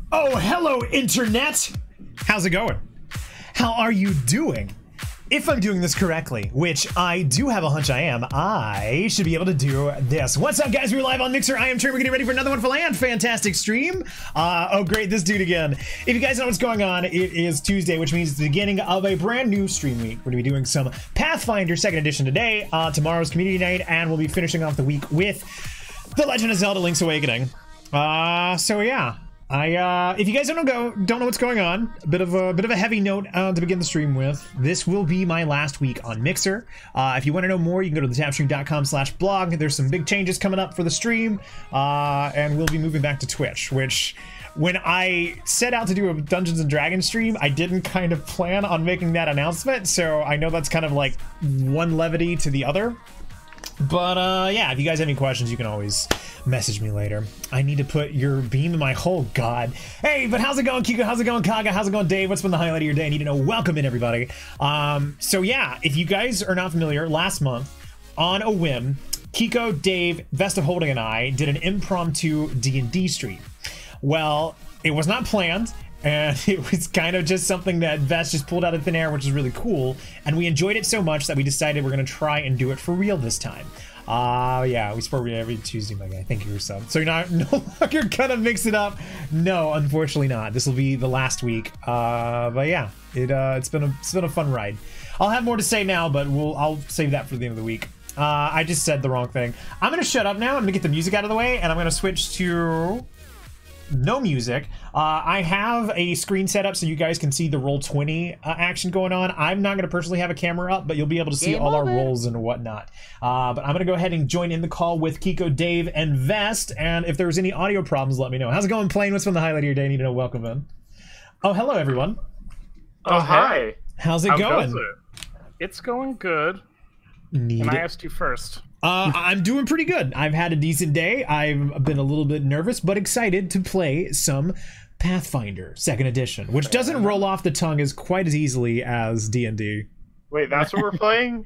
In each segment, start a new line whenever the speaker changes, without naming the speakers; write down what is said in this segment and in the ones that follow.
Oh, hello, Internet! How's it going? How are you doing? If I'm doing this correctly, which I do have a hunch I am, I should be able to do this. What's up, guys? We're live on Mixer. I am Trey. We're getting ready for another one for Land. Fantastic stream. Oh, great. This dude again. If you guys know what's going on, it is Tuesday, which means it's the beginning of a brand new stream week. We're going to be doing some Pathfinder 2nd Edition today. Tomorrow's Community Night, and we'll be finishing off the week with The Legend of Zelda Link's Awakening. So yeah. If you guys don't know what's going on, a bit of a heavy note to begin the stream with. This will be my last week on Mixer. If you want to know more, you can go to TheTapStream.com/blog. There's some big changes coming up for the stream, and we'll be moving back to Twitch. Which, when I set out to do a Dungeons and Dragons stream, I didn't kind of plan on making that announcement. So I know that's kind of like one levity to the other. But yeah, if you guys have any questions, you can always message me later. I need to put your beam in my hole, God. Hey, but how's it going, Kiko? How's it going, Kaga? How's it going, Dave? What's been the highlight of your day? I need to know. Welcome in, everybody. So yeah, if you guys are not familiar, last month, on a whim, Kiko, Dave, Vesta Holding, and I did an impromptu D&D stream. Well, it was not planned. And it was kind of just something that Vest just pulled out of thin air, which is really cool. And we enjoyed it so much that we decided we're going to try and do it for real this time. Yeah, we sport every Tuesday, my guy. Thank you for sub. So you're no longer going to mix it up? No, unfortunately not. This will be the last week. But yeah, it's been a fun ride. I'll have more to say now, but I'll save that for the end of the week. I just said the wrong thing. I'm going to shut up now. I'm going to get the music out of the way, and I'm going to switch to no music. I have a screen set up so you guys can see the Roll20 action going on. I'm not going to personally have a camera up, but you'll be able to see all our rolls and whatnot. But I'm going to go ahead and join in the call with Kiko, Dave, and Vest. And if there's any audio problems, let me know. How's it going, Plane? What's been the highlight of your day? I need to know. Welcome in. Oh, hello, everyone.
Oh, hi.
How's it going?
It's going good. And I asked you first.
I'm doing pretty good. I've had a decent day. I've been a little bit nervous, but excited to play some Pathfinder 2nd Edition, which doesn't roll off the tongue as quite as easily as D&D.
Wait, that's what we're playing?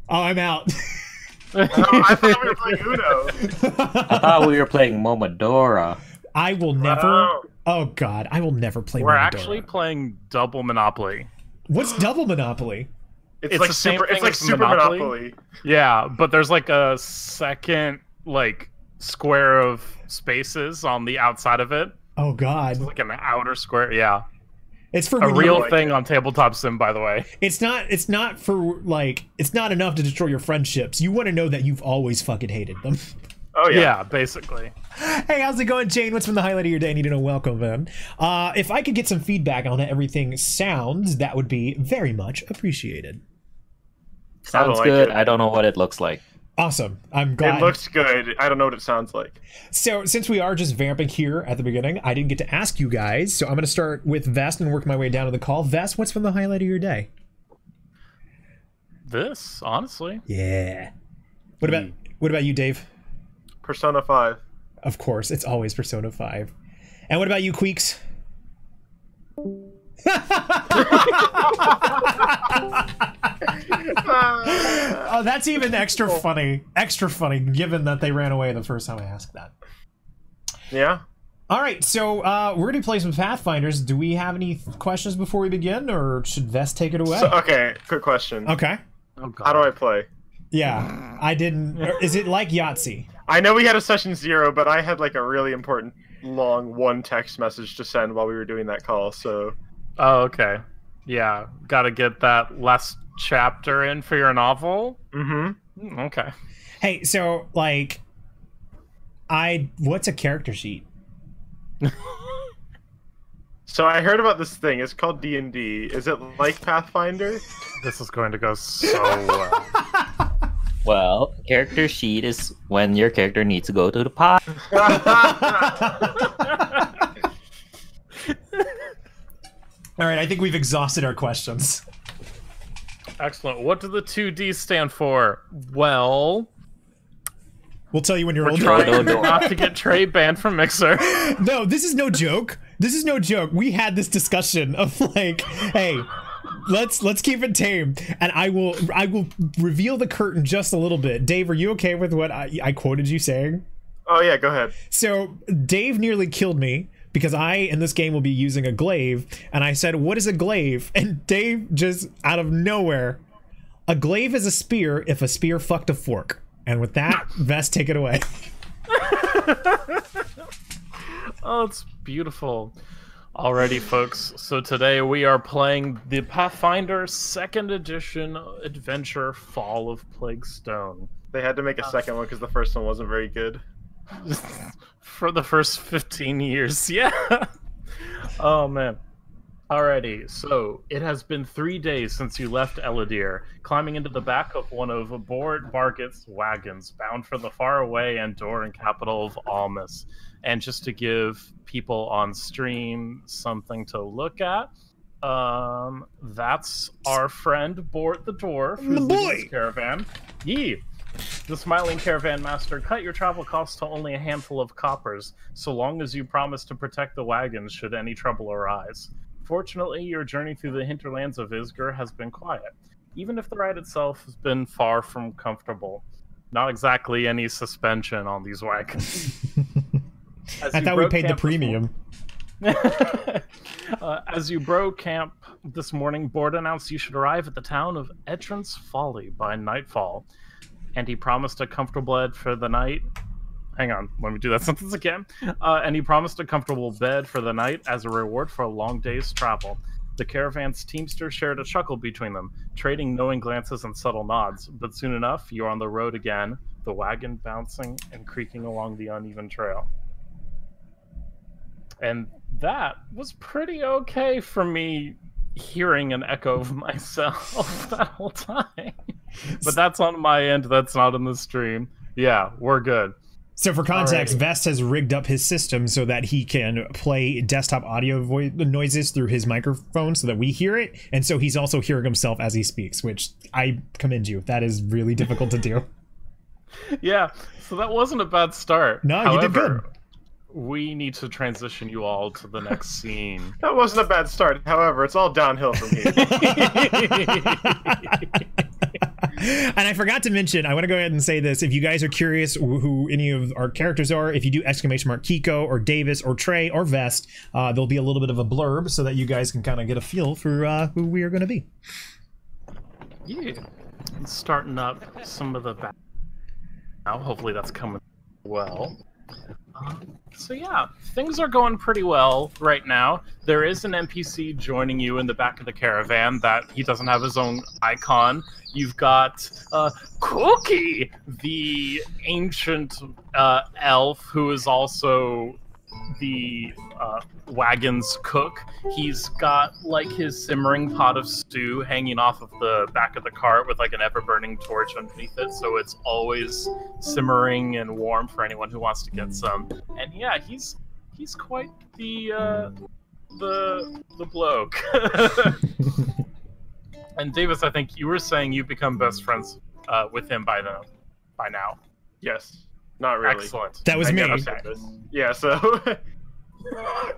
Oh, I'm out.
Oh, I thought we were playing Uno.
I thought we were playing Momodora.
I will never... Oh, God. I will never play Momodora.
We're actually playing Double Monopoly.
What's Double Monopoly?
It's like Super Monopoly. Yeah, but there's like a second square of spaces on the outside of it.
Oh God!
It's like an outer square. Yeah,
it's for
a real thing on Tabletop Sim, by the way.
It's not for it's not enough to destroy your friendships. You want to know that you've always fucking hated them.
Oh yeah, basically.
Hey, how's it going, Jane? What's been the highlight of your day? I need to know. Welcome, man. If I could get some feedback on how everything sounds, that would be very much appreciated.
Sounds good. I don't know what it looks like.
Awesome. I'm glad.
It looks good. I don't know what it sounds like.
So since we are just vamping here at the beginning, I didn't get to ask you guys, so I'm going to start with Vest and work my way down to the call. Vest, what's been the highlight of your day?
This, honestly.
Yeah. What about you, Dave?
Persona 5.
Of course, it's always Persona 5. And what about you, Queeks? Oh, that's even extra funny given that they ran away the first time I asked that.
Yeah.
All right, so we're gonna play some Pathfinders. Do we have any questions before we begin, or should Vest take it away?
Okay, quick question.
Okay.
Oh, God. How do I play?
Yeah, I didn't. Is it like Yahtzee?
I know we had a session 0, but I had like a really important long one text message to send while we were doing that call, so... Oh, okay. Yeah, gotta get that last chapter in for your novel? Mm-hmm. Okay.
Hey, so, what's a character sheet?
So I heard about this thing. It's called D&D. Is it like Pathfinder? This is going to go so well.
Well, character sheet is when your character needs to go to the pot.
All right, I think we've exhausted our questions.
Excellent. What do the 2D stand for? Well...
We'll tell you when you're older.
We're trying not to get Trey banned from Mixer.
No, this is no joke. This is no joke. We had this discussion of hey, let's keep it tame, and I will reveal the curtain just a little bit. Dave, are you okay with what I quoted you saying?
Oh yeah, go ahead.
So Dave nearly killed me because I, in this game, will be using a glaive. And I said, what is a glaive? And Dave just, out of nowhere, a glaive is a spear if a spear fucked a fork. And with that, Vest, take it away.
Oh, it's beautiful. Alrighty, folks. So today we are playing the Pathfinder 2nd Edition Adventure Fall of Plaguestone. They had to make a second one because the first one wasn't very good. For the first 15 years, yeah. Oh, man. Alrighty, so it has been 3 days since you left Eladir, climbing into the back of one of Bort Barget's wagons, bound for the faraway Andorran capital of Almus. And just to give people on stream something to look at, that's our friend Bort the Dwarf, who's leading this caravan. Yee! The smiling caravan master cut your travel costs to only a handful of coppers, so long as you promise to protect the wagons should any trouble arise. Fortunately, your journey through the hinterlands of Isger has been quiet, even if the ride itself has been far from comfortable. Not exactly any suspension on these wagons.
I thought we paid the premium.
As you broke camp this morning, Bort announced you should arrive at the town of Etran's Folly by nightfall, and he promised a comfortable bed for the night. Hang on, let me do that sentence again. And he promised a comfortable bed for the night as a reward for a long day's travel. The caravan's teamster shared a chuckle between them, trading knowing glances and subtle nods, but soon enough, you're on the road again, the wagon bouncing and creaking along the uneven trail. And that was pretty okay for me hearing an echo of myself that whole time. But that's on my end, that's not in the stream. Yeah, we're good.
So for context, Vest has rigged up his system so that he can play desktop audio noises through his microphone so that we hear it. And so he's also hearing himself as he speaks, which I commend you. That is really difficult to do.
Yeah, so that wasn't a bad start.
No,
However,
you did good.
We need to transition you all to the next scene.
That wasn't a bad start. However, it's all downhill from here.
And I forgot to mention, I want to go ahead and say this. If you guys are curious who any of our characters are, if you do ! Kiko or Davis or Trey or Vest, there'll be a little bit of a blurb so that you guys can kind of get a feel for who we are going to be.
Yeah. Starting up some of the back now. Hopefully that's coming well. So yeah, things are going pretty well right now. There is an NPC joining you in the back of the caravan that he doesn't have his own icon. You've got Cookie, the ancient elf who is also the wagon's cook. He's got like his simmering pot of stew hanging off of the back of the cart with like an ever-burning torch underneath it, so it's always simmering and warm for anyone who wants to get some. And yeah, he's quite the bloke. And Davis, I think you were saying you've become best friends with him by now.
Yes. Not really.
Excellent.
That was me.
Never said this. Yeah, so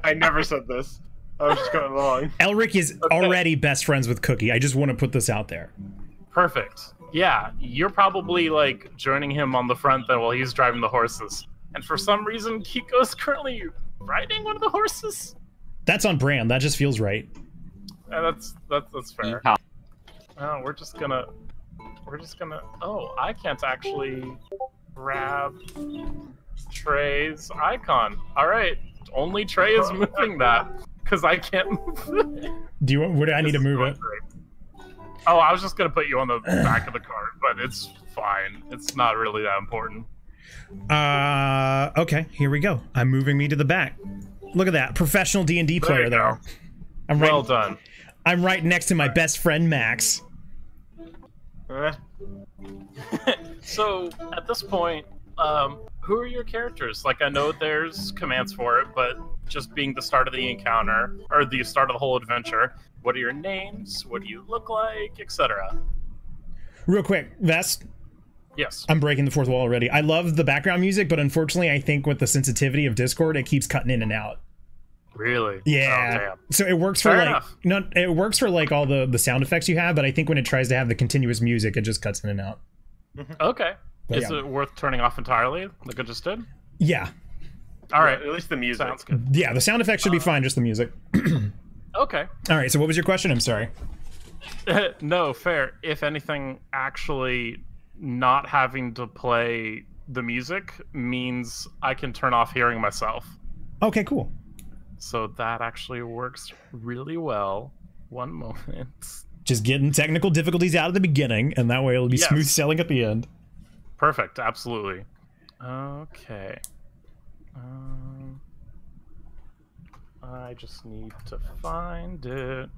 I never said this. I was just going along.
Elric is already best friends with Cookie. I just want to put this out there.
Perfect. Yeah, you're probably like joining him on the front then while he's driving the horses. And for some reason, Kiko's currently riding one of the horses.
That's on brand. That just feels right.
That's fair. We're just gonna. Oh, I can't actually grab Trey's icon. All right, only Trey is moving that because I can't move it.
Do you? Where do I need to move it?
Oh, I was just gonna put you on the back of the cart, but it's fine. It's not really that important.
Okay, here we go. I'm moving me to the back. Look at that, professional D&D player there.
Well done.
I'm right next to my best friend Max.
So at this point, who are your characters? Like, I know there's commands for it, but just being the start of the encounter or the start of the whole adventure, what are your names? What do you look like, etc.?
Real quick, Vest.
Yes.
I'm breaking the fourth wall already. I love the background music, but unfortunately, I think with the sensitivity of Discord, it keeps cutting in and out.
Really?
Yeah.
Oh, damn.
So it works
Fair
for
enough.
it works for like all the sound effects you have, but I think when it tries to have the continuous music, it just cuts in and out.
Okay.
But
Is it worth turning off entirely, like I just did?
Yeah.
All right.
Yeah, at least the music.
Sounds good.
Yeah, the sound effects should be fine, just the music.
Okay.
All right, so what was your question? I'm sorry.
No, fair. If anything, actually not having to play the music means I can turn off hearing myself.
Okay, cool.
So that actually works really well. One moment.
Just getting technical difficulties out at the beginning, and that way it'll be
Yes.
smooth sailing at the end.
Perfect, absolutely. Okay. I just need to find it.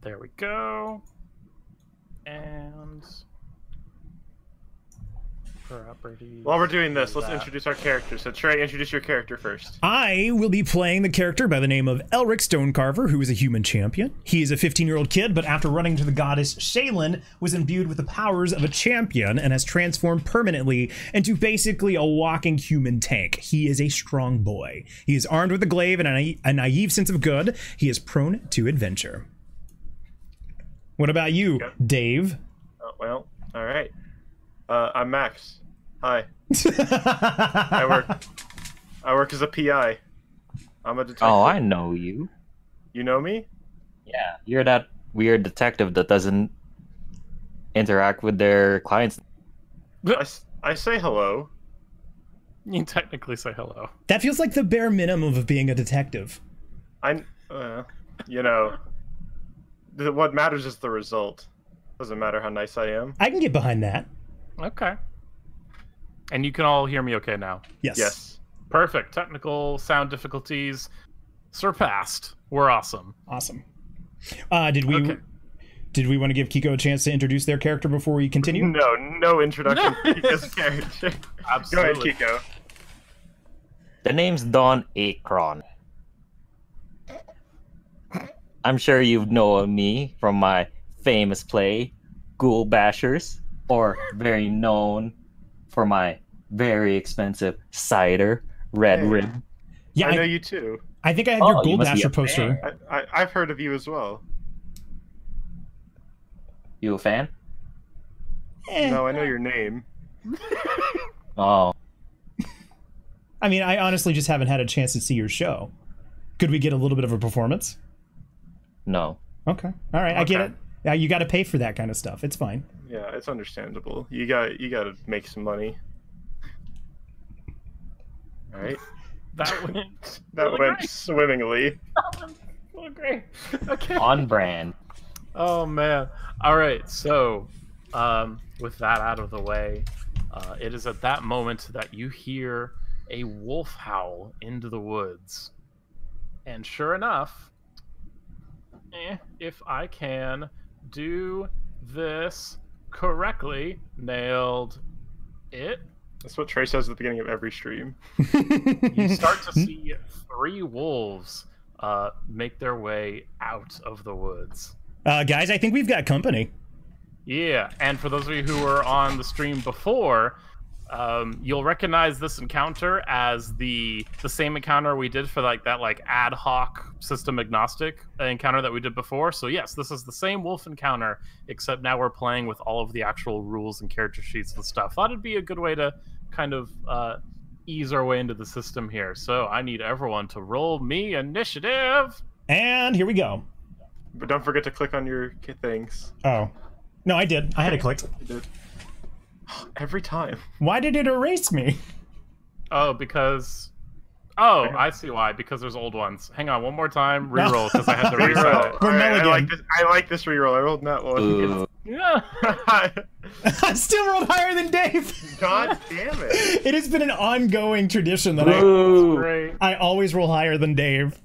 There we go. And properties.
While we're doing this, let's introduce our characters. So Trey, introduce your character first.
I will be playing the character by the name of Elric Stonecarver, who is a human champion. He is a 15-year-old kid, but after running to the goddess Shaylin, was imbued with the powers of a champion and has transformed permanently into basically a walking human tank. He is a strong boy. He is armed with a glaive and a naive sense of good. He is prone to adventure. What about you, Dave?
Oh, well, all right. I'm Max. Hi. I work as a PI. I'm a detective.
Oh, I know you.
You know me?
Yeah, you're that weird detective that doesn't interact with their clients.
I say hello.
You can technically say hello.
That feels like the bare minimum of being a detective.
You know, what matters is the result. Doesn't matter how nice I am.
I can get behind that.
Okay. And you can all hear me okay now?
Yes.
Yes.
Perfect. Technical sound difficulties surpassed. We're awesome.
Awesome. Did we want to give Kiko a chance to introduce their character before we continue?
No introduction to Kiko's character.
Absolutely.
Go ahead, Kiko.
The name's Don Akron. I'm sure you know of me from my famous play, Ghoul Bashers, or very known for my very expensive cider, Red Rib.
Yeah,
I know you too.
I think I have your
you
Gold
must be
Master
a
poster.
I've heard of you as well.
You a fan?
No, I know your name.
Oh,
I mean, I honestly just haven't had a chance to see your show. Could we get a little bit of a performance?
no.
Okay. All right, I get
Okay.
it. Yeah, you got to pay for that kind of stuff. It's fine.
Yeah, it's understandable. You got to make some money. All right.
That went
That
really
went
great.
swimmingly.
Oh, great. Okay.
On brand.
Oh man. All right. So, with that out of the way, it is at that moment that you hear a wolf howl into the woods, and sure enough, if I can do this correctly, nailed it.
That's what Trey says at the beginning of every stream.
You start to see 3 wolves make their way out of the woods.
Guys, I think we've got company.
Yeah, and for those of you who were on the stream before, you'll recognize this encounter as the same encounter we did for that ad hoc system agnostic encounter that we did before. So yes, this is the same wolf encounter, except now we're playing with all of the actual rules and character sheets and stuff. Thought it'd be a good way to kind of ease our way into the system here. So I need everyone to roll me initiative.
And here we go.
But don't forget to click on your things.
Oh. No, I did. I had it clicked.
You did. Every time.
Why did it erase me?
Oh, because... Oh, I see why. Because there's old ones. Hang on, one more time. Reroll, because I had to reset it.
We're Mulligan.
I like this reroll. I rolled that one.
Ooh.
Yeah.
I still rolled higher than Dave.
God damn it.
It has been an ongoing tradition that
Ooh.
Great.
I always roll higher than Dave.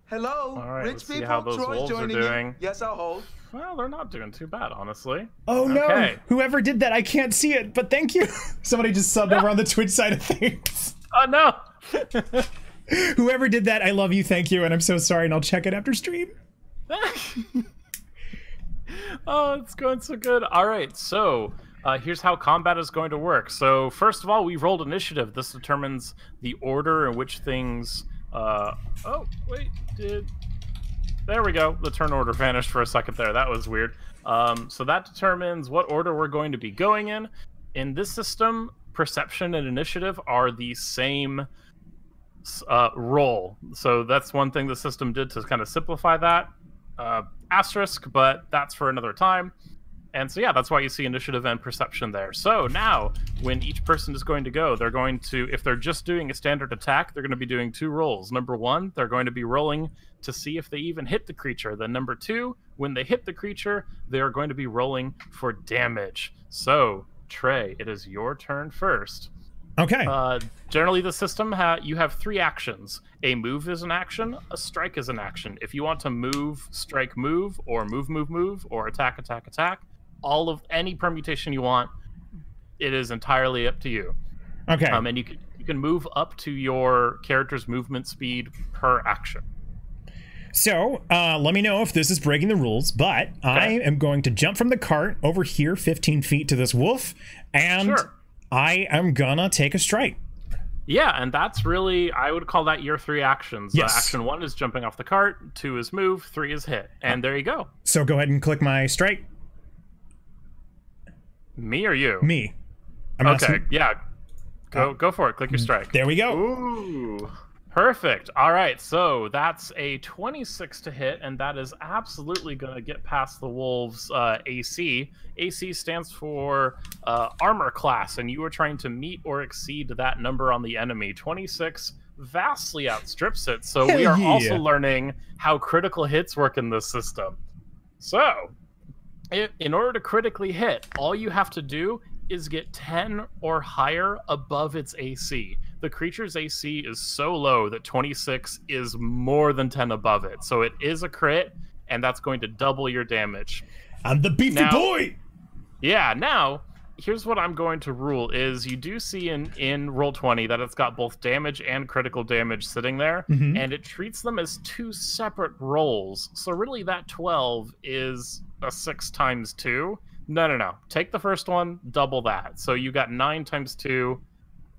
Hello,
All right,
rich
let's see
people.
how those
Troy's
wolves are
joining
doing.
you. Yes, I'll hold.
Well, they're not doing too bad, honestly.
Oh no!
Okay.
Whoever did that, I can't see it, but thank you. Somebody just subbed over on the Twitch side of things.
Oh, no!
Whoever did that, I love you, thank you, and I'm so sorry, and I'll check it after stream.
Oh, it's going so good. All right, so here's how combat is going to work. So first of all, we rolled initiative. This determines the order in which things... oh, wait, There we go. The turn order vanished for a second there. That was weird. So that determines what order we're going to be going in. In this system, perception and initiative are the same roll. So that's one thing the system did to kind of simplify that. Asterisk, but that's for another time. And so yeah, that's why you see initiative and perception there. So now, when each person is going to go, they're going to, if they're just doing a standard attack, they're going to be doing 2 rolls. Number 1, they're going to be rolling to see if they even hit the creature. Then number 2, when they hit the creature, they are going to be rolling for damage. So, Trey, it is your turn first.
Okay.
Generally, the system, you have 3 actions. A move is an action, a strike is an action. If you want to move, strike, move, or move, or attack, all of any permutation you want, it is entirely up to you.
Okay.
And you can move up to your character's movement speed per action.
So, let me know if this is breaking the rules, but okay. I am going to jump from the cart over here 15 feet to this wolf, and sure. I am gonna take a strike.
Yeah, and that's really, I would call that your 3 actions.
Yes.
Action 1 is jumping off the cart, 2 is move, 3 is hit, and there you go.
So go ahead and click my strike.
Me or you?
Me.
Okay, yeah. Go for it. Click your strike.
There we go.
Ooh. Perfect. All right, so that's a 26 to hit, and that is absolutely going to get past the wolves' AC. AC stands for armor class, and you are trying to meet or exceed that number on the enemy. 26 vastly outstrips it, so we are also learning how critical hits work in this system. So, in order to critically hit, all you have to do is get 10 or higher above its AC. The creature's AC is so low that 26 is more than 10 above it. So it is a crit, and that's going to double your damage.
I'm the beefy boy!
Yeah, now, here's what I'm going to rule, is you do see in Roll20 that it's got both damage and critical damage sitting there, and it treats them as 2 separate rolls. So really that 12 is a 6 times 2. No. Take the first one, double that. So you got 9 times 2.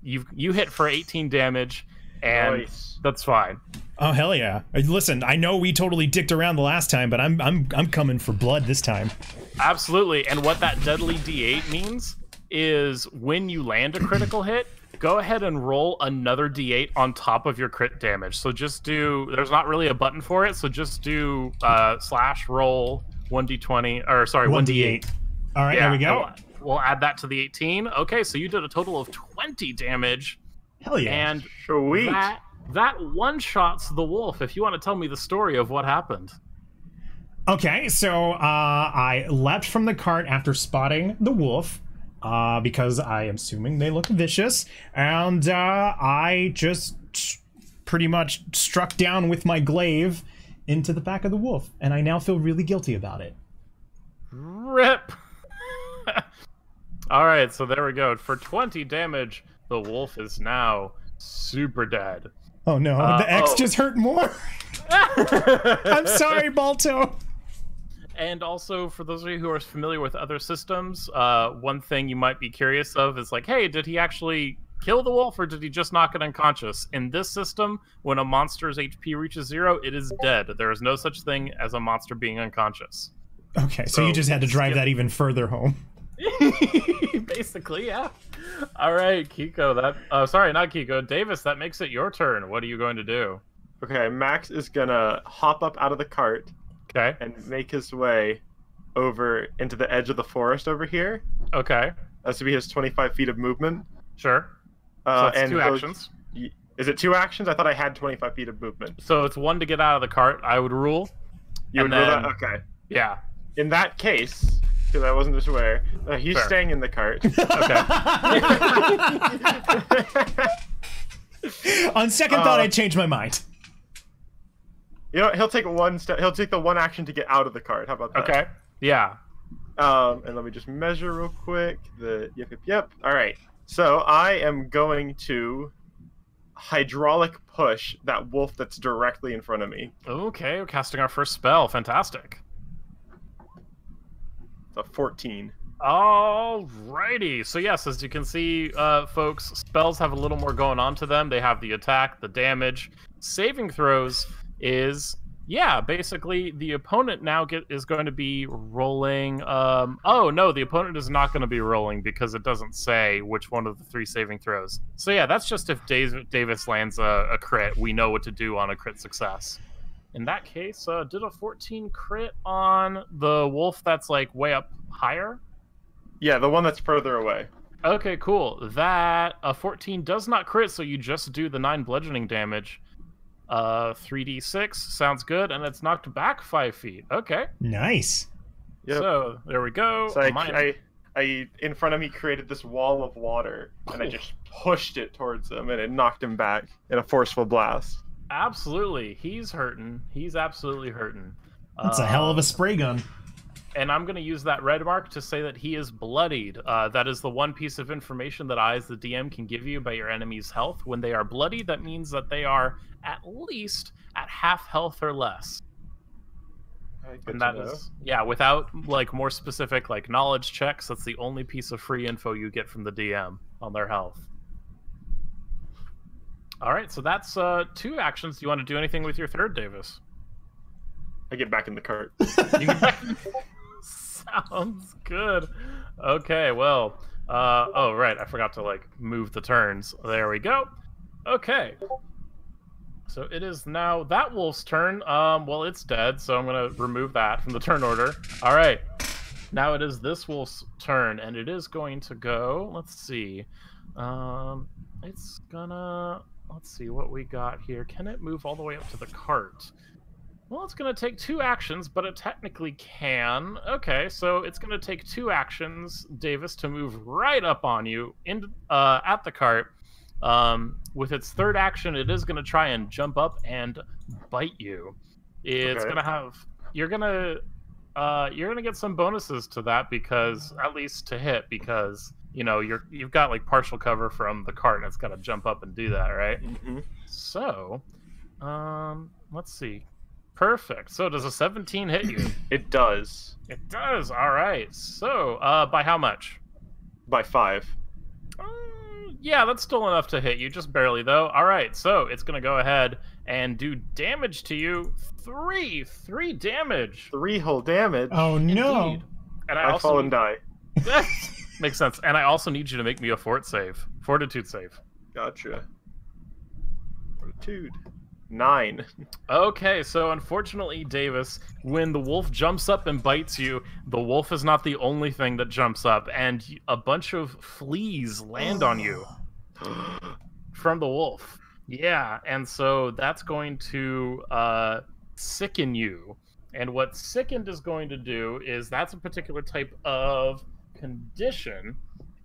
You hit for 18 damage, and that's fine.
Oh hell yeah! Listen, I know we totally dicked around the last time, but I'm coming for blood this time.
Absolutely, and what that deadly D8 means is when you land a critical hit, go ahead and roll another D8 on top of your crit damage. So just do. There's not really a button for it, so just do / roll 1d20 or sorry 1d8.
All right, there we go.
We'll add that to the 18. Okay, so you did a total of 20 damage.
Hell yeah.
And that one-shots the wolf. If you want to tell me the story of what happened.
Okay, so I leapt from the cart after spotting the wolf, because I am assuming they look vicious, and I just pretty much struck down with my glaive into the back of the wolf, and I now feel really guilty about it.
RIP! All right, so there we go. For 20 damage, the wolf is now super dead.
Oh no, the X just hurt more. I'm sorry, Balto.
And also, for those of you who are familiar with other systems, one thing you might be curious of is like, hey, did he actually kill the wolf or did he just knock it unconscious? In this system, when a monster's HP reaches 0, it is dead. There is no such thing as a monster being unconscious.
Okay, so you just had to drive that even further home.
Basically, yeah. All right, Kiko, sorry, not Kiko. Davis, that makes it your turn. What are you going to do?
Okay, Max is gonna hop up out of the cart.
Okay.
And make his way over into the edge of the forest over here.
Okay.
That's to be his 25 feet of movement.
Sure. So that's 2 actions.
Is it 2 actions? I thought I had 25 feet of movement.
So it's 1 to get out of the cart, I would rule.
You would rule that? Okay.
Yeah.
In that case, because I wasn't just aware, he's staying in the cart.
Okay. On second thought, I changed my mind.
You know, he'll take one step. He'll take the 1 action to get out of the cart. How about that?
Okay. Yeah.
And let me just measure real quick. Yep. All right. So I am going to hydraulic push that wolf that's directly in front of me.
Okay, we're casting our first spell. Fantastic.
It's a 14.
Alrighty. So yes, as you can see, folks, spells have a little more going on to them. They have the attack, the damage. Saving throws is Yeah, basically the opponent now is going to be rolling. Oh no, the opponent is not going to be rolling because it doesn't say which one of the 3 saving throws. So yeah, that's just if Davis lands a crit, we know what to do on a crit success. In that case, did a 14 crit on the wolf that's like way up higher?
Yeah, the one that's further away.
Okay, cool. That a 14 does not crit, so you just do the 9 bludgeoning damage. 3d6 sounds good, and it's knocked back 5 feet. Okay.
Nice.
Yep.
So there we go.
So I in front of me created this wall of water, and I just pushed it towards him, and it knocked him back in a forceful blast.
Absolutely, he's hurting. He's absolutely hurting.
That's a hell of a spray gun.
And I'm going to use that red mark to say that he is bloodied. That is the one piece of information that I, as the DM, can give you about your enemy's health. When they are bloody, that means that they are at least at half health or less. And that is, yeah, without like more specific like knowledge checks, that's the only piece of free info you get from the DM on their health. All right, so that's 2 actions. Do you want to do anything with your third, Davis?
I get back in the cart.
You get back in Sounds good. Okay, well, oh, right, I forgot to, like, move the turns. There we go. Okay. So it is now that wolf's turn. Well, it's dead, so I'm going to remove that from the turn order. All right. Now it is this wolf's turn, and it is going to go, let's see. It's gonna, let's see what we got here. Can it move all the way up to the cart? Well, it's going to take 2 actions, but it technically can. Okay, so it's going to take 2 actions, Davis, to move right up on you at the cart. With its third action, it is going to try and jump up and bite you. It's going to have... You're going to get some bonuses to that because, at least to hit, because, you know, you've got, like, partial cover from the cart, and it's got to jump up and do that, right?
Mm-hmm.
So, let's see. Perfect. So does a 17 hit you?
It does.
It does. All right. So by how much?
By 5.
Yeah, that's still enough to hit you, just barely though. All right. So it's gonna go ahead and do damage to you. 3 damage.
3 whole damage.
Oh no!
Indeed. And
I fall and die.
Makes sense. And I also need you to make me a fortitude save.
Gotcha. Fortitude. 9.
Okay, so unfortunately, Davis, when the wolf jumps up and bites you, the wolf is not the only thing that jumps up, and a bunch of fleas land on you from the wolf. Yeah, and so that's going to sicken you. And what sickened is going to do is that's a particular type of condition.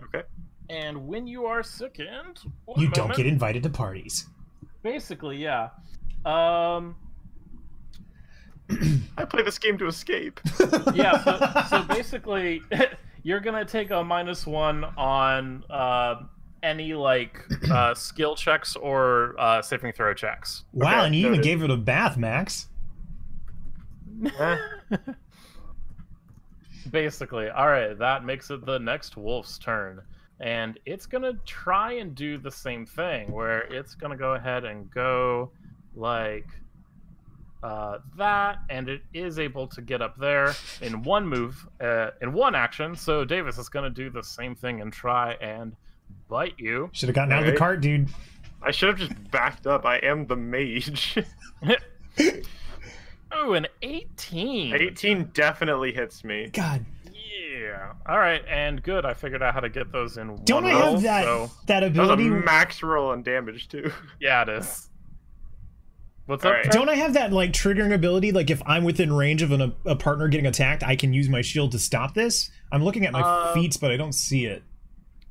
Okay.
And when you are sickened...
You don't get invited to parties.
Basically, yeah.
I play this game to escape.
Yeah, so basically, you're gonna take a -1 on any like skill checks or saving throw checks.
Wow, and you even gave it a bath, Max.
Basically, all right, that makes it the next wolf's turn. And it's going to try and do the same thing, where it's going to go ahead and go like that, and it is able to get up there in one move, in one action. So Davis is going to do the same thing and try and bite you.
Should have gotten out of the cart, dude.
I should have just backed up. I am the mage.
Oh, an 18.
18 definitely hits me.
God.
Yeah. All right, and good. I figured out how to get those in
Don't
one
I
roll,
have that
so...
that
That was
ability?
a max roll on damage, too.
Yeah, it is. What's
All
up?
right.
Don't I have that like triggering ability? Like if I'm within range of a partner getting attacked, I can use my shield to stop this. I'm looking at my feats, but I don't see it.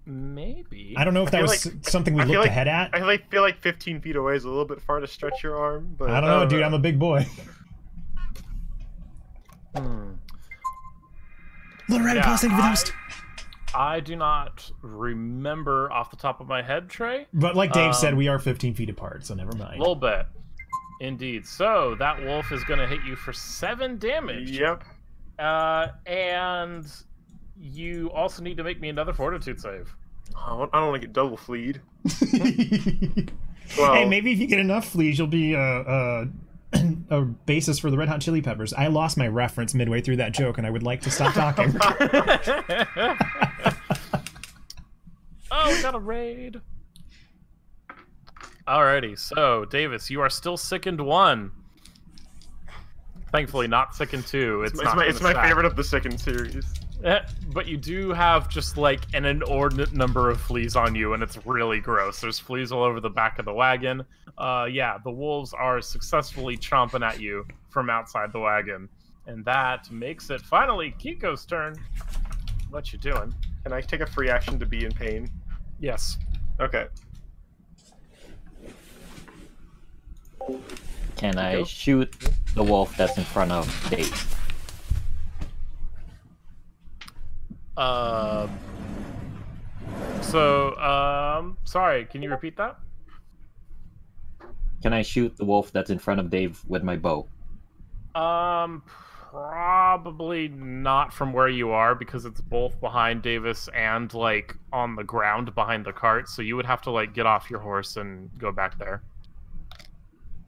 Maybe.
I don't know if that was something we looked ahead at.
I feel like 15 feet away is a little bit far to stretch your arm, but
I don't know, dude. I'm a big boy. Little rabbit paws, thank you for those.
I do not remember off the top of my head, Trey.
But like Dave said, we are 15 feet apart, so never mind.
A little bit. Indeed. So that wolf is going to hit you for 7 damage.
Yep.
And you also need to make me another fortitude save.
I don't want to get double fleed.
Hey, maybe if you get enough fleas, you'll be a basis for the Red Hot Chili Peppers. I lost my reference midway through that joke, and I would like to stop talking.
Oh, we got a raid. Alrighty, so Davis, you are still sickened 1. Thankfully, not sickened 2.
It's my favorite of the sickened series.
But you do have just like an inordinate number of fleas on you, and it's really gross. There's fleas all over the back of the wagon. Yeah, the wolves are successfully chomping at you from outside the wagon. And that makes it finally Kiko's turn. What you doing?
Can I take a free action to be in pain?
Yes.
Okay.
Can I shoot the wolf that's in front of Dave?
Sorry, can you repeat that?
Can I shoot the wolf that's in front of Dave with my bow?
Probably not from where you are, because it's both behind Davis and, like, on the ground behind the cart, so you would have to, like, get off your horse and go back there.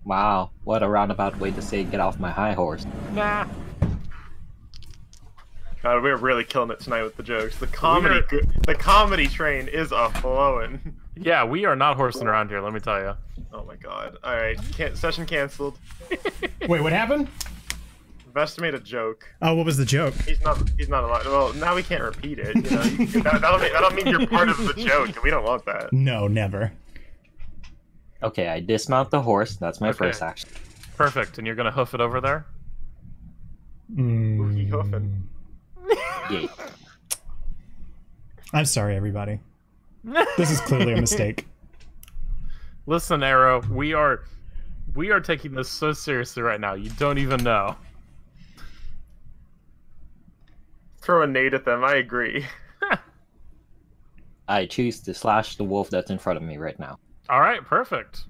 Wow, what a roundabout way to say get off my high horse.
Nah.
God, we're really killing it tonight with the jokes. The comedy train is a-flowing.
Yeah, we are not horsing around here, let me tell you.
Oh my god. Alright, session canceled.
Wait, what happened?
Vesta made a joke.
Oh, what was the joke?
He's not allowed. Well, now we can't repeat it. You know, that'll mean you're part of the joke, and we don't want that.
No, never.
Okay, I dismount the horse. That's my first action.
Perfect, and you're gonna hoof it over there?
Wookie hoofing.
Yay.
I'm sorry, everybody. This is clearly a mistake.
Listen, Arrow, we are taking this so seriously right now. You don't even know.
Throw a nade at them. I agree.
I choose to slash the wolf that's in front of me right now.
All right, perfect.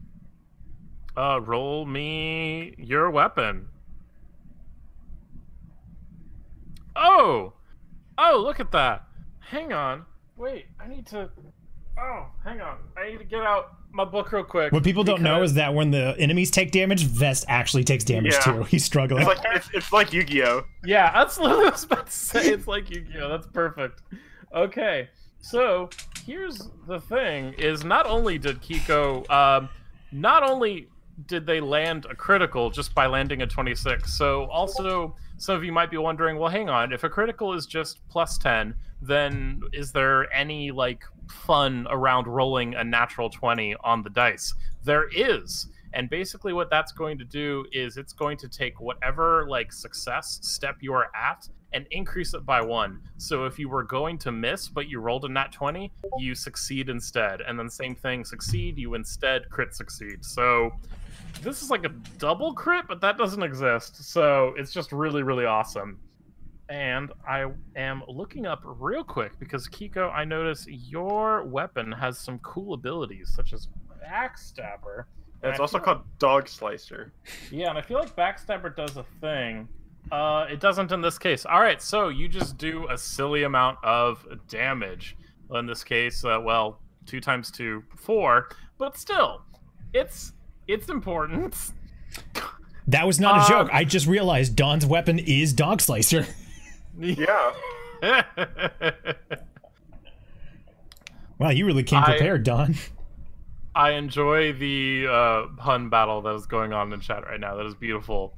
Roll me your weapon. Oh, look at that. Hang on. Wait, I need to. Oh, hang on. I need to get out my book real quick.
What people don't know is that when the enemies take damage, Vest actually takes damage too. He's struggling.
It's like Yu-Gi-Oh!
Yeah, that's what I was about to say. It's like Yu-Gi-Oh! That's perfect. Okay, so here's the thing: is not only did Kiko, not only did they land a critical just by landing a 26, so also some of you might be wondering, well, hang on, if a critical is just plus 10, then is there any like fun around rolling a natural 20 on the dice? There is. And basically what that's going to do is it's going to take whatever like success step you are at and increase it by 1. So if you were going to miss but you rolled a nat 20, you succeed instead. And then same thing, succeed, you instead crit succeed. So this is like a double crit, but that doesn't exist. So it's just really, really awesome. And I am looking up real quick because, Kiko, I notice your weapon has some cool abilities, such as Backstabber.
And it's also called Dog Slicer.
Yeah, and I feel like Backstabber does a thing. It doesn't in this case. All right, so you just do a silly amount of damage. Well, in this case, well, 2 times 2, 4. But still, it's important.
That was not a joke. I just realized Don's weapon is Dog Slicer.
Yeah.
Wow, you really came prepared, Don.
I enjoy the pun battle that is going on in chat right now. That is beautiful.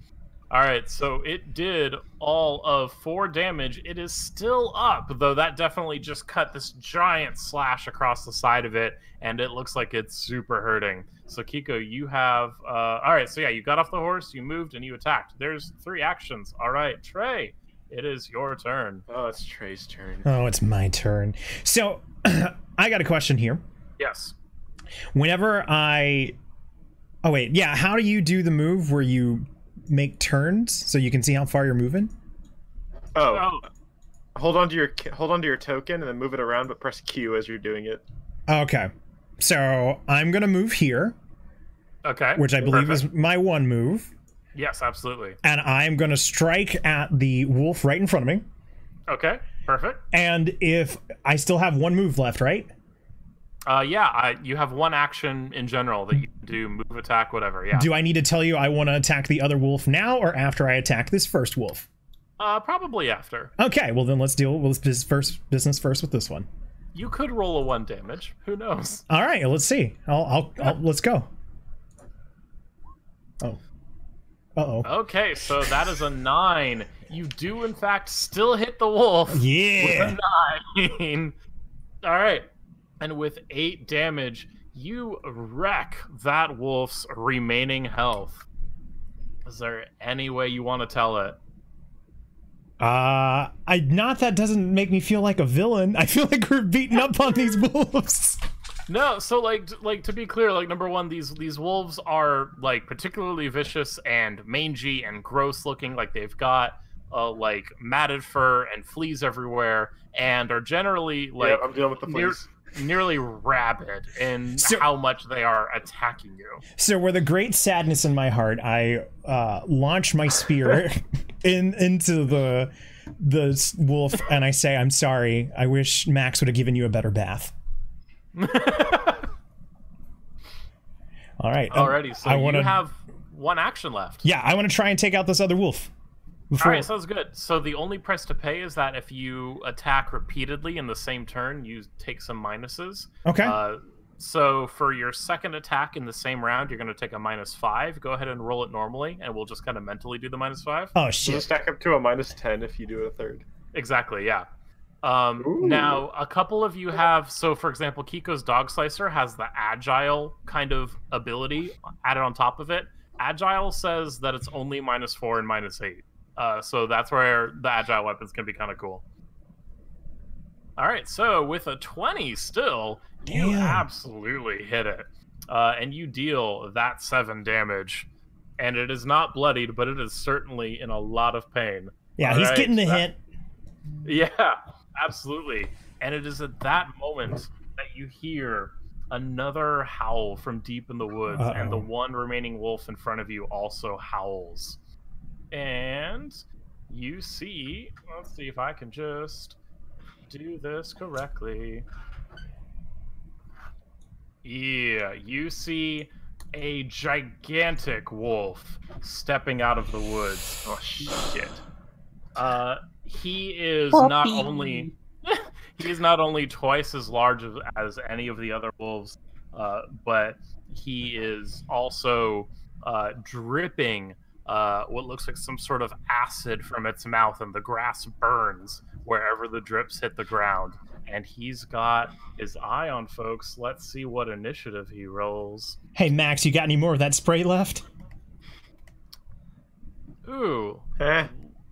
All right, so it did all of 4 damage. It is still up, though that definitely just cut this giant slash across the side of it, and it looks like it's super hurting. So, Kiko, you have... all right, so yeah, you got off the horse, you moved, and you attacked. There's 3 actions. All right, Trey, it is your turn.
Oh, it's Trey's turn.
Oh, it's my turn. So, I got a question here.
Yes.
Whenever I... Oh, wait. Yeah, how do you do the move where you make turns so you can see how far you're moving?
Oh. Hold on to your token and then move it around, but press Q as you're doing it.
Okay. So, I'm going to move here.
Okay.
Which I believe is my 1 move.
Yes, absolutely.
And I'm going to strike at the wolf right in front of me.
Okay, perfect.
And if I still have 1 move left, right?
Yeah, you have one action in general that you can do, move, attack, whatever, yeah.
Do I need to tell you I want to attack the other wolf now or after I attack this first wolf?
Probably after.
Okay, well then let's deal with business first with this one.
You could roll a 1 damage. Who knows?
All right, let's see. Let's go. Oh. Uh-oh.
Okay, so that is a 9. You do, in fact, still hit the wolf.
Yeah.
With a 9. All right. And with 8 damage, you wreck that wolf's remaining health. Is there any way you want to tell it?
Not that doesn't make me feel like a villain. I feel like we're beating up on these wolves.
No, so like to be clear, like number one, these wolves are like particularly vicious and mangy and gross looking. Like they've got like matted fur and fleas everywhere, and are generally like
I'm dealing with the fleas.
Nearly rabid in how much they are attacking you.
So with a great sadness in my heart, I launch my spear into the wolf, and I say, "I'm sorry. I wish Max would have given you a better bath." All right.
Alrighty, so you have 1 action left.
Yeah, I want to try and take out this other wolf.
Alright, sounds good. So the only price to pay is that if you attack repeatedly in the same turn, you take some minuses.
Okay.
So for your second attack in the same round, you're going to take a -5. Go ahead and roll it normally, and we'll just kind of mentally do the -5.
Oh, shit.
It'll stack up to a -10 if you do it a third.
Exactly, yeah. Now, a couple of you have, so for example, Kiko's Dog Slicer has the Agile kind of ability added on top of it. Agile says that it's only -4 and -8. So that's where the Agile weapons can be kind of cool. All right, so with a 20 still, you absolutely hit it. And you deal that 7 damage. And it is not bloodied, but it is certainly in a lot of pain.
Yeah, he's getting the hit.
Yeah, absolutely. And it is at that moment that you hear another howl from deep in the woods, and the one remaining wolf in front of you also howls. And you see, let's see if I can just do this correctly. Yeah, you see a gigantic wolf stepping out of the woods. Oh, shit. He is not only he is not only twice as large as any of the other wolves, but he is also dripping what looks like some sort of acid from its mouth, and the grass burns wherever the drips hit the ground. And he's got his eye on folks. Let's see what initiative he rolls.
Hey, Max, you got any more of that spray left?
Ooh.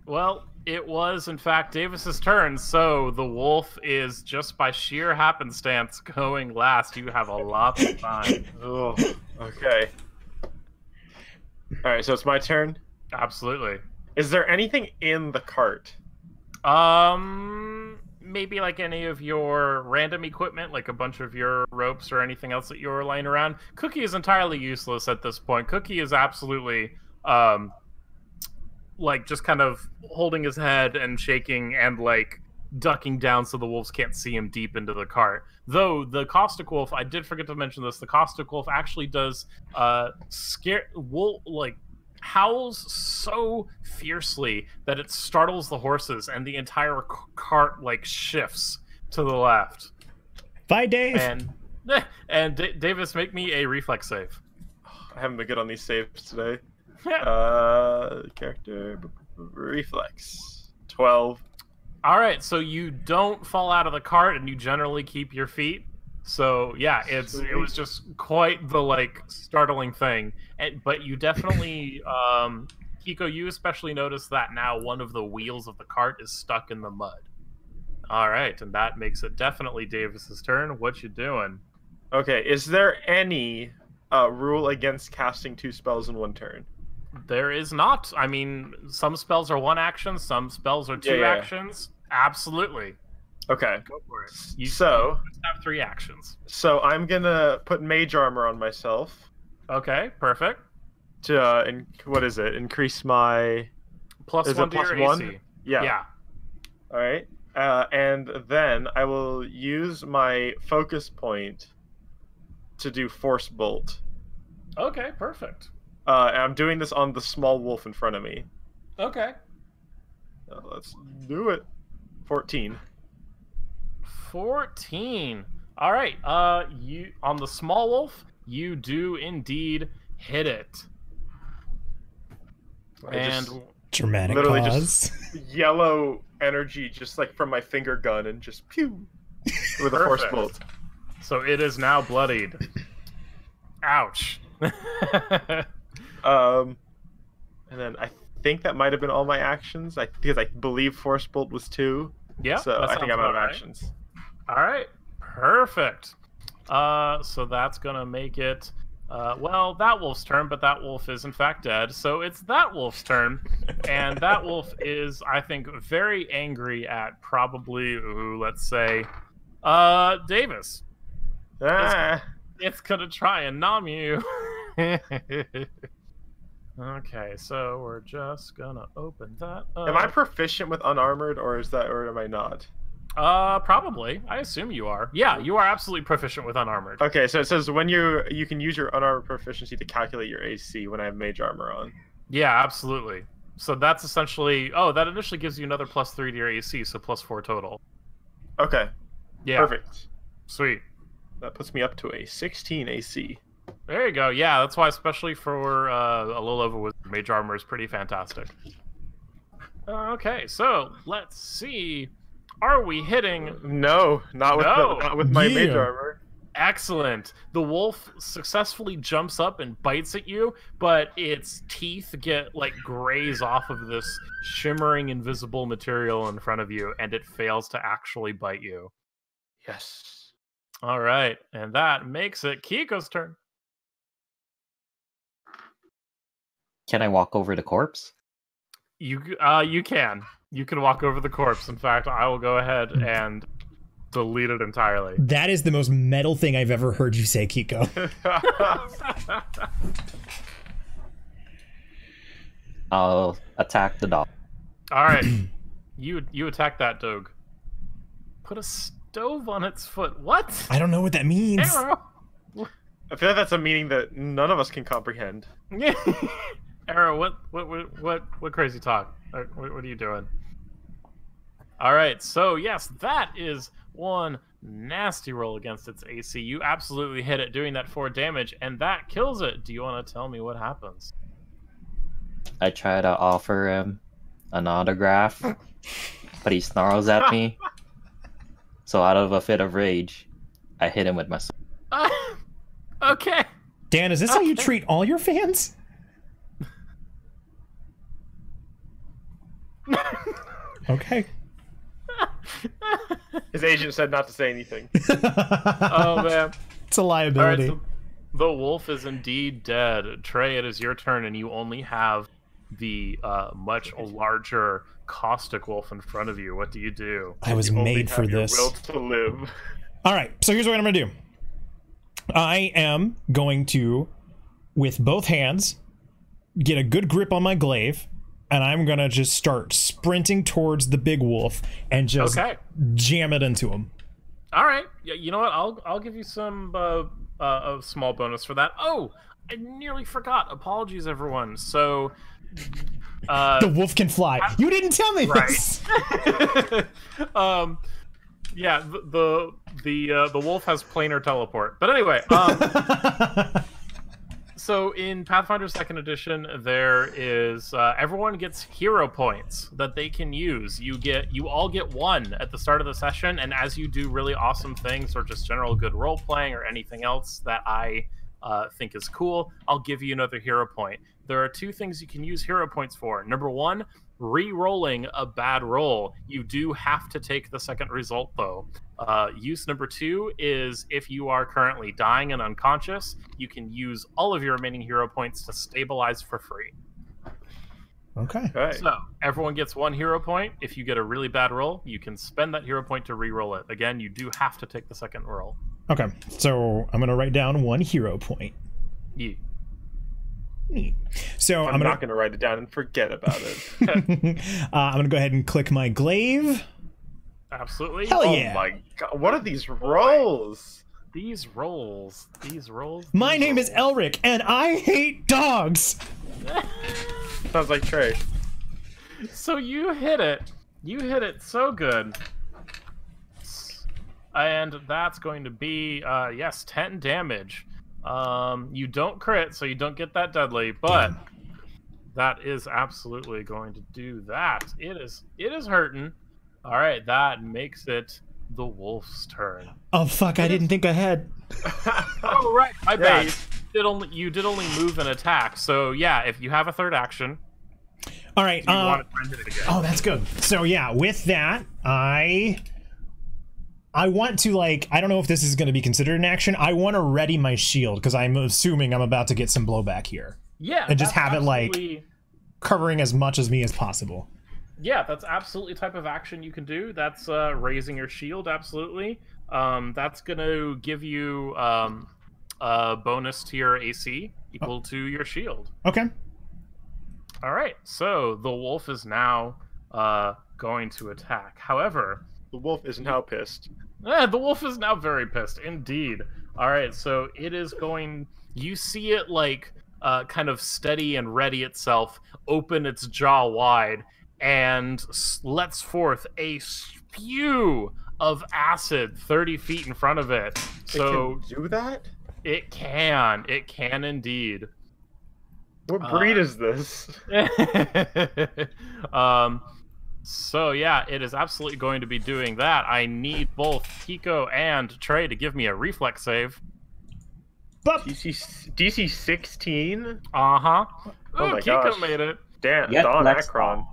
Well, it was, in fact, Davis's turn, so the wolf is, just by sheer happenstance, going last. You have a lot of time.
Oh, okay. Alright, so it's my turn?
Absolutely.
Is there anything in the cart?
Maybe like any of your random equipment, like a bunch of your ropes or anything else that you're laying around. Cookie is entirely useless at this point. Cookie is absolutely, like, just kind of holding his head and shaking and, like, ducking down so the wolves can't see him deep into the cart. Though the caustic wolf, I did forget to mention this, the caustic wolf actually does howls so fiercely that it startles the horses, and the entire cart like shifts to the left.
Bye, Dave.
And Davis, make me a reflex save.
I haven't been good on these saves today. Character reflex 12.
All right, so you don't fall out of the cart, and you generally keep your feet. So yeah, it was just quite the like startling thing. But you definitely, Kiko, you especially notice that now one of the wheels of the cart is stuck in the mud. All right, and that makes it definitely Davis's turn. What you doing?
Okay, is there any rule against casting 2 spells in 1 turn?
There is not. I mean, some spells are 1 action, some spells are 2 actions. Absolutely.
Okay.
Go for it. You just have 3 actions.
So I'm gonna put mage armor on myself.
Okay, perfect.
To what is it? Increase my
+1 to your AC.
Yeah. All right. And then I will use my focus point to do Force Bolt.
Okay, perfect.
And I'm doing this on the small wolf in front of me.
Okay.
Let's do it. 14.
14. All right. You on the small wolf, you do indeed hit it.
Dramatic
literally
pause.
just yellow energy, just like from my finger gun, and just pew with a Force Bolt.
So it is now bloodied. Ouch.
And then I think that might have been all my actions. Because I believe Force Bolt was 2.
Yeah.
So I think I'm out of actions.
All right. Perfect. So that's gonna make it. Well, that wolf's turn, but that wolf is in fact dead. So it's that wolf's turn, and that wolf is, I think, very angry at probably, let's say, Davis. It's gonna try and nom you. Okay, so we're just gonna open that up.
Am I proficient with unarmored, or am I not?
Probably. I assume you are. Yeah, you are absolutely proficient with unarmored.
Okay, so it says when you can use your unarmored proficiency to calculate your AC when I have mage armor on.
Yeah, absolutely. So that's essentially. Oh, that initially gives you another +3 to your AC, so +4 total.
Okay.
Yeah.
Perfect.
Sweet.
That puts me up to a 16 AC.
There you go. Yeah, that's why, especially for a low level with mage armor, is pretty fantastic. Okay, so let's see. Are we hitting?
No, not with my mage armor.
Excellent. The wolf successfully jumps up and bites at you, but its teeth get graze off of this shimmering invisible material in front of you, and it fails to actually bite you.
Yes.
All right, and that makes it Kiko's turn.
Can I walk over the corpse?
You can. You can walk over the corpse. In fact, I will go ahead and delete it entirely.
That is the most metal thing I've ever heard you say, Kiko.
I'll attack the dog.
All right. You attack that dog. Put a stove on its foot. What?
I don't know what that means.
Arrow.
I feel like that's a meaning that none of us can comprehend.
Arrow, what crazy talk? What are you doing? All right, so yes, that is one nasty roll against its AC. You absolutely hit it, doing that 4 damage, and that kills it. Do you want to tell me what happens?
I try to offer him an autograph, but he snarls at me. So out of a fit of rage, I hit him with my sword.
Okay.
Dan, is this how you treat all your fans? Okay.
His agent said not to say anything.
Oh man,
it's a liability.
All right, so the wolf is indeed dead. Trey, it is your turn, and you only have the much larger caustic wolf in front of you. What do you do?
I was made for this.
Will to live.
All right, so here's what I'm gonna do. I am going to, with both hands, get a good grip on my glaive, and I'm gonna just start sprinting towards the big wolf and just jam it into him.
All right. Yeah, you know what? I'll give you some a small bonus for that. Oh, I nearly forgot. Apologies, everyone. So
the wolf can fly. You didn't tell me this.
Yeah, the wolf has planar teleport. But anyway, so in Pathfinder 2nd Edition, there is everyone gets hero points that they can use. You all get 1 at the start of the session, and as you do really awesome things or just general good role playing or anything else that I think is cool, I'll give you another hero point. There are 2 things you can use hero points for. Number 1, re-rolling a bad roll. You do have to take the second result though. Use number 2 is if you are currently dying and unconscious, you can use all of your remaining hero points to stabilize for free.
Okay.
So everyone gets 1 hero point. If you get a really bad roll, you can spend that hero point to re-roll it. Again, you do have to take the second roll.
Okay, so I'm gonna write down 1 hero point.
Yeah.
Neat. So
I'm not gonna write it down and forget about it.
I'm gonna go ahead and click my glaive.
Absolutely.
Hell yeah.
Oh my god, what are these rolls?
These rolls.
My name is Elric, and I hate dogs.
Sounds like Trey.
So you hit it. You hit it so good. And that's going to be, yes, 10 damage. You don't crit, so you don't get that deadly, but that is absolutely going to do that. It is hurting. All right, that makes it the wolf's turn.
Oh fuck! I didn't think ahead.
Oh right, my bad. You did only move and attack. So yeah, if you have a third action.
All right.
You want to try and hit it again.
Oh, that's good. So yeah, with that, I want to, like, I don't know if this is going to be considered an action. I want to ready my shield because I'm assuming I'm about to get some blowback here.
Yeah,
and just have it like covering as much as me as possible.
Yeah, that's absolutely the type of action you can do. That's raising your shield, absolutely. That's going to give you a bonus to your AC equal to your shield.
Okay.
All right, so the wolf is now going to attack. However,
the wolf is now pissed.
The wolf is now very pissed, indeed. All right, so it is going... You see it, like, kind of steady and ready itself, open its jaw wide, and lets forth a spew of acid 30 feet in front of it. So
it can do that?
It can indeed.
What breed is this?
So yeah, it is absolutely going to be doing that. I need both Kiko and Trey to give me a reflex save.
DC 16?
Uh-huh.
Oh my
Kiko
gosh.
made it.
Damn,
Yep,
Don
let's
Akron.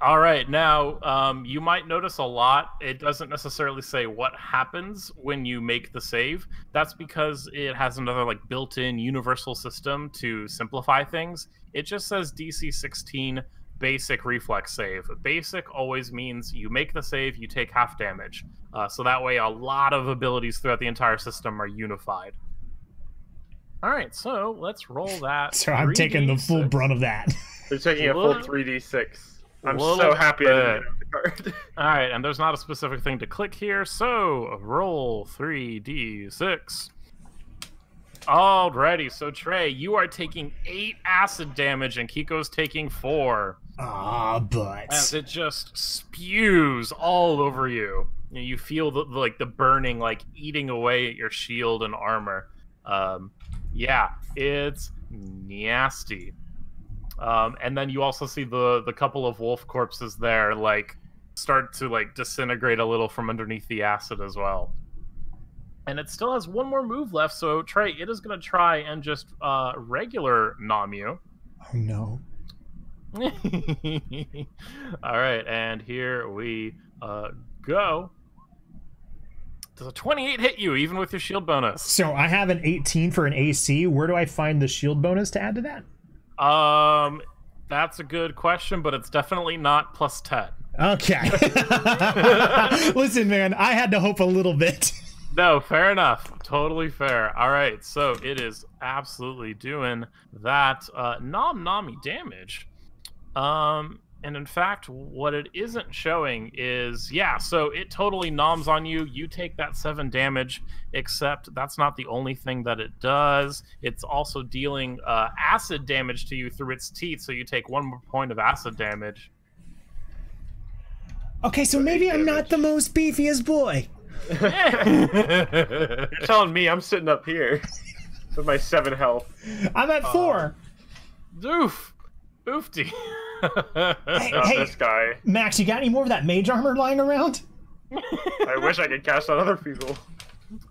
All right, now you might notice a lot. It doesn't necessarily say what happens when you make the save. That's because it has another like built-in universal system to simplify things. It just says DC 16 basic reflex save. Basic always means you make the save, you take half damage. So that way a lot of abilities throughout the entire system are unified. All right, so let's roll that.
So I'm taking the full brunt of that.
They're taking a full 3d6. I'm so happy I didn't get the card.
Alright, and there's not a specific thing to click here, so roll 3d6. Alrighty, so Trey, you are taking 8 acid damage and Kiko's taking 4.
Ah, but
as it just spews all over you. You feel the burning, like eating away at your shield and armor. Yeah, it's nasty. And then you also see the couple of wolf corpses there, like, start to, like, disintegrate a little from underneath the acid as well. And it still has one more move left, so, Trey, it is going to try and just regular nom you.
Oh, no.
Alright, and here we go. Does a 28 hit you, even with your shield bonus?
So I have an 18 for an AC. Where do I find the shield bonus to add to that?
That's a good question, but it's definitely not plus 10.
Okay. Listen, man, I had to hope a little bit.
No, fair enough. Totally fair. All right, so it is absolutely doing that nom-nommy damage. And in fact, what it isn't showing is, yeah, so it totally noms on you. You take that 7 damage, except that's not the only thing that it does. It's also dealing acid damage to you through its teeth, so you take 1 more point of acid damage.
Okay, so maybe I'm not the most beefiest boy.
You're telling me I'm sitting up here with my 7 health.
I'm at 4.
Oof. Oofty.
Hey,
this guy.
Max, you got any more of that mage armor lying around?
I wish I could cast on other people.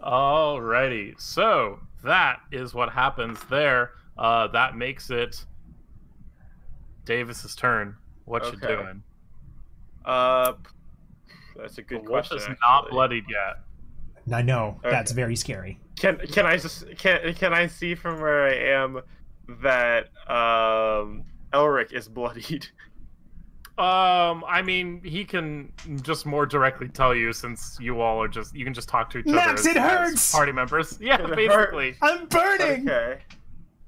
Alrighty, so that is what happens there. That makes it Davis's turn. What you doing?
That's a good
the wolf
question.
is not bloodied yet.
I know. That's very scary.
Can I see from where I am that Elric is bloodied?
I mean, he can just more directly tell you since you all are you can just talk to each other
Max, it hurts!
party members. Yeah, basically.
I'm burning!
Okay.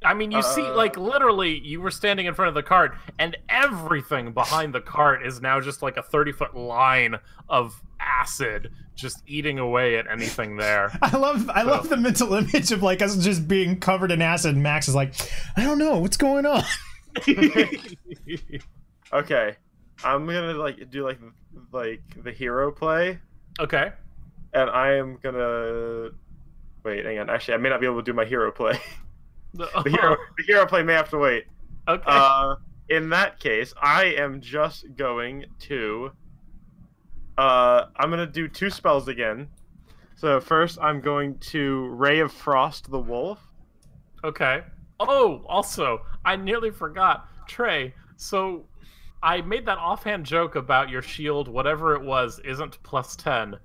I mean, you see, like, literally, you were standing in front of the cart, and everything behind the cart is now just like a 30-foot line of acid just eating away at anything there.
I love the mental image of like us just being covered in acid, and Max is like, I don't know what's going on.
Okay, I'm gonna like do like the hero play.
Okay.
And I am gonna wait. Hang on. Actually, I may not be able to do my hero play. The hero play may have to wait.
Okay.
In that case, I am just going to. I'm gonna do 2 spells again. So first, I'm going to Ray of Frost the Wolf.
Okay. Oh, also, I nearly forgot, Trey. So, I made that offhand joke about your shield, whatever it was, isn't +10.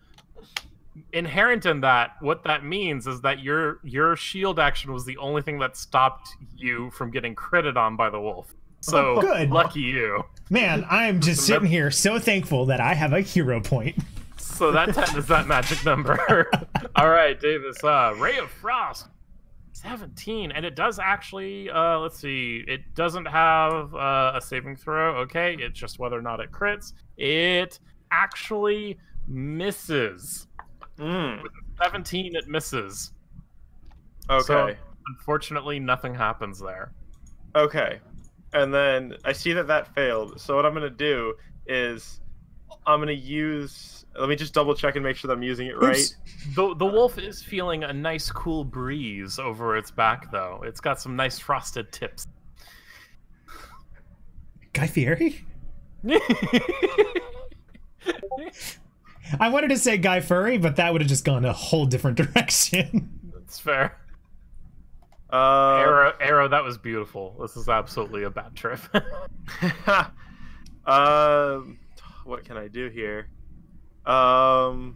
Inherent in that, what that means is that your shield action was the only thing that stopped you from getting critted on by the wolf. So,
good.
Lucky you.
Man, I'm just sitting here so thankful that I have a hero point.
So that 10 is that magic number. All right, Davis. Ray of Frost. 17, and it does actually, let's see, it doesn't have a saving throw, okay? It's just whether or not it crits. It actually misses. With a 17, it misses.
Okay.
So, unfortunately, nothing happens there.
Okay. And then I see that failed. So what I'm going to do is I'm going to use... Let me just double check and make sure that I'm using it right.
The wolf is feeling a nice cool breeze over its back, though. It's got some nice frosted tips.
Guy Fieri? I wanted to say Guy Furry, but that would have just gone a whole different direction.
That's fair. Arrow, that was beautiful. This is absolutely a bad trip.
What can I do here? There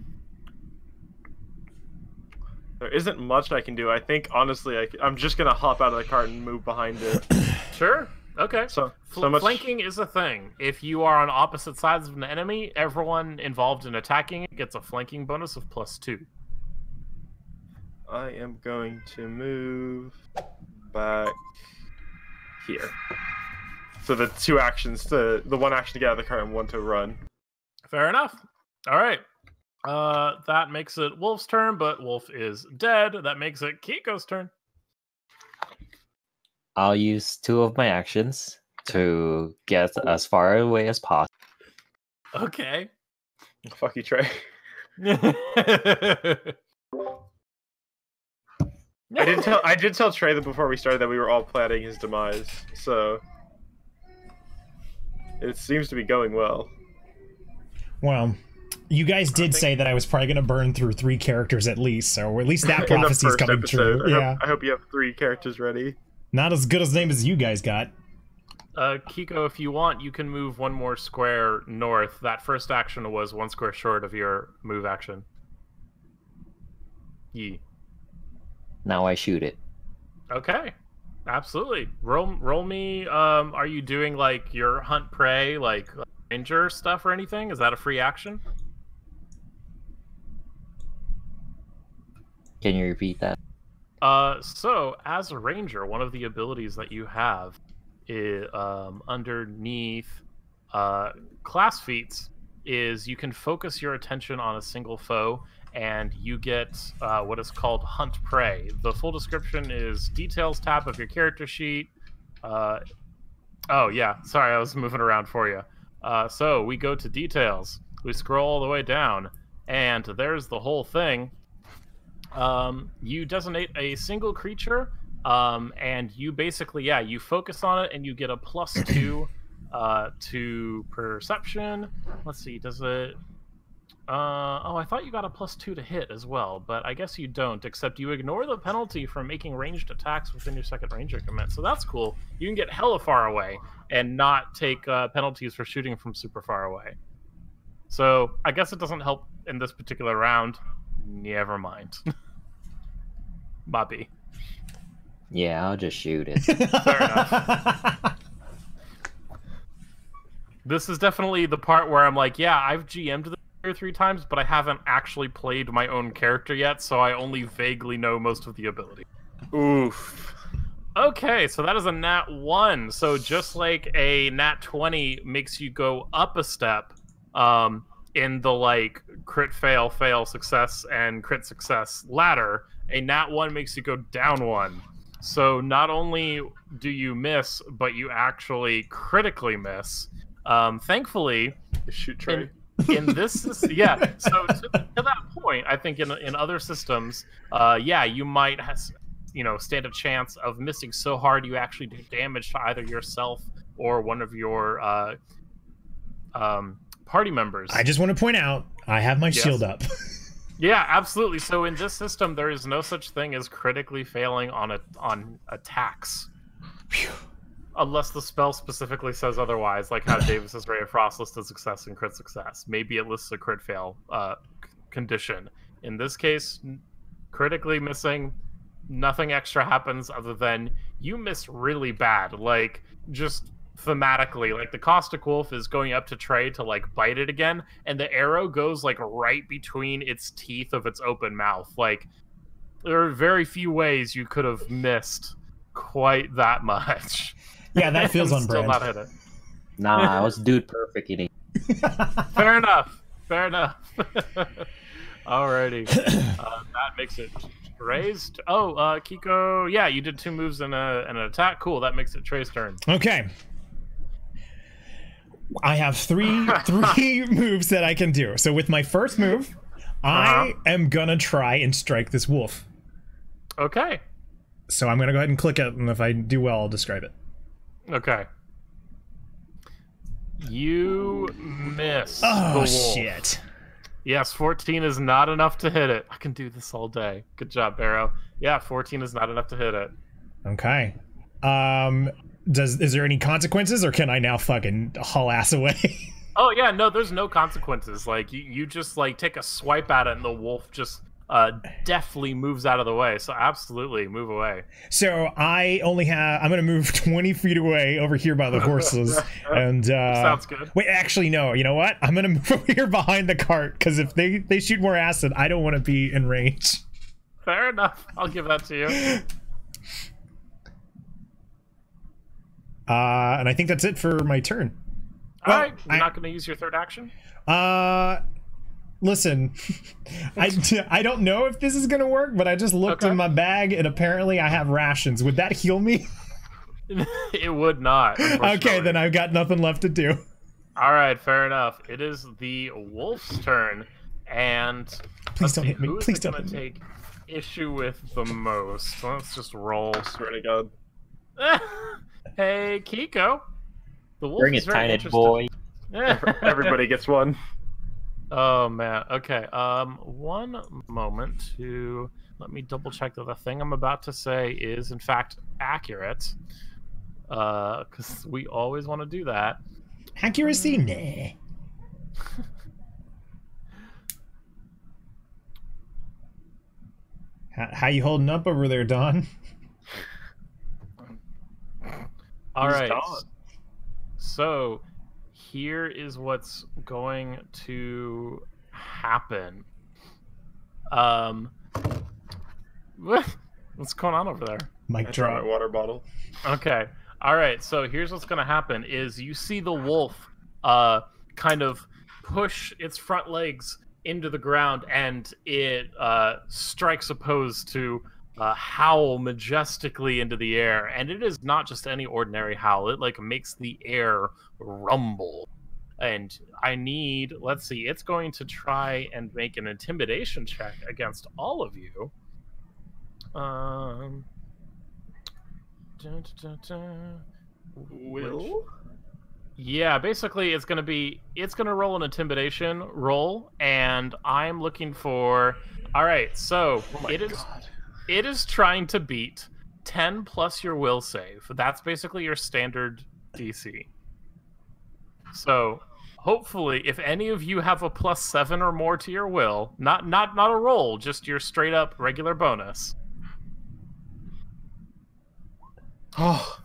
isn't much I can do. I think, honestly, I'm just going to hop out of the cart and move behind it.
Sure. Okay.
So
flanking is a thing. If you are on opposite sides of an enemy, everyone involved in attacking it gets a flanking bonus of +2.
I am going to move back here. So the 2 actions, the 1 action to get out of the cart and 1 to run.
Fair enough. All right. That makes it Wolf's turn, but Wolf is dead. That makes it Kiko's turn.
I'll use 2 of my actions to get as far away as possible.
Okay.
Fuck you, Trey. I did tell Trey that before we started that we were all planning his demise, so it seems to be going well.
Well, you guys did say that I was probably going to burn through 3 characters at least, so at least that prophecy is coming true.
I hope you have 3 characters ready.
Not as good a name as you guys got.
Kiko, if you want, you can move 1 more square north. That first action was 1 square short of your move action. Yee.
Now I shoot it.
Okay. Absolutely. Roll me. Are you doing like your hunt prey, like ranger stuff or anything? Is that a free action?
Can you repeat that?
So as a ranger, one of the abilities that you have is, underneath class feats is you can focus your attention on a single foe, and you get what is called Hunt Prey. The full description is Details tab of your character sheet. Oh yeah, sorry, I was moving around for you. So we go to Details, we scroll all the way down, and there's the whole thing. You designate a single creature, and you basically, yeah, you focus on it, and you get a +2 to perception. Let's see, does it... oh, I thought you got a +2 to hit as well, but I guess you don't, except you ignore the penalty from making ranged attacks within your second ranger command. So that's cool. You can get hella far away and not take penalties for shooting from super far away. So I guess it doesn't help in this particular round. Never mind. Bobby.
Yeah, I'll just shoot it.
Fair enough. This is definitely the part where I'm like, yeah, I've GM'd this 2 or 3 times, but I haven't actually played my own character yet, so I only vaguely know most of the ability.
Oof.
Okay, so that is a nat 1. So just like a nat 20 makes you go up a step in the like crit fail, fail, success, and crit success ladder, a nat 1 makes you go down 1. So not only do you miss, but you actually critically miss. Thankfully,
Shoot Trey.
in this, yeah. So to that point, I think in other systems, yeah, you might stand a chance of missing so hard you actually do damage to either yourself or one of your party members.
I just want to point out, I have my shield up.
Yeah, absolutely. So in this system, there is no such thing as critically failing on attacks. Phew. Unless the spell specifically says otherwise, like how Davis's Ray of Frost listed success and crit success. Maybe it lists a crit fail condition. In this case, critically missing, nothing extra happens other than you miss really bad. Like, just thematically, like the Caustic Wolf is going up to Trey to like bite it again, and the arrow goes like right between its teeth of its open mouth. Like, there are very few ways you could have missed quite that much.
Yeah, that feels on
still
brand.
not hit it.
Nah, I was dude perfect eating.
Fair enough. Fair enough. Alrighty. That makes it raised. Oh, Kiko. Yeah, you did 2 moves and an attack. Cool. That makes it Trey's turn.
Okay. I have three moves that I can do. So with my first move, I am gonna try and strike this wolf.
Okay.
So I'm gonna go ahead and click it, and if I do well, I'll describe it.
Okay. You miss.
Oh,
the wolf.
shit.
Yes, 14 is not enough to hit it. I can do this all day. Good job, Barrow. Yeah, 14 is not enough to hit it.
Okay. Is there any consequences, or can I now fucking haul ass away?
Oh yeah, no, there's no consequences. Like you just like take a swipe at it, and the wolf just deftly moves out of the way. So absolutely, move away.
So I'm gonna move 20 feet away over here by the horses, and
sounds good.
Wait, actually, no. You know what? I'm gonna move over here behind the cart, because if they shoot more acid, I don't want to be in range.
Fair enough. I'll give that to you.
And I think that's it for my turn.
All right, you're not going to use your third action?
Listen, I don't know if this is going to work, but I just looked in my bag, and apparently I have rations. Would that heal me?
It would not.
Okay, then I've got nothing left to do.
All right, fair enough. It is the wolf's turn, and
please don't hit me. Please don't
hit me. Take issue with the most. Let's just roll.
Swear to God.
Hey, Kiko. The wolf
Bring
is
it,
very
tiny
interested.
boy.
Everybody gets one.
Oh man. Okay. One moment to let me double check that the thing I'm about to say is in fact accurate. Because we always want to do that.
Accuracy, nah. How you holding up over there, Don?
All right. So here is what's going to happen. What's going on over there?
Mic drop.
My water bottle.
Okay. All right. So here's what's going to happen is you see the wolf kind of push its front legs into the ground, and it strikes a pose to howl majestically into the air. And it is not just any ordinary howl. It like makes the air rumble. And I need, let's see, it's going to try and make an intimidation check against all of you.
Will?
Yeah, basically it's going to roll an intimidation roll, and I'm looking for, all right, so it is trying to beat 10 plus your will save. That's basically your standard DC. So hopefully, if any of you have a +7 or more to your will, not a roll, just your straight up regular bonus.
Oh,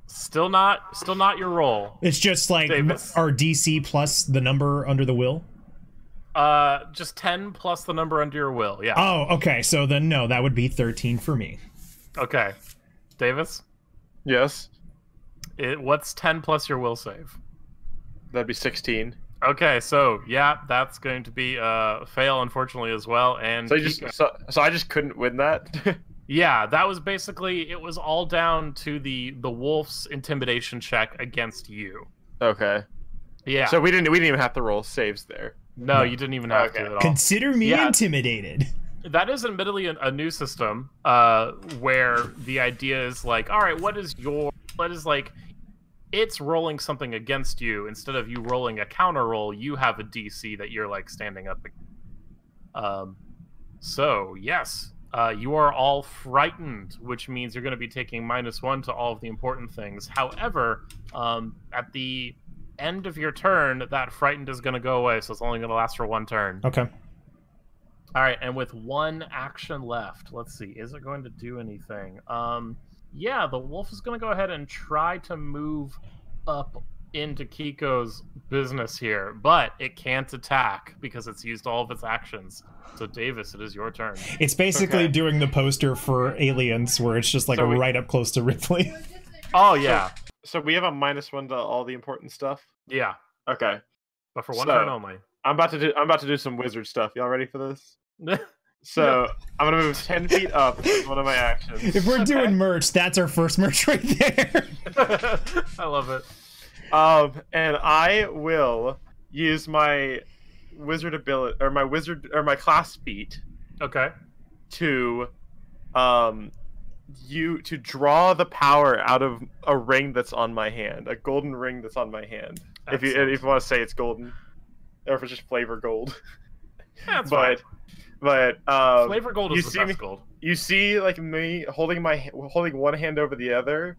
still not your roll.
It's just like
Davis.
our DC plus the number under the will.
Just 10 plus the number under your will. Yeah.
Oh, okay. So then no, that would be 13 for me.
Okay, Davis.
Yes.
What's 10 plus your will save?
That'd be 16.
Okay, so yeah, that's going to be a fail, unfortunately, as well. And
So I just couldn't win that.
yeah, that was basically, it was all down to the wolf's intimidation check against you.
Okay.
Yeah.
So we didn't even have to roll saves there.
No, you didn't even have to at all.
Consider me intimidated.
That is admittedly a new system, where the idea is like, all right, what is like, it's rolling something against you instead of you rolling a counter roll. You have a DC that you're like standing up. So yes, you are all frightened, which means you're going to be taking -1 to all of the important things. However, at the end of your turn, that frightened is going to go away, so it's only going to last for 1 turn.
Okay.
All right, and with 1 action left, let's see, is it going to do anything? Yeah, the wolf is going to go ahead and try to move up into Kiko's business here, but it can't attack because it's used all of its actions. So, Davis, it is your turn.
It's basically doing the poster for Aliens, where it's just like right up close to Ripley.
Oh, yeah.
So we have a -1 to all the important stuff?
Yeah.
Okay.
But for 1 turn only.
I'm about to do some wizard stuff. Y'all ready for this? So I'm gonna move 10 feet up with one of my actions.
If we're doing merch, that's our first merch right there.
I love it.
And I will use my wizard ability or my class feat.
Okay.
To to draw the power out of a ring that's on my hand, a golden ring that's on my hand.
Excellent.
If you want to say it's golden, or if it's just flavor gold.
Yeah, that's fine.
But
flavor gold is the best gold.
You see, like me holding one hand over the other,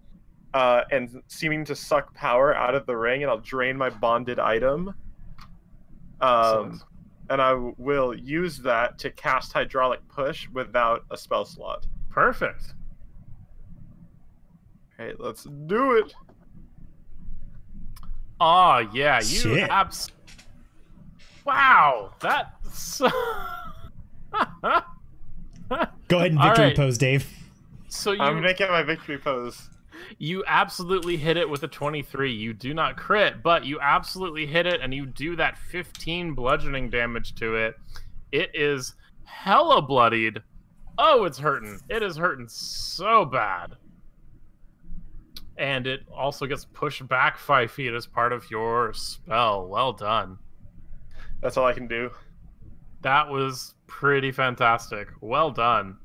and seeming to suck power out of the ring, and I'll drain my bonded item. And I will use that to cast hydraulic push without a spell slot.
Perfect.
Okay, let's do it.
Oh yeah, you wow, that's.
Go ahead and victory pose, Dave.
So
I'm making my victory pose.
You absolutely hit it with a 23. You do not crit, but you absolutely hit it, and you do that 15 bludgeoning damage to it. It is hella bloodied. Oh, it's hurting. It is hurting so bad. And it also gets pushed back 5 feet as part of your spell. Well done.
That's all I can do.
That was pretty fantastic. Well done.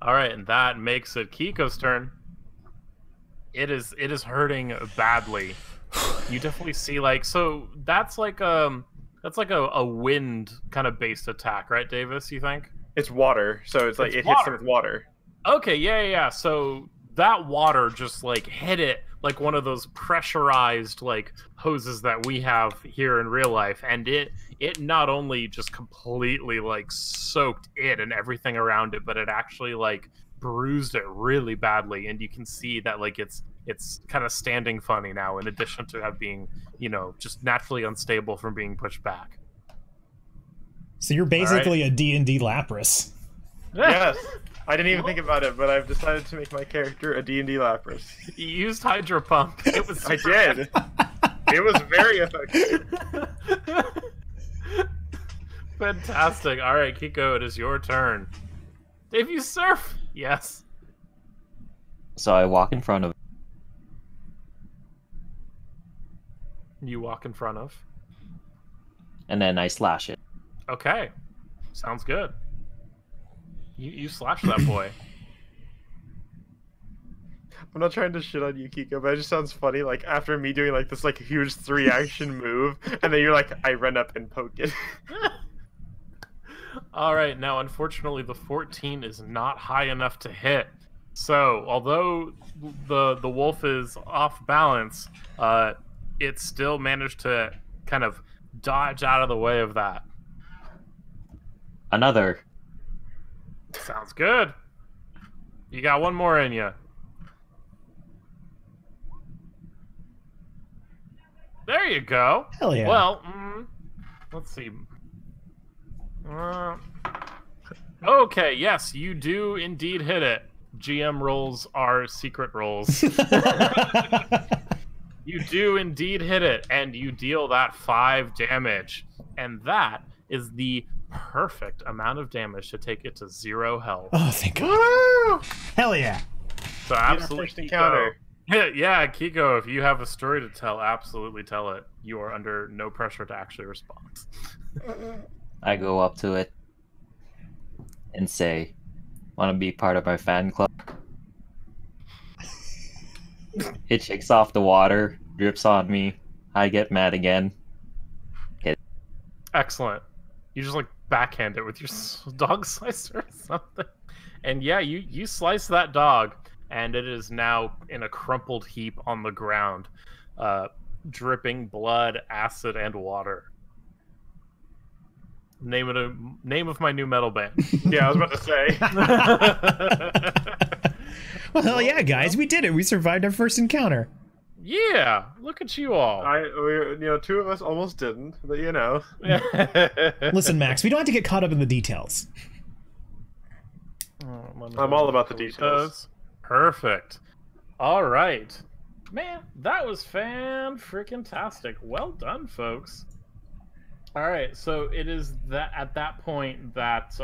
All right, and that makes it Kiko's turn. It is hurting badly. You definitely see that's like a wind kind of based attack, right, Davis? You think?
It's water, so it's like it hits them with water.
Okay, yeah. So that water just hit it like one of those pressurized hoses that we have here in real life, and it not only just completely soaked it and everything around it, but it actually bruised it really badly, and you can see that it's kind of standing funny now, in addition to have being just naturally unstable from being pushed back.
So you're basically a D&D Lapras.
Yes. I didn't even think about it, but I've decided to make my character a D&D Lapras.
You used Hydro Pump. It was
I did. It was very effective.
Fantastic. All right, Kiko, it is your turn. Dave, you surf. Yes.
So I walk in front of.
You walk in front of.
And then I slash it.
Okay. Sounds good. You slash that boy.
I'm not trying to shit on you, Kiko, but it just sounds funny. After me doing this huge 3-action move, and then you're like, I run up and poke it.
All right, now unfortunately the 14 is not high enough to hit. So although the wolf is off balance, it still managed to kind of dodge out of the way of that.
Another.
Sounds good. You got one more in you. There you go.
Hell yeah.
Well, let's see. Okay, yes, you do indeed hit it. GM rolls are secret rolls. You do indeed hit it, and you deal that 5 damage. And that is the perfect amount of damage to take it to 0 health.
Oh, thank God.
Woo!
Hell yeah.
So absolutely,
First encounter.
Yeah, Kiko, if you have a story to tell, absolutely tell it. You are under no pressure to actually respond.
I go up to it and say, "Want to be part of my fan club?" It shakes off the water, drips on me. I get mad again.
Excellent. You just like backhand it with your dog slicer or something. And yeah, you slice that dog, and it is now in a crumpled heap on the ground, dripping blood, acid, and water. Name of my new metal band.
Yeah, I was about to say.
Well, hell yeah, guys, we did it. We survived our first encounter.
Yeah, look at you all.
Two of us almost didn't, but you know.
Listen, Max, we don't have to get caught up in the details.
I'm all about the details.
Perfect. All right, man, that was fan-freaking-tastic. Well done, folks. All right, so it is that at that point that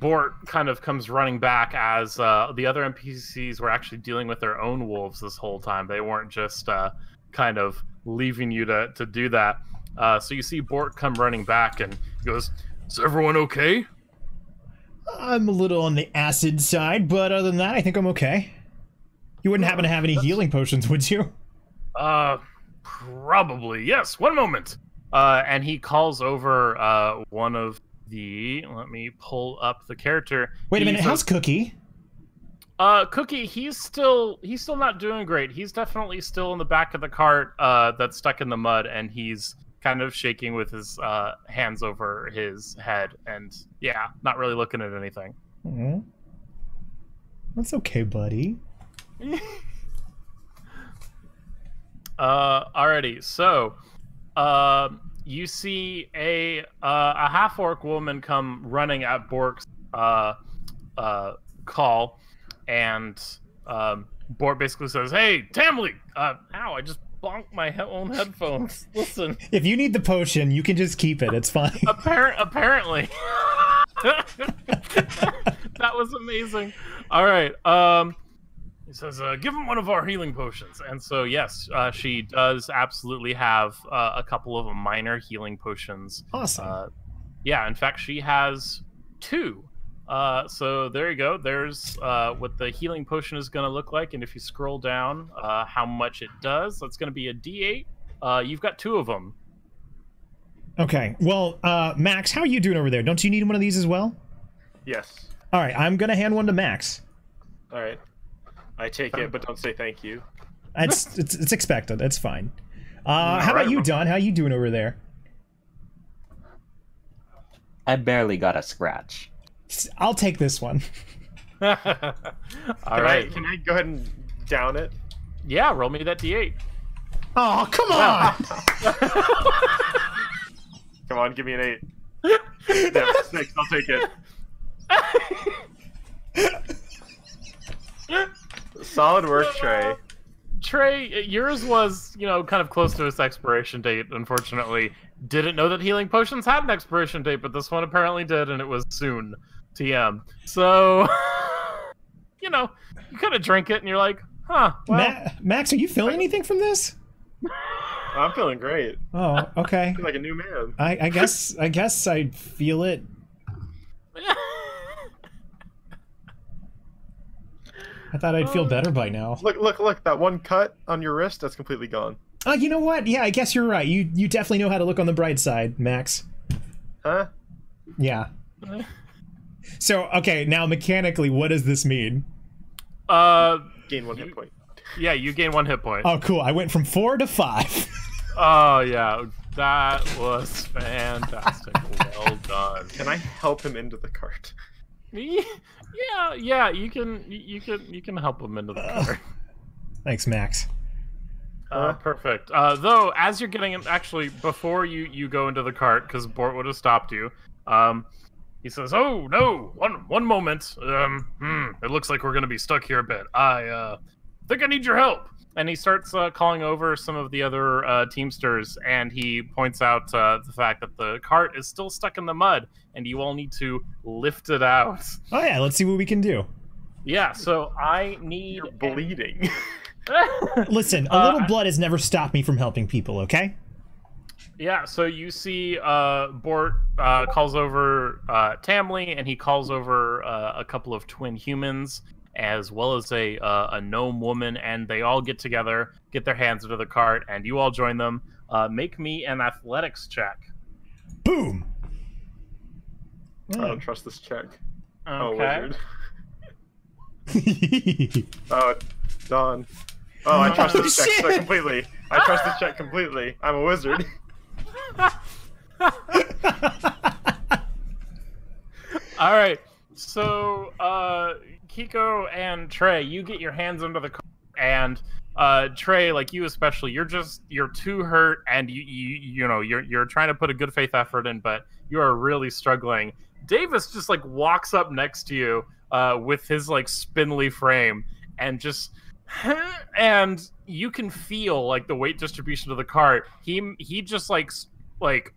Bort kind of comes running back as the other NPCs were actually dealing with their own wolves this whole time. They weren't just kind of leaving you to do that. So you see Bort come running back and he goes, "Is everyone okay?"
I'm a little on the acid side, but other than that, I think I'm okay. You wouldn't happen to have any healing potions, would you?
Probably. Yes, one moment. And he calls over one of the... Let me pull up the character.
Wait a minute, how's Cookie?
Cookie, he's still not doing great. He's definitely still in the back of the cart that's stuck in the mud, and he's kind of shaking with his hands over his head, and yeah, not really looking at anything.
Mm-hmm. That's okay, buddy.
Alrighty, so... you see a half-orc woman come running at Bork's call, and Bork basically says, "Hey, Tamley! Ow, I just bonked my own headphones. Listen."
If you need the potion, you can just keep it. It's fine.
Apparently. That was amazing. All right. He says, "Give him one of our healing potions." And so, yes, she does absolutely have a couple of minor healing potions.
Awesome.
Yeah, in fact, she has 2. So there you go. There's what the healing potion is going to look like. And if you scroll down how much it does, that's going to be a D8. You've got 2 of them.
Okay. Well, Max, how are you doing over there? Don't you need one of these as well?
Yes.
All right, I'm going to hand one to Max.
All right. I take it, but don't say thank you.
It's expected. It's fine. How about you, Don? How you doing over there?
I barely got a scratch.
I'll take this one.
All right.
Can I go ahead and down it?
Yeah, roll me that D8.
Oh, come on!
Come on, give me an 8. Damn, 6. I'll take it. Solid work, Trey.
Trey, yours was, kind of close to its expiration date, unfortunately. Didn't know that healing potions had an expiration date, but this one apparently did, and it was soon. TM. So, you kind of drink it, and you're like, huh, well...
Max, are you feeling anything from this?
I'm feeling great.
Oh, okay.
I feel like a new man.
I guess I feel it. I thought I'd feel better by now.
Look, that one cut on your wrist, that's completely gone.
Oh, you know what? Yeah, I guess you're right. You definitely know how to look on the bright side, Max.
Huh?
Yeah. So, okay, now mechanically, what does this mean?
Gain 1 hit point.
Yeah, you gain 1 hit point.
Oh, cool. I went from 4 to 5.
Oh, yeah. That was fantastic. Well done.
Can I help him into the cart?
Yeah, you can help him into the cart.
Thanks, Max.
Perfect. Though, as you're getting in, actually, before you go into the cart, because Bort would have stopped you, he says, "Oh no, one moment. It looks like we're gonna be stuck here a bit. I think I need your help." And he starts calling over some of the other Teamsters, and he points out the fact that the cart is still stuck in the mud, and you all need to lift it out.
Oh yeah, let's see what we can do.
Yeah, so I need...
You're bleeding.
Listen, a little blood has never stopped me from helping people, okay?
Yeah, so you see Bort calls over Tamley, and he calls over a couple of twin humans, as well as a gnome woman, and they all get together, get their hands into the cart, and you all join them. Make me an athletics check.
Boom!
I don't trust this check.
Okay.
Oh, wizard. Oh, Dawn. Oh, I trust this check so completely. I trust this check completely. I'm a wizard.
All right, so Kiko and Trey, you get your hands under the cart, and Trey, like you especially, you're too hurt, and you're trying to put a good faith effort in, but you are really struggling. Davis just like walks up next to you with his like spindly frame, and just and you can feel like the weight distribution of the cart. He just like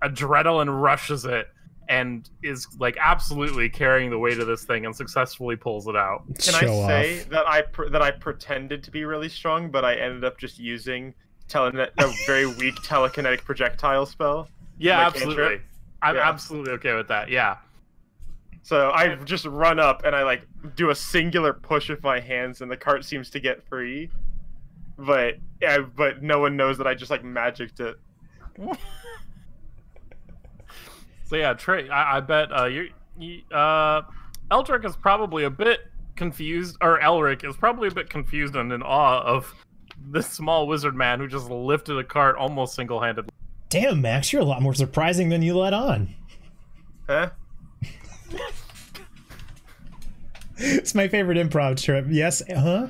adrenaline rushes it, and is like absolutely carrying the weight of this thing and successfully pulls it out.
Can I say that I pretended to be really strong, but I ended up just using a very weak telekinetic projectile spell?
Yeah, absolutely. I'm absolutely okay with that. Yeah.
So I just run up and I like do a singular push with my hands, and the cart seems to get free. But no one knows that I just like magicked it.
So yeah, Trey, I bet Eldrick is probably a bit confused, or Elric is probably a bit confused and in awe of this small wizard man who just lifted a cart almost single-handedly.
Damn, Max, you're a lot more surprising than you let on.
Huh?
It's my favorite improv trip. Yes, huh?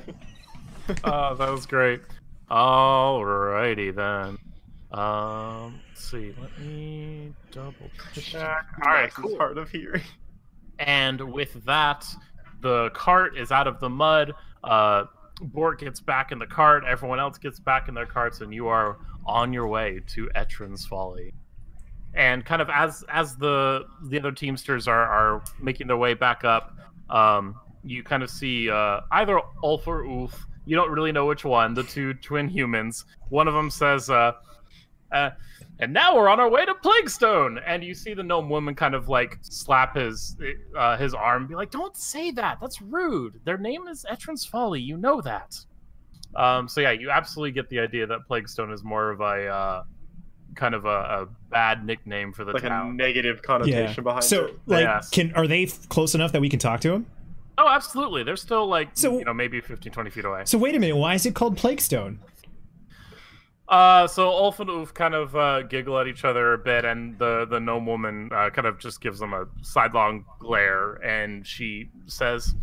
Oh, that was great. Alrighty then. Let's see. Let me double check. All right, cool.
Hard of hearing.
And with that, the cart is out of the mud. Bort gets back in the cart. Everyone else gets back in their carts, and you are on your way to Etrin's Folly. And kind of as the other Teamsters are making their way back up, you kind of see either Ulf or Ulf. You don't really know which one. The two twin humans. One of them says, "And now we're on our way to Plaguestone." And you see the gnome woman kind of like slap his arm, and be like, "Don't say that. That's rude. Their name is Etrin's Folly. You know that." So yeah, you absolutely get the idea that Plaguestone is more of a kind of a bad nickname for the town.
Like a negative connotation behind it.
So, like,
Yes.
are they close enough that we can talk to him?
Oh, absolutely. They're still like,
So-
maybe 15, 20 feet away.
So wait a minute, why is it called Plaguestone?
So Ulf and Ulf kind of giggle at each other a bit, and the gnome woman kind of just gives them a sidelong glare, and she says,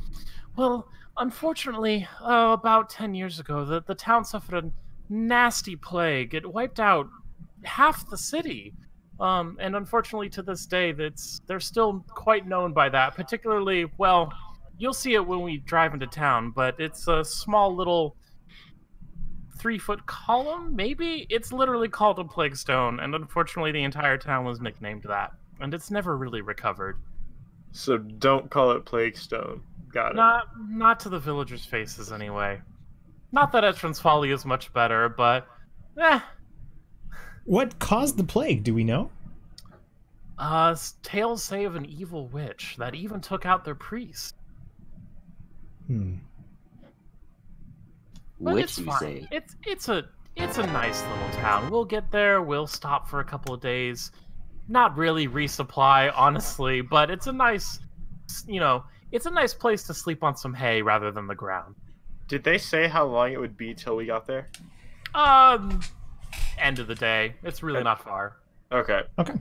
"Well, unfortunately, about 10 years ago, the town suffered a nasty plague. It wiped out half the city. And unfortunately, to this day, they're still quite known by that. Particularly, well, you'll see it when we drive into town, but it's a small little 3-foot column, maybe? It's literally called a Plaguestone, and unfortunately the entire town was nicknamed that, and it's never really recovered."
So don't call it Plaguestone. Got it.
Not to the villagers' faces, anyway. Not that Etrin's Folly is much better, but
What caused the plague, do we know?
Tales say of an evil witch that even took out their priest. But
Which
it's
you
fine.
say?
It's a nice little town. We'll get there. We'll stop for a couple of days. Not really resupply, honestly, but it's a nice, it's a nice place to sleep on some hay rather than the ground.
Did they say how long it would be till we got there?
End of the day. It's really not far.
Okay.
Okay.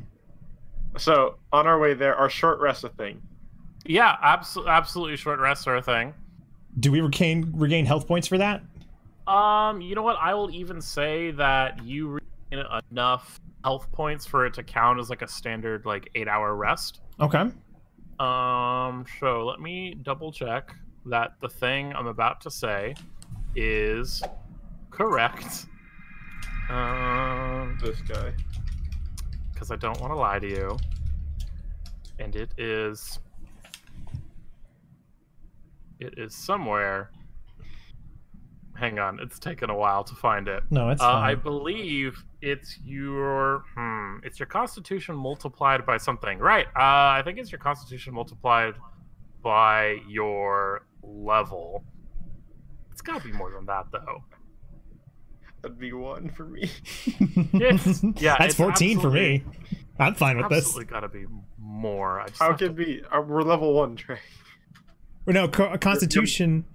So on our way there, our short rest a thing.
Yeah, absolutely short rests are a thing.
Do we regain health points for that?
You know what? I will even say that you regain enough health points for it to count as like a standard 8-hour rest.
Okay.
So let me double check that the thing I'm about to say is correct.
This guy.
Because I don't want to lie to you. And it is somewhere. Hang on, it's taken a while to find it.
No, it's fine.
I believe it's your constitution multiplied by something. Right. I think it's your constitution multiplied by your level. It's gotta be more than that though.
That'd be 1 for me.
Yeah,
that's 14 for me. I'm fine with this.
Absolutely gotta be more. I just
How
have
can
to...
be? We're level 1, Trey.
No, Constitution.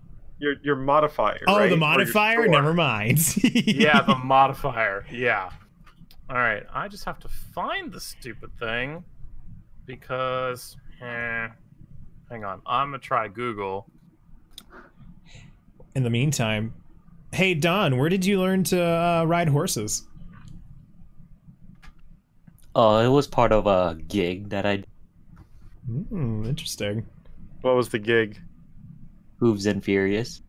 Your modifier.
Oh,
right?
the modifier? Never mind.
Yeah, the modifier. Yeah. All right. I just have to find the stupid thing because. Hang on. I'm gonna try Google.
In the meantime, hey Don, where did you learn to ride horses?
Oh, it was part of a gig that I did.
Interesting.
What was the gig?
Hooves and Furious.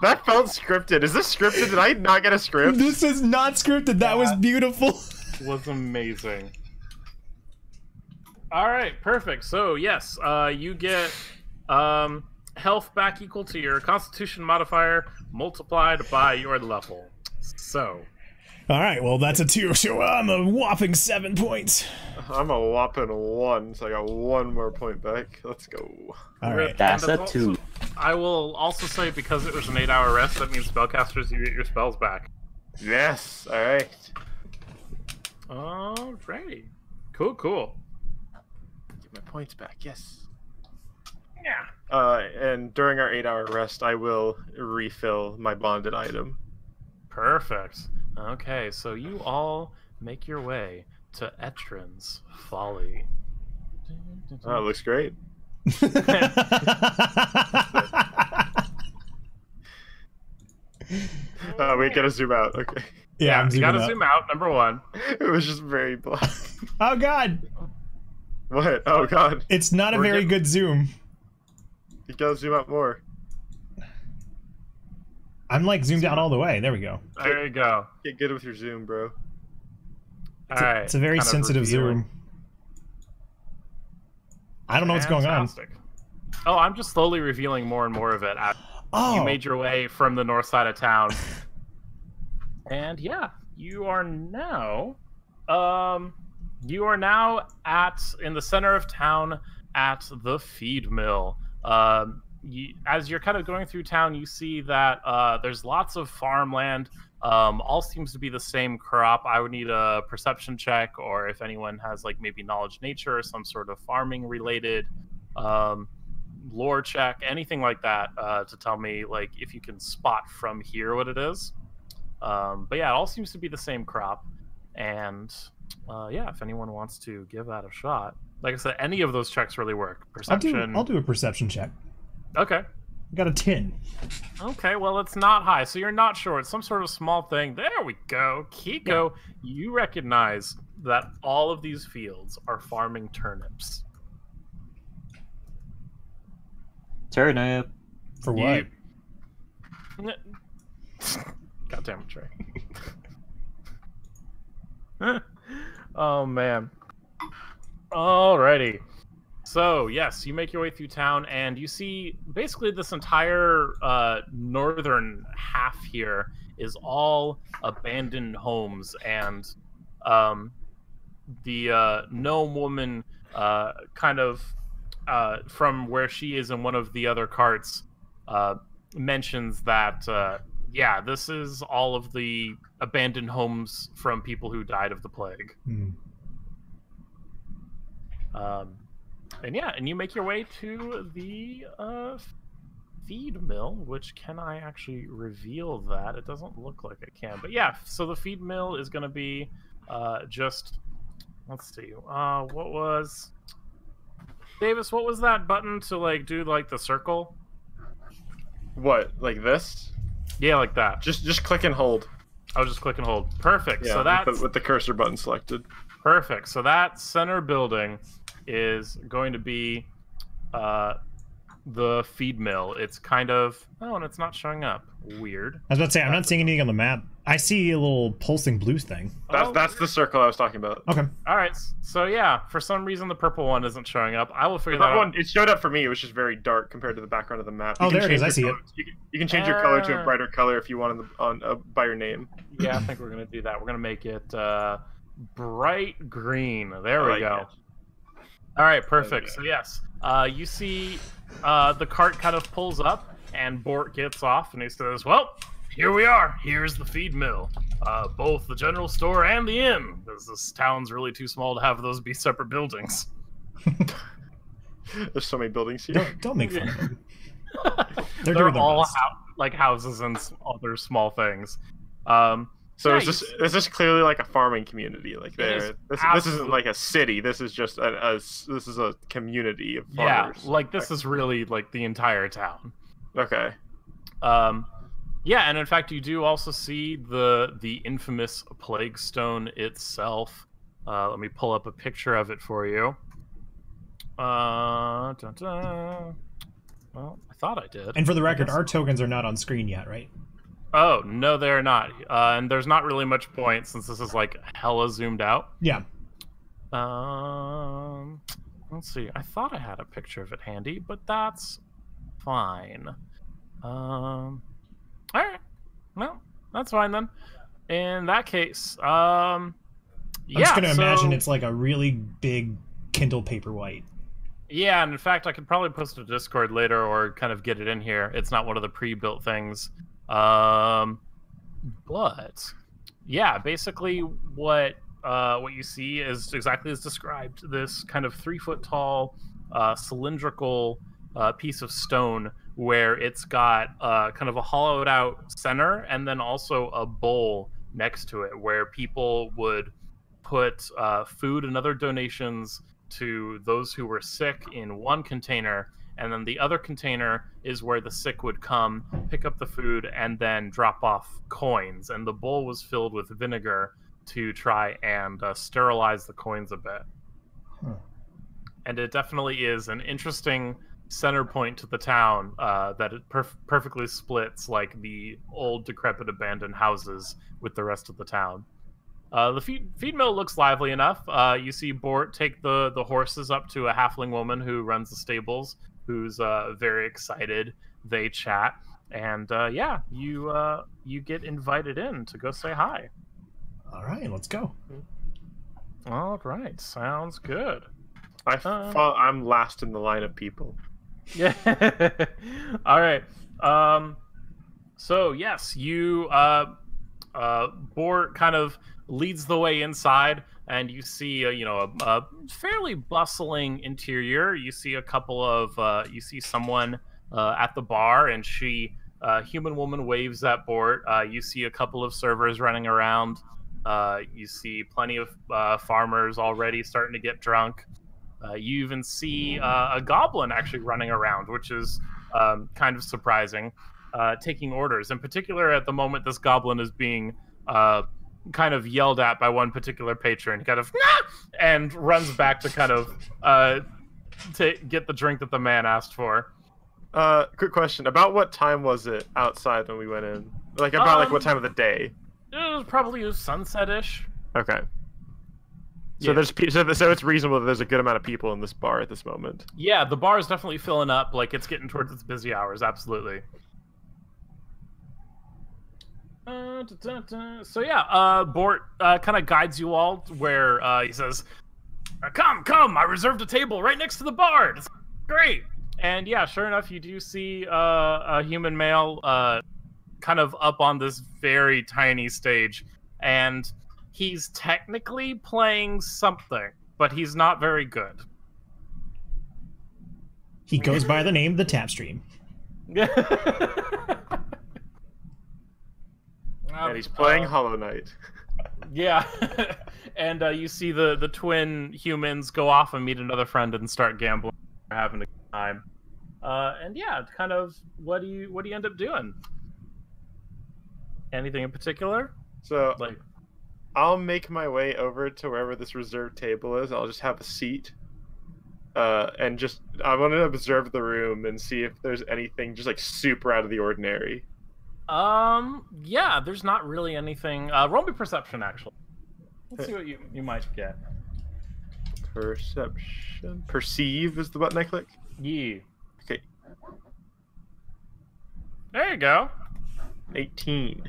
That felt scripted. Is this scripted? Did I not get a script?
This is not scripted. That was beautiful.
Was amazing. All right, perfect. So yes, you get health back equal to your Constitution modifier multiplied by your level. So.
All right, well that's a 2, so I'm a whopping 7 points.
I'm a whopping 1, so I got 1 more point back. Let's go.
All right,
That's a
also,
2.
I will also say because it was an 8-hour rest, that means spellcasters, you get your spells back.
Yes. All right.
Alrighty. Cool.
Get my points back. Yes.
Yeah.
And during our 8-hour rest, I will refill my bonded item.
Perfect. Okay, so you all make your way to Etrin's Folly.
Oh, it looks great. We gotta zoom out. Okay.
Yeah, I'm
you
zooming
gotta
out.
zoom out, number 1.
It was just very black.
Oh god,
What? Oh god.
it's not a
We're
very
getting-
good zoom.
You gotta zoom out more.
I'm like zoomed out all the way. There we go.
There you go.
Get good with your zoom, bro.
Alright.
It's a very
kind of
sensitive
revealing.
zoom. I don't know what's going on.
Fantastic. Oh, I'm just slowly revealing more and more of it as
Oh,
you made your way from the north side of town. And yeah, you are now in the center of town at the feed mill. As you're kind of going through town, you see that there's lots of farmland. All seems to be the same crop. I would need a perception check, or if anyone has like maybe knowledge nature or some sort of farming related lore check, anything like that, to tell me like if you can spot from here what it is. But yeah, it all seems to be the same crop. And yeah, if anyone wants to give that a shot, like I said, any of those checks really work. Perception.
I'll do a perception check.
Okay.
I got a 10.
Okay, well, it's not high, so you're not sure. It's some sort of small thing. There we go. Kiko, you recognize that all of these fields are farming turnips.
Turnip.
For what?
God damn it, Trey. Oh, man. Alrighty. So, yes, you make your way through town, and you see basically this entire northern half here is all abandoned homes, and the gnome woman kind of, from where she is in one of the other carts, mentions that, yeah, this is all of the abandoned homes from people who died of the plague. And yeah, and you make your way to the feed mill, which can I actually reveal that? It doesn't look like it can. But yeah, so the feed mill is going to be just, let's see, what was, Davis, what was that button to like do like the circle?
What? Like this?
Yeah, like that.
Just click and hold.
I'll just click and hold. Perfect.
Yeah,
so that's
with the cursor button selected.
perfect. So that center building is going to be the feed mill. It's kind of and it's not showing up. Weird.
I was about to say, I'm not seeing anything on the map. I see a little pulsing blue thing.
That's the circle I was talking about.
Okay.
All right. So yeah, for some reason the purple one isn't showing up. I will figure
That
that out.
one, it showed up for me. It was just very dark compared to the background of the map.
Oh, there it is. I see it.
You can change your color to a brighter color if you want by your name.
Yeah, I think we're gonna do that. We're gonna make it bright green. There we go. All right, perfect. So yes, you see the cart kind of pulls up, and Bort gets off, and he says, "Well, here we are. Here's the feed mill, both the general store and the inn, because this town's really too small to have those be separate buildings."
There's so many buildings here.
Don't make fun of them. They're
They're
doing their
all
best.
like houses and other small things.
So
Yeah,
is this clearly like a farming community? Like
is
this isn't like a city. This is just this is a community of farmers.
Yeah, like this is really like the entire town.
Okay.
Yeah, and in fact, you do also see the infamous plague stone itself. Let me pull up a picture of it for you. Well, I thought I did.
And for the record, our tokens are not on screen yet, right?
Oh, no, they're not. And there's not really much point since this is like hella zoomed out.
Yeah.
Let's see. I thought I had a picture of it handy, but that's fine. All right. Well, that's fine then. In that case,
I'm just gonna imagine it's like a really big Kindle Paperwhite.
Yeah, and in fact, I could probably post it to Discord later or kind of get it in here. It's not one of the pre-built things. But yeah, basically what you see is exactly as described. This kind of 3-foot tall, cylindrical piece of stone where it's got kind of a hollowed out center and then also a bowl next to it where people would put food and other donations to those who were sick in one container, and then the other container is where the sick would come, pick up the food, and then drop off coins. And the bowl was filled with vinegar to try and sterilize the coins a bit.
Huh.
And it definitely is an interesting center point to the town that it perfectly splits like the old, decrepit, abandoned houses with the rest of the town. The feed mill looks lively enough. You see Bort take the horses up to a halfling woman who runs the stables, who's very excited. They chat, and yeah, you get invited in to go say hi.
All right, let's go.
All right, sounds good.
I'm last in the line of people.
Yeah. All right. So yes, you Bort kind of leads the way inside, and you see a fairly bustling interior. You see a couple of you see someone at the bar, and she human woman waves at Bort. You see a couple of servers running around. You see plenty of farmers already starting to get drunk. You even see a goblin actually running around, which is kind of surprising, taking orders. In particular, at the moment, this goblin is being kind of yelled at by one particular patron, kind of, and runs back to kind of to get the drink that the man asked for.
Quick question. About what time was it outside when we went in? Like, about like what time of the day?
It was probably sunset-ish.
Okay. So
Yeah.
so it's reasonable that there's a good amount of people in this bar at this moment.
Yeah, the bar is definitely filling up. Like, it's getting towards its busy hours. Absolutely. So yeah, Bort kind of guides you all to where he says, come, I reserved a table right next to the bar. It's great. And yeah, sure enough, you do see a human male kind of up on this very tiny stage, and he's technically playing something, but he's not very good.
He goes by the name TheTapStream.
And he's playing Hollow Knight.
Yeah. And you see the twin humans go off and meet another friend and start gambling, having a good time. And yeah, kind of what do you end up doing? Anything in particular?
So
Like,
I'll make my way over to wherever this reserved table is. I'll just have a seat. And just I want to observe the room and see if there's anything just like super out of the ordinary.
yeah, there's not really anything. Roll me perception, actually. Let's see what you might get.
Perception. Perceive is the button I click.
Yeah.
Okay.
There you go.
18.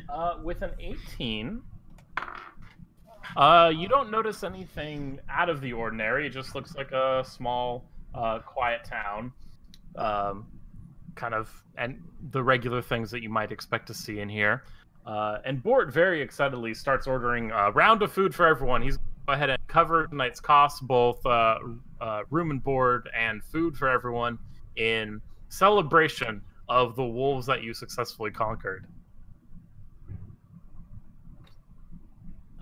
With an 18, you don't notice anything out of the ordinary. It just looks like a small, quiet town. Kind of, and the regular things that you might expect to see in here. And Bort very excitedly starts ordering a round of food for everyone. He's going to go ahead and cover tonight's costs, both room and board and food for everyone, in celebration of the wolves that you successfully conquered.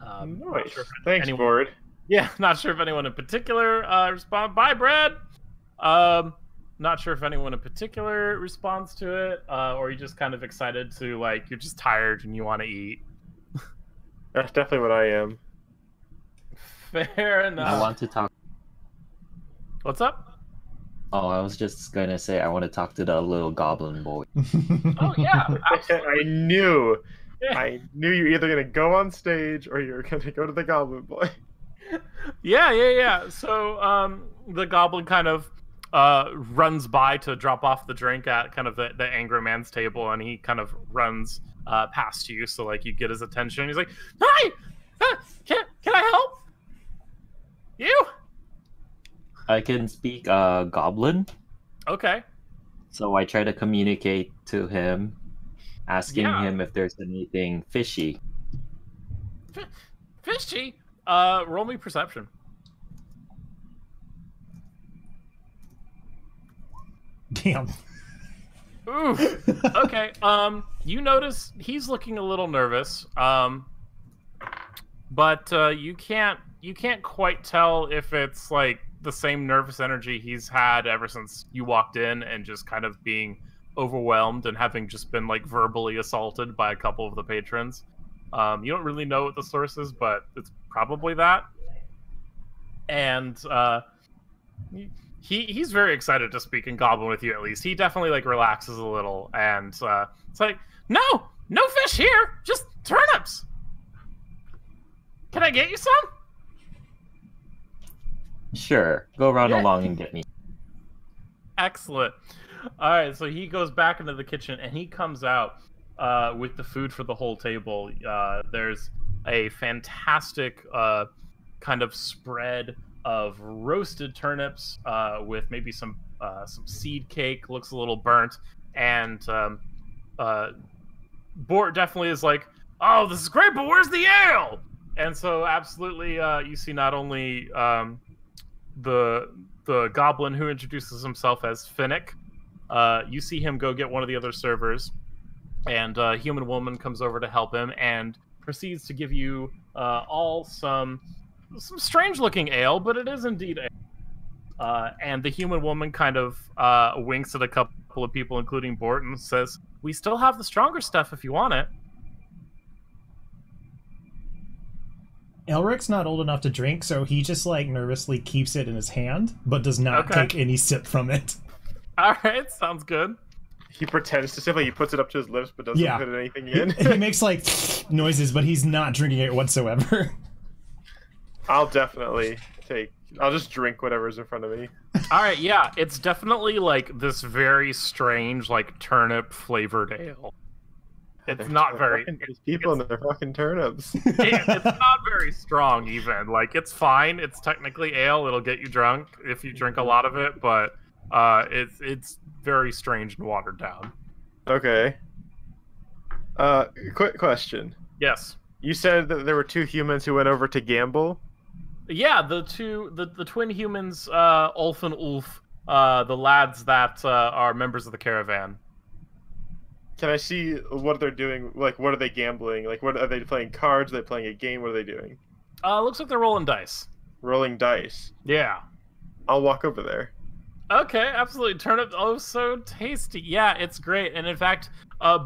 Nice.
Sure
Thanks, Board.
Yeah, not sure if anyone in particular respond. Bye, Brad. Not sure if anyone in particular responds to it, or you're just kind of excited to, like, you're just tired and you want to eat.
That's definitely what I am.
Fair enough.
I want to talk.
What's up?
Oh, I was just gonna say I want to talk to the little goblin boy.
Oh yeah, absolutely.
I knew.
Yeah.
I knew you were either gonna go on stage or you were gonna go to the Goblin Boy.
Yeah. So, the goblin kind of runs by to drop off the drink at kind of the angry man's table, and he kind of runs past you, so like you get his attention. He's like, "Hi, can I help you?"
I can speak goblin,
Okay.
so I try to communicate to him, asking
Yeah.
him if there's anything fishy.
Fishy. Roll me perception.
Damn.
Ooh. Okay. You notice he's looking a little nervous. But you can't quite tell if it's like the same nervous energy he's had ever since you walked in, and just kind of being overwhelmed and having just been like verbally assaulted by a couple of the patrons. You don't really know what the source is, but it's probably that. And he's very excited to speak in Goblin with you. At least he definitely like relaxes a little, and it's like, no fish here, just turnips. Can I get you some?
Sure, go run
Yeah.
along and get me.
Excellent. All right, so he goes back into the kitchen and he comes out with the food for the whole table. There's a fantastic kind of spread of roasted turnips with maybe some seed cake. Looks a little burnt, and Bort definitely is like, "Oh, this is great, but where's the ale?" And so, absolutely, you see not only the goblin who introduces himself as Finnick. You see him go get one of the other servers, and a human woman comes over to help him and proceeds to give you all some strange-looking ale, but it is indeed ale. And the human woman kind of winks at a couple of people, including Bort, and says, "We still have the stronger stuff if you want it."
Elric's not old enough to drink, so he just like nervously keeps it in his hand, but does not
Okay.
take any sip from it.
All right, sounds good.
He pretends to sip, like he puts it up to his lips, but doesn't
Yeah.
put anything in.
He makes like noises, but he's not drinking it whatsoever.
I'll definitely I'll just drink whatever's in front of me.
All right, yeah, it's definitely like this very strange, like turnip flavored ale. It's not very.
There's people and their fucking turnips.
It's not very strong, even. Like, it's fine. It's technically ale. It'll get you drunk if you drink a lot of it, but it's very strange and watered down.
Okay. Quick question.
Yes.
You said that there were two humans who went over to gamble.
Yeah, the twin humans, Ulf and Ulf, the lads that are members of the caravan.
Can I see what they're doing? Like, what are they gambling? Like, what are they playing cards? Are they playing a game? What are they doing?
Looks like they're rolling dice.
Rolling dice.
Yeah.
I'll walk over there.
Okay, absolutely. Turnip, oh, so tasty. Yeah, it's great. And in fact,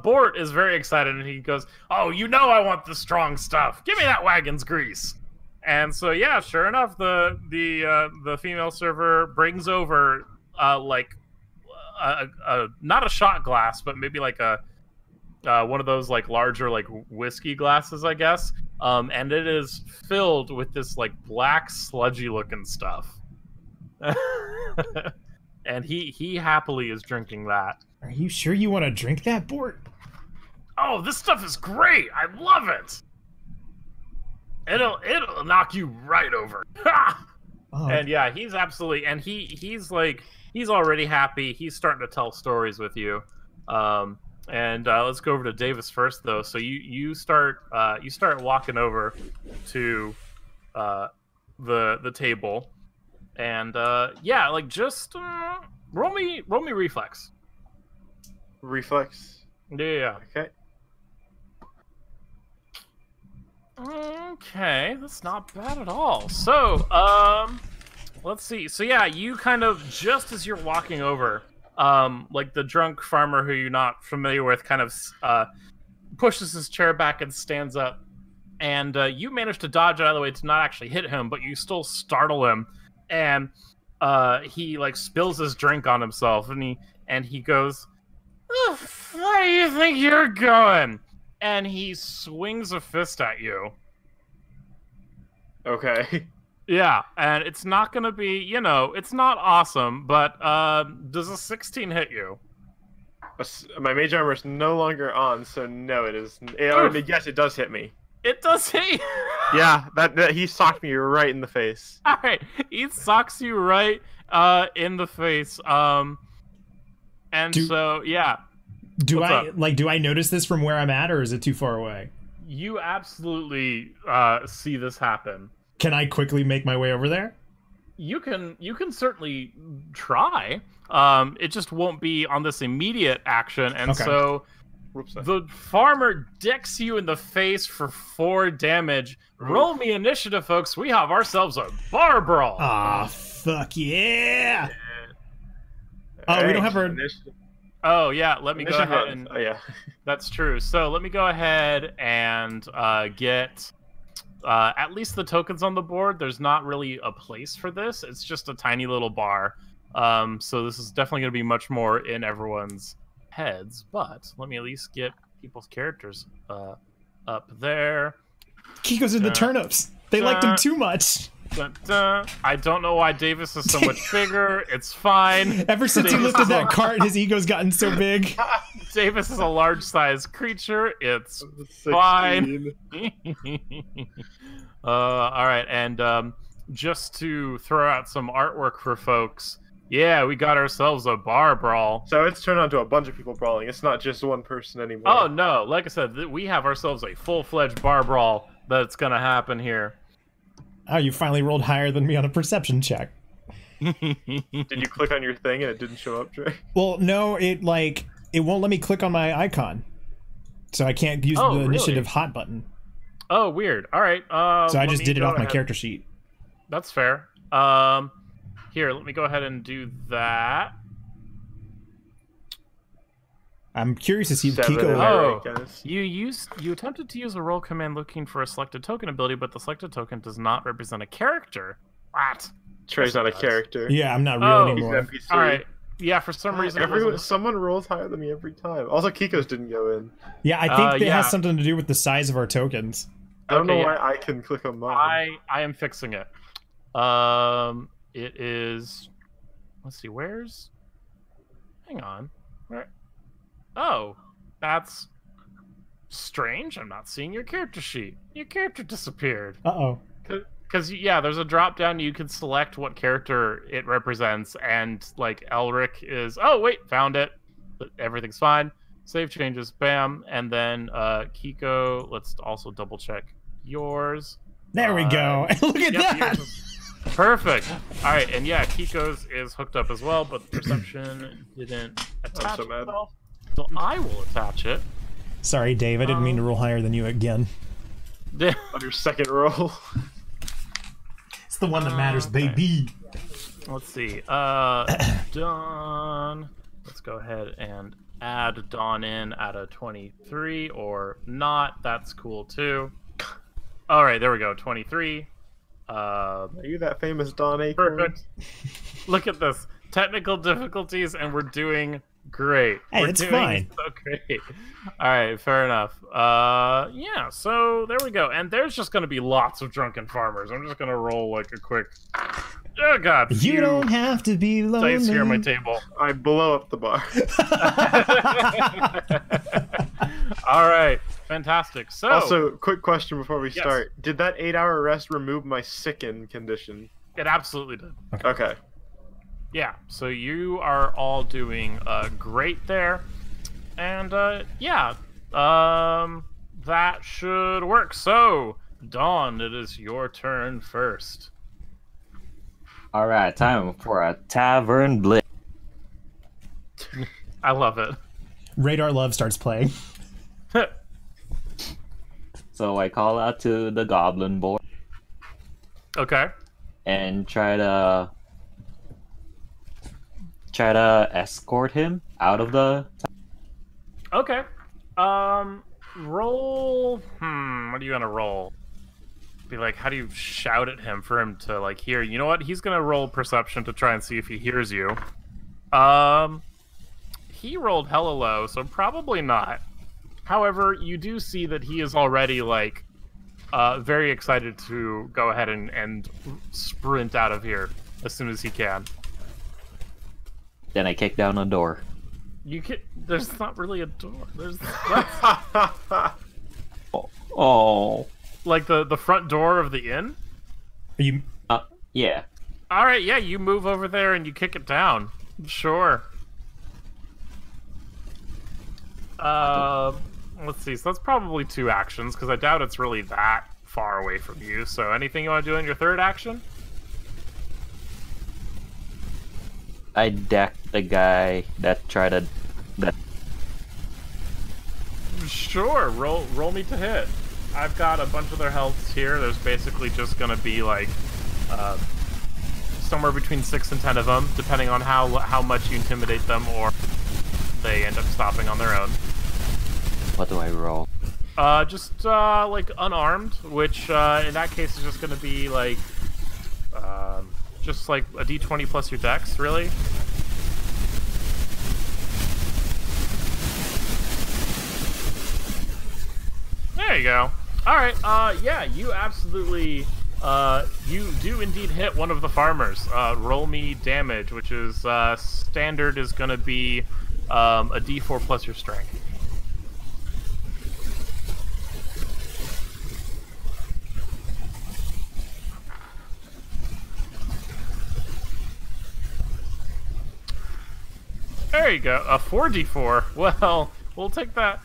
Bort is very excited, and he goes, "Oh, you know I want the strong stuff. Give me that wagon's grease." And so, yeah, sure enough, the female server brings over like not a shot glass, but maybe like a one of those like larger like whiskey glasses, I guess. And it is filled with this like black sludgy looking stuff. And he happily is drinking that.
Are you sure you want to drink that, Bort?
Oh, this stuff is great. I love it. It'll knock you right over.
Oh.
And yeah, he's absolutely, and he's like, he's already happy. He's starting to tell stories with you. And let's go over to Davis first, though. So you start walking over to the table, and yeah, like just roll me reflex.
Reflex.
Yeah.
Okay.
Okay, that's not bad at all. So, let's see. So yeah, you kind of, just as you're walking over, like the drunk farmer who you're not familiar with kind of pushes his chair back and stands up. And you manage to dodge out of the way to not actually hit him, but you still startle him. And he like spills his drink on himself, and he goes, "Where do you think you're going?" And he swings a fist at you.
Okay.
Yeah, and it's not gonna be, you know, it's not awesome, but does a 16 hit you?
My mage armor is no longer on, so no, it is. Yes, it does hit me.
It does hit you.
Yeah, that he socked me right in the face.
All right, he socks you right in the face. So yeah.
Do I notice this from where I'm at, or is it too far away?
You absolutely see this happen.
Can I quickly make my way over there?
You can certainly try. It just won't be on this immediate action, and
okay.
So the farmer decks you in the face for 4 damage. Roll me initiative, folks. We have ourselves a bar brawl.
Ah, fuck yeah!
Right.
We don't have our
initiative.
Oh yeah, let me go ahead and.
Oh yeah,
that's true. So let me go ahead and get at least the tokens on the board. There's not really a place for this. It's just a tiny little bar. So this is definitely going to be much more in everyone's heads. But let me at least get people's characters up there.
Kiko's in the turnips. They liked him too much.
I don't know why Davis is so much bigger. It's fine.
Ever since he lifted that cart, his ego's gotten so big.
Davis is a large-sized creature. It's fine. All right, and just to throw out some artwork for folks, yeah, we got ourselves a bar brawl.
So it's turned on to a bunch of people brawling. It's not just one person anymore.
Oh, no. Like I said, we have ourselves a full-fledged bar brawl that's going to happen here.
Oh, you finally rolled higher than me on a perception check.
Did you click on your thing and it didn't show up, Trey?
Well, no, it won't let me click on my icon. So I can't use the initiative hot button.
Oh, weird. All right.
So I just did it off my character sheet.
That's fair. Here, let me go ahead and do that.
I'm curious to see if
7
Kiko...
You attempted to use a roll command looking for a selected token ability, but the selected token does not represent a character. What?
Trey's not a character.
Yeah, I'm not real anymore.
He's NPC.
All right. Yeah, for some reason...
Someone rolls higher than me every time. Also, Kiko's didn't go in.
Yeah, I think it has something to do with the size of our tokens.
I don't know why I can click on mine.
I am fixing it. It is... Let's see, where's... Hang on. Where... Oh, that's strange. I'm not seeing your character sheet. Your character disappeared.
Uh-oh.
Because, yeah, there's a drop-down. You can select what character it represents, and, like, Elric is... Oh, wait, found it. But everything's fine. Save changes, bam. And then Kiko, let's also double-check yours.
There we go. Look at that!
Perfect. All right, and yeah, Kiko's is hooked up as well, but perception didn't attach itself. So I will attach it.
Sorry, Dave. I didn't mean to roll higher than you again.
On your second roll.
It's the one that matters, baby.
Let's see. Done. let's go ahead and add Dawn in at a 23 or not. That's cool too. All right, there we go. 23.
Are you that famous Don Acorn?
Perfect. Look at this. Technical difficulties, and we're doing great.
Hey,
we're
it's
doing
fine.
so great. All right, fair enough. Yeah, so there we go. And there's just going to be lots of drunken farmers. I'm just going to roll like a quick... Oh, God.
You don't have to be lonely.
Dice here on my table.
I blow up the bar.
All right, fantastic. So...
Also, quick question before we
Yes.
start. Did that 8-hour rest remove my sicken condition?
It absolutely did.
Okay.
Yeah, so you are all doing great there. And yeah, that should work. So, Dawn, it is your turn first.
All right, time for a tavern blitz.
I love it.
Radar Love starts playing.
So I call out to the goblin boy
Okay.
and try to escort him out of the.
Okay. Roll. What are you gonna roll? Be like, how do you shout at him for him to like hear? You know what? He's gonna roll perception to try and see if he hears you. He rolled hella low, so probably not. However, you do see that he is already like very excited to go ahead and sprint out of here as soon as he can.
Then I kick down a door.
You can. There's not really a door. There's
Oh.
like the front door of the inn.
Are you?
Yeah.
All right, yeah, you move over there and you kick it down. Sure. Let's see. So that's probably 2 actions because I doubt it's really that far away from you. So anything you want to do in your third action?
I deck the guy that tried to.
Sure. Roll me to hit. I've got a bunch of their healths here. There's basically just gonna be like somewhere between 6 and 10 of them, depending on how much you intimidate them or they end up stopping on their own.
What do I roll?
Just like unarmed, which in that case is just gonna be like just like a d20 plus your dex, really. There you go. All right. Yeah, you absolutely. You do indeed hit one of the farmers. Roll me damage, which is standard is gonna be a d4 plus your strength. There you go, a 4d4. Well, we'll take that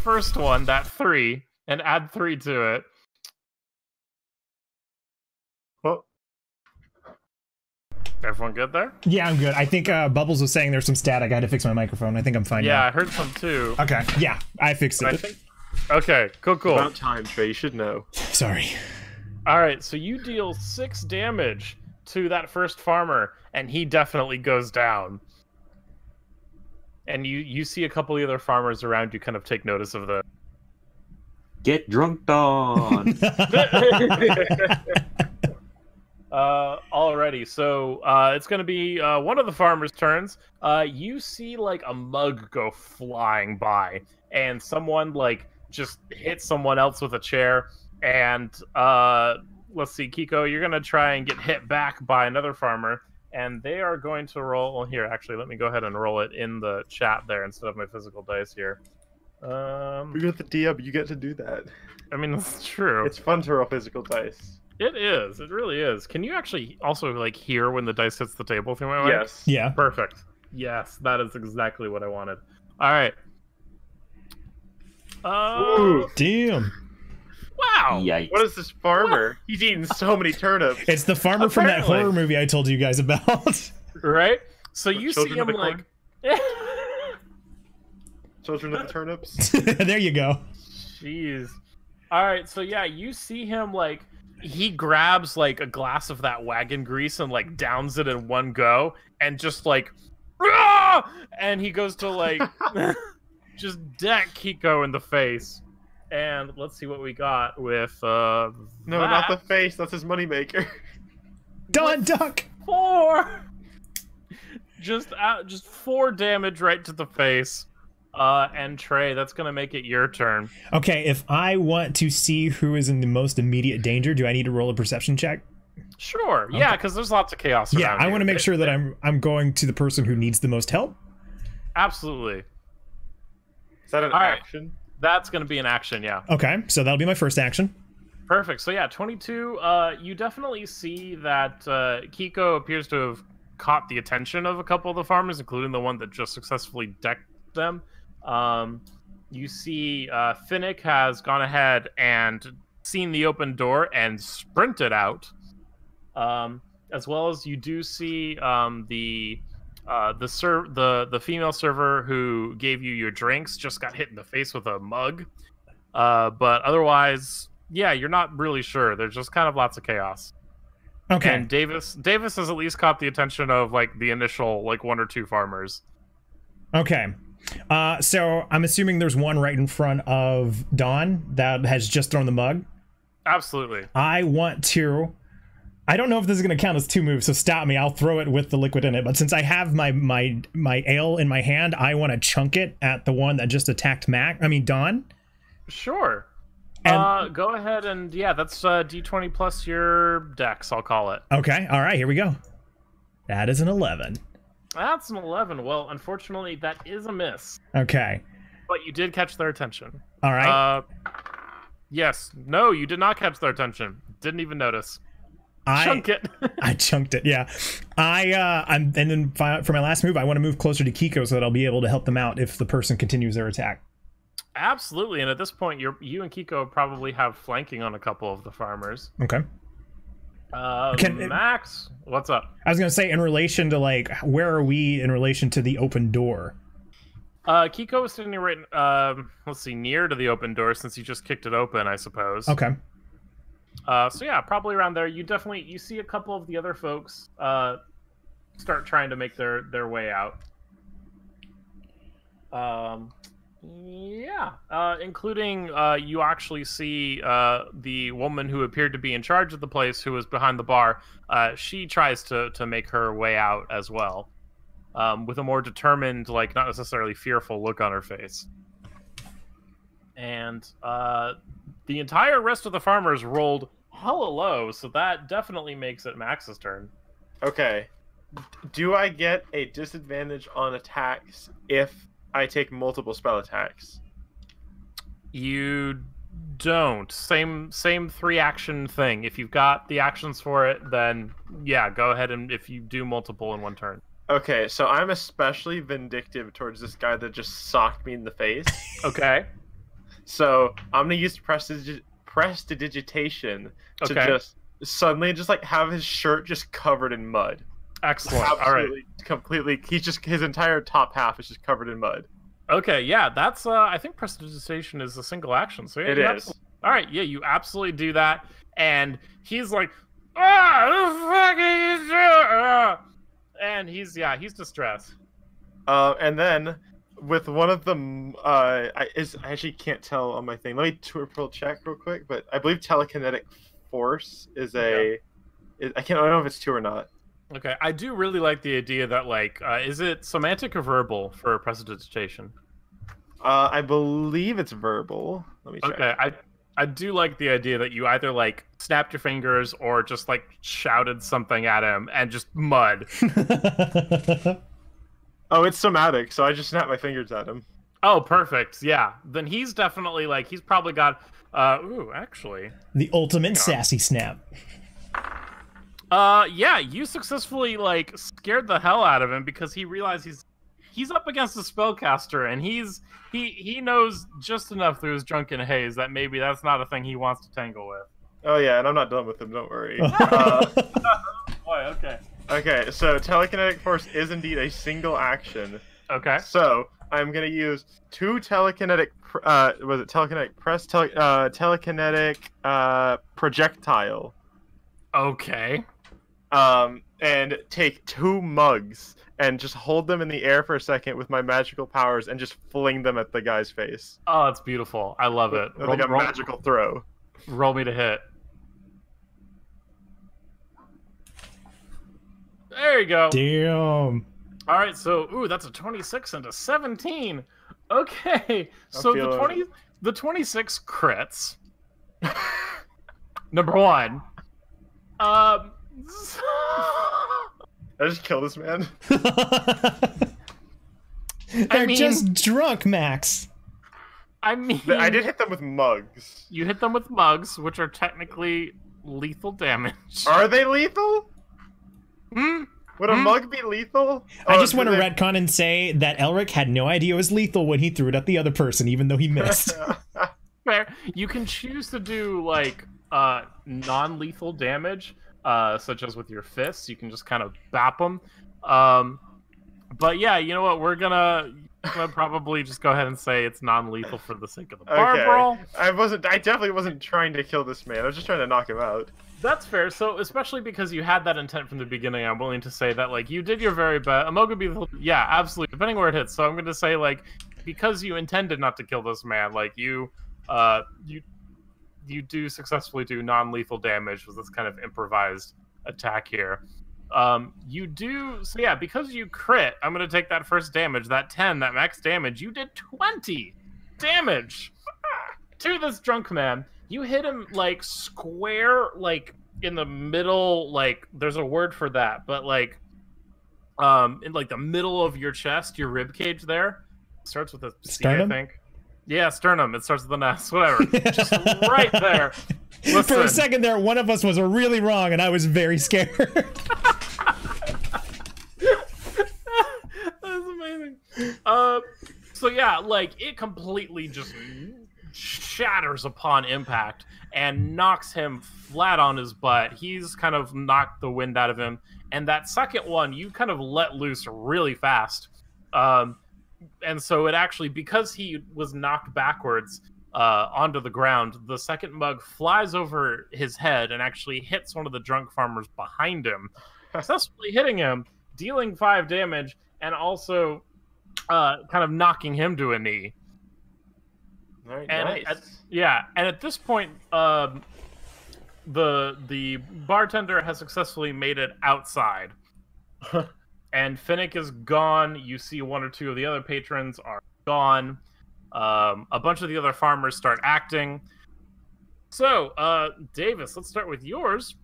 first one, that 3, and add 3 to it.
Well,
Everyone good there?
Yeah, I'm good. I think Bubbles was saying there's some static. I had to fix my microphone. I think I'm fine
Yeah,
now.
I heard some too.
Okay. Yeah, I fixed it.
I think. Okay, cool.
about time, Trey. You should know.
Sorry.
All right, so you deal 6 damage to that first farmer, and he definitely goes down. And you see a couple of the other farmers around you kind of take notice of the.
Get drunk, Dawn.
Alrighty, so it's gonna be one of the farmers' turns. You see like a mug go flying by, and someone like just hits someone else with a chair. And let's see, Kiko, you're gonna try and get hit back by another farmer. And they are going to roll. Well, here, actually, let me go ahead and roll it in the chat there instead of my physical dice here.
You're the DM. You get to do that.
I mean, that's true.
It's fun to roll physical dice.
It is. It really is. Can you actually also like hear when the dice hits the table through my mic?
Yes.
Yeah.
Perfect. Yes, that is exactly what I wanted. All right.
Ooh.
Damn.
Wow.
Yikes.
What is this farmer? He's eating so many turnips.
It's the farmer from that
Apparently.
horror movie I told you guys about.
Right? So you see
Children of
him
the
like.
Children of the turnips.
There you go.
Jeez. All right. So yeah, you see him like he grabs like a glass of that wagon grease and like downs it in one go and just like And he goes to like just deck Kiko in the face. And let's see what we got with
No, not the face. That's his moneymaker.
Don Duck.
4. Just 4 damage right to the face. And Trey, that's gonna make it your turn.
Okay, if I want to see who is in the most immediate danger, do I need to roll a perception check?
Sure. Yeah, because there's lots of chaos around.
Yeah, I want to make sure that I'm going to the person who needs the most help.
Absolutely.
Is that an action?
That's gonna be an action. Yeah.
Okay, so that'll be my first action.
Perfect. So yeah, 22. You definitely see that Kiko appears to have caught the attention of a couple of the farmers, including the one that just successfully decked them. You see Finnick has gone ahead and seen the open door and sprinted out. As well as you do see the female server who gave you your drinks just got hit in the face with a mug. But otherwise, yeah, you're not really sure. There's just kind of lots of chaos.
Okay.
And Davis has at least caught the attention of like the initial like 1 or 2 farmers.
Okay. So I'm assuming there's one right in front of Dawn that has just thrown the mug.
Absolutely.
I don't know if this is going to count as 2 moves, so stop me. I'll throw it with the liquid in it. But since I have my ale in my hand, I want to chunk it at the one that just attacked Dawn.
Sure.
And,
go ahead and yeah, that's D20 plus your dex, I'll call it.
Okay. All right, here we go. That is an 11.
That's an 11. Well, unfortunately, that is a miss.
Okay.
But you did catch their attention.
All right.
Yes. No, you did not catch their attention. Didn't even notice. Chunk it.
I chunked it. Yeah. And then for my last move, I want to move closer to Kiko so that I'll be able to help them out if the person continues their attack.
Absolutely. And at this point, you and Kiko probably have flanking on a couple of the farmers.
Okay.
Max, what's up?
I was gonna say, in relation to like, where are we in relation to the open door?
Kiko is sitting right, let's see, near to the open door since you just kicked it open, I suppose.
Okay.
So yeah, probably around there. You see a couple of the other folks start trying to make their way out. Yeah, including you actually see the woman who appeared to be in charge of the place, who was behind the bar. She tries to make her way out as well, with a more determined, like not necessarily fearful look on her face. And the entire rest of the farmers rolled hella low, so that definitely makes it Max's turn.
Okay. Do I get a disadvantage on attacks if I take multiple spell attacks?
You don't. Same 3-action thing. If you've got the actions for it, then yeah, go ahead and if you do multiple in 1 turn.
Okay, so I'm especially vindictive towards this guy that just socked me in the face.
Okay.
So I'm gonna use prestidigitation to just suddenly just like have his shirt just covered in mud.
Excellent.
Absolutely,
all right.
Completely. His entire top half is just covered in mud.
Okay, yeah, that's I think prestidigitation is a single action. So yeah,
it is.
All right, yeah, you absolutely do that, and he's like, "Ah, the fuck are you doing?" And he's distressed.
And then with one of them, I actually can't tell on my thing. Let me triple check real quick, but I believe telekinetic force is I don't know if it's 2 or not.
Okay, I do really like the idea that, like, is it semantic or verbal for prestidigitation?
I believe it's verbal. Let me check.
Okay, I do like the idea that you either, like, snapped your fingers or just, like, shouted something at him and just mud.
Oh, it's somatic, so I just snapped my fingers at him.
Oh, perfect, yeah. Then he's definitely, like, he's probably got, actually.
The ultimate sassy snap.
Yeah, you successfully, like, scared the hell out of him because he realized he's up against a spellcaster, and he knows just enough through his drunken haze that maybe that's not a thing he wants to tangle with.
Oh yeah, and I'm not done with him, don't worry.
Boy, okay.
Okay, so telekinetic force is indeed a single action.
Okay.
So I'm gonna use 2 telekinetic telekinetic projectile.
Okay.
and take 2 mugs and just hold them in the air for a second with my magical powers and just fling them at the guy's face.
Oh, it's beautiful. I love it.
Like a magical throw.
Roll me to hit. There you go.
Damn.
All right, so that's a 26 and a 17. Okay, so the 26 crits. Number 1.
I just kill this man.
They're just drunk, Max.
I mean,
I did hit them with mugs.
You hit them with mugs, which are technically lethal damage.
Are they lethal? Would a mug be lethal?
I just want to retcon and say that Elric had no idea it was lethal when he threw it at the other person, even though he missed.
Fair. You can choose to do like non-lethal damage, such as with your fists. You can just kind of bap them. But yeah, you know what? We're gonna probably just go ahead and say it's non-lethal for the sake of the bar brawl.
I definitely wasn't trying to kill this man. I was just trying to knock him out.
That's fair. So, especially because you had that intent from the beginning, I'm willing to say that, like, you did your very best. Amoga be yeah, absolutely, depending where it hits. So I'm going to say, like, because you intended not to kill this man, like, you do successfully do non-lethal damage with this kind of improvised attack here. You do, so yeah, because you crit, I'm going to take that first damage, that 10, that max damage. You did 20 damage to this drunk man. You hit him, like, square, like, in the middle, like, there's a word for that, but, like, in, like, the middle of your chest, your rib cage there. It starts with a C,
sternum?
I think. Yeah, sternum. It starts with an S, whatever. Just right there. Listen.
For a second there, one of us was really wrong, and I was very scared.
That's amazing. So, yeah, like, it completely just shatters upon impact and knocks him flat on his butt. He's kind of knocked the wind out of him. And that second one, you kind of let loose really fast. And so it actually, because he was knocked backwards onto the ground, the second mug flies over his head and actually hits one of the drunk farmers behind him, successfully hitting him, dealing 5 damage, and also kind of knocking him to a knee.
Very
And
nice.
and at this point, the bartender has successfully made it outside, and Finnick is gone. You see 1 or 2 of the other patrons are gone. A bunch of the other farmers start acting. So, Davis, let's start with yours.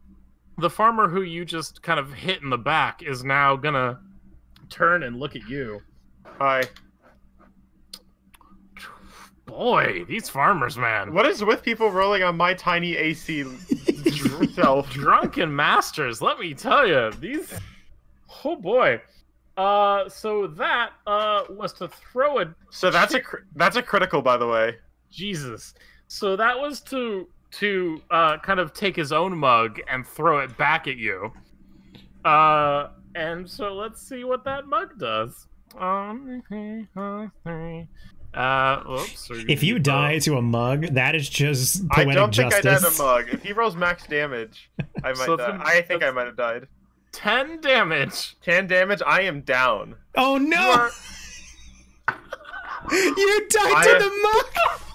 The farmer who you just kind of hit in the back is now gonna turn and look at you.
Hi.
Boy, these farmers, man.
What is with people rolling on my tiny AC self?
Drunken masters, let me tell you. These... Oh, boy. So that was to throw a...
So that's a critical, by the way.
Jesus. So that was to kind of take his own mug and throw it back at you. And so let's see what that mug does. Oops.
If you die to a mug, that is just poetic
I don't think
justice.
I died a mug. If he rolls max damage, I might die. I think I might have died.
10 damage.
10 damage. I am down.
Oh no! You died to the mug.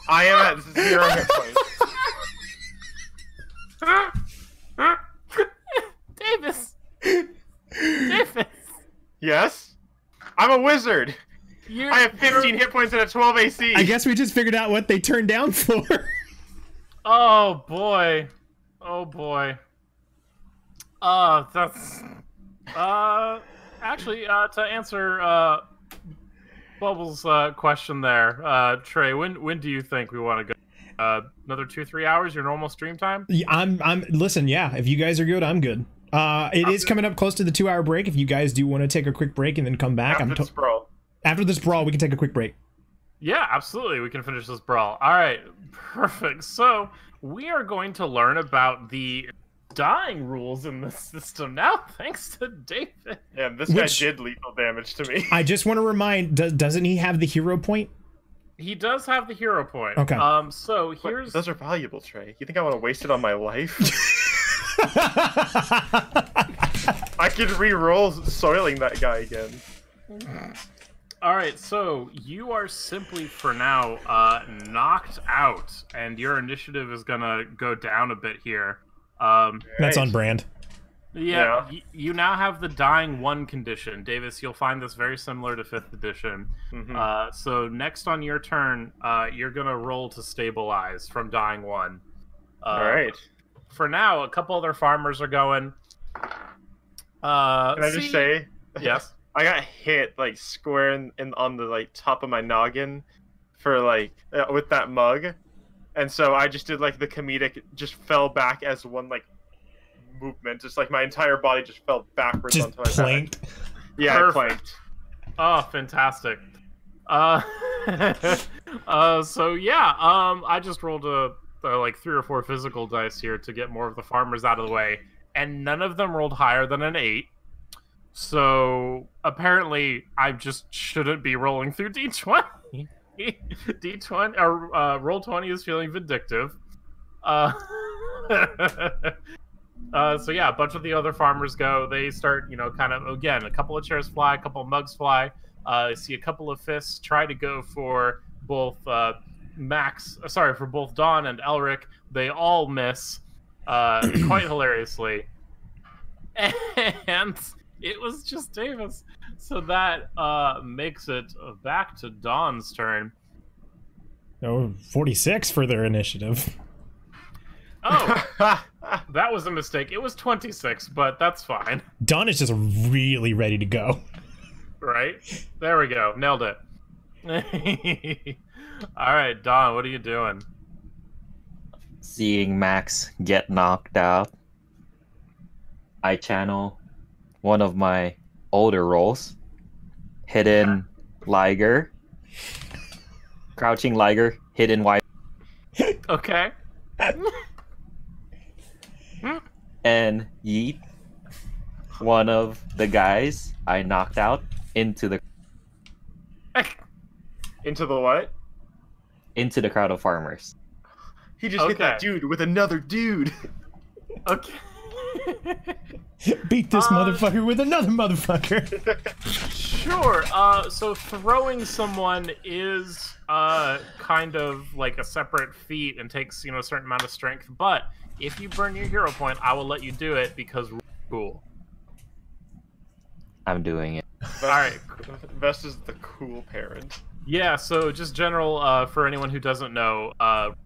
I am at 0 hit points.
Davis.
Yes. I'm a wizard. I have 15 hit points and a 12 AC.
I guess we just figured out what they turned down for.
Oh boy. Oh boy. That's actually to answer Bubbles' question there, Trey, when do you think we want to go? Another 2-3 hours, your normal stream time?
Yeah, I'm listen, yeah, if you guys are good, I'm good. It is coming up close to the 2-hour break. If you guys do want to take a quick break and then come back, after this brawl, we can take a quick break.
Yeah, absolutely. We can finish this brawl. All right, perfect. So we are going to learn about the dying rules in this system now, thanks to David.
Yeah, this guy did lethal damage to me.
I just want to remind, doesn't he have the hero point?
He does have the hero point.
Okay.
So here's...
Those are valuable, Trey. You think I want to waste it on my life? I could re-roll soiling that guy again.
Alright, so you are simply, for now, knocked out, and your initiative is gonna go down a bit here.
That's on brand.
Yeah, you now have the dying 1 condition. Davis, you'll find this very similar to 5th edition. So next on your turn, you're gonna roll to stabilize from dying 1.
Alright.
For now, a couple other farmers are going.
Can I just say?
Yes.
I got hit like square in on the like top of my noggin for like with that mug, and so I just did like the comedic, just fell back as one like movement, just like my entire body just fell backwards
Just
onto my
planked.
back. Yeah, I planked.
Oh, fantastic. So yeah, I just rolled like 3 or 4 physical dice here to get more of the farmers out of the way, and none of them rolled higher than an 8. So apparently, I just shouldn't be rolling through D20. D20 or Roll20 is feeling vindictive. So yeah, a bunch of the other farmers go. They start, kind of again. A couple of chairs fly, a couple of mugs fly. I see a couple of fists try to go for both for both Dawn and Elric. They all miss, quite hilariously, and it was just Davis. So that makes it back to Dawn's turn.
Oh, 46 for their initiative.
Oh, that was a mistake. It was 26, but that's fine.
Dawn is just really ready to go.
Right? There we go. Nailed it. All right, Dawn, what are you doing?
Seeing Max get knocked out, I channel one of my older roles, Hidden Liger, Crouching Liger, Hidden Wide,
Okay.
and yeet one of the guys I knocked out into the
Into the what?
into the crowd of farmers.
He just hit that dude with another dude.
Okay.
Beat this motherfucker with another motherfucker.
Sure. So throwing someone is kind of like a separate feat and takes a certain amount of strength. But if you burn your hero point, I will let you do it because we're cool.
I'm doing it.
All right.
Vest is the cool parent.
Yeah. So just general for anyone who doesn't know,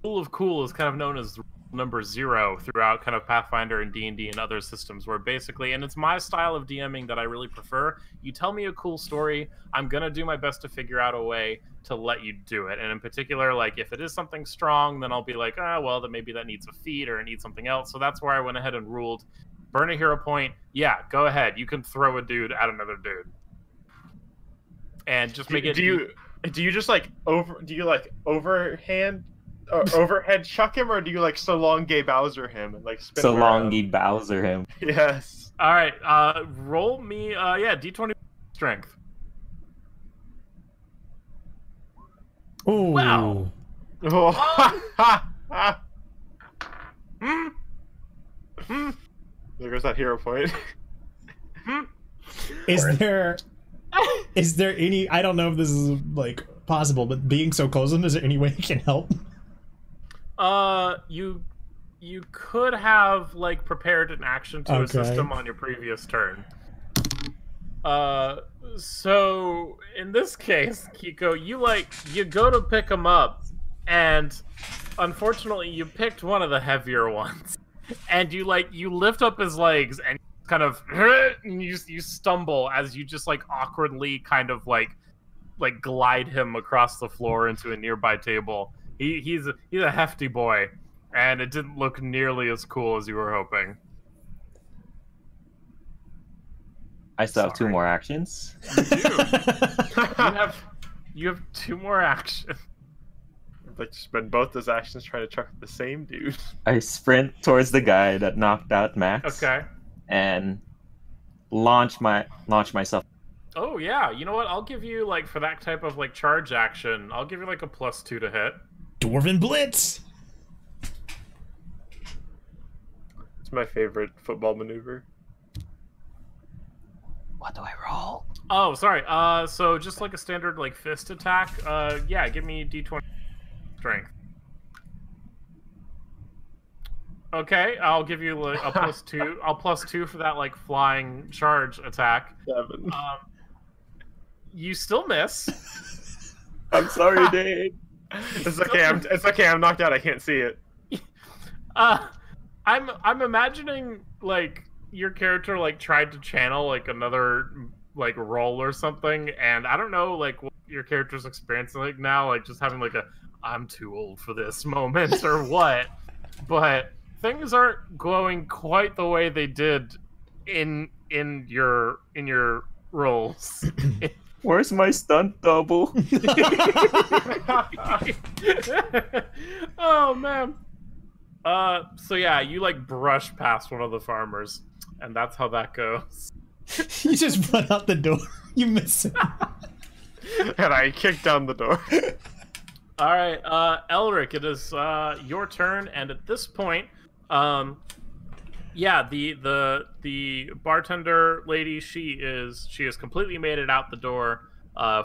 rule of cool is kind of known as number 0 throughout kind of Pathfinder and D&D and other systems, where basically, and it's my style of DMing that I really prefer, you tell me a cool story, I'm gonna do my best to figure out a way to let you do it. And in particular, like if it is something strong, then I'll be like, well, then maybe that needs a feat or it needs something else. So that's where I went ahead and ruled, burn a hero point, yeah, go ahead, you can throw a dude at another dude. And just make it...
Do you just like overhand overhead chuck him, or do you like so long gay Bowser him and like spin
So
him
long
around?
he Bowser him.
Yes.
All right, roll me, D20 strength.
Ooh.
Wow.
There goes that hero point.
Is there any, I don't know if this is like possible, but being so close to them, is there any way you can help?
You could have like prepared an action to assist him on your previous turn. So in this case, Kiko, you go to pick him up, and unfortunately you picked one of the heavier ones, and you lift up his legs and kind of and you stumble as you just like awkwardly kind of like glide him across the floor into a nearby table. He's a hefty boy, and it didn't look nearly as cool as you were hoping.
I still have 2 more actions.
You do. you have 2 more actions.
I'd like to spend both those actions trying to chuck the same dude.
I sprint towards the guy that knocked out Max.
Okay.
And launch myself.
Oh yeah, you know what? I'll give you for that type of charge action, I'll give you a +2 to hit.
Dwarven Blitz!
It's my favorite football maneuver.
What do I roll?
Oh, sorry. So just like a standard like fist attack. Yeah, give me D20 strength. Okay, I'll give you like a +2. I'll +2 for that like flying charge attack.
7.
You still miss.
I'm sorry, Dave.
It's okay. It's okay. I'm knocked out. I can't see it.
I'm imagining like your character like tried to channel like another like role or something, and I don't know like what your character's experiencing like now, like just having like a I'm too old for this moment or what, but things aren't going quite the way they did in your roles.
Where's my stunt double?
Oh man. So yeah, you like brush past one of the farmers, and that's how that goes.
You just run out the door. You miss it.
And I kicked down the door.
All right, Elric, it is your turn, and at this point, yeah, the bartender lady, she has completely made it out the door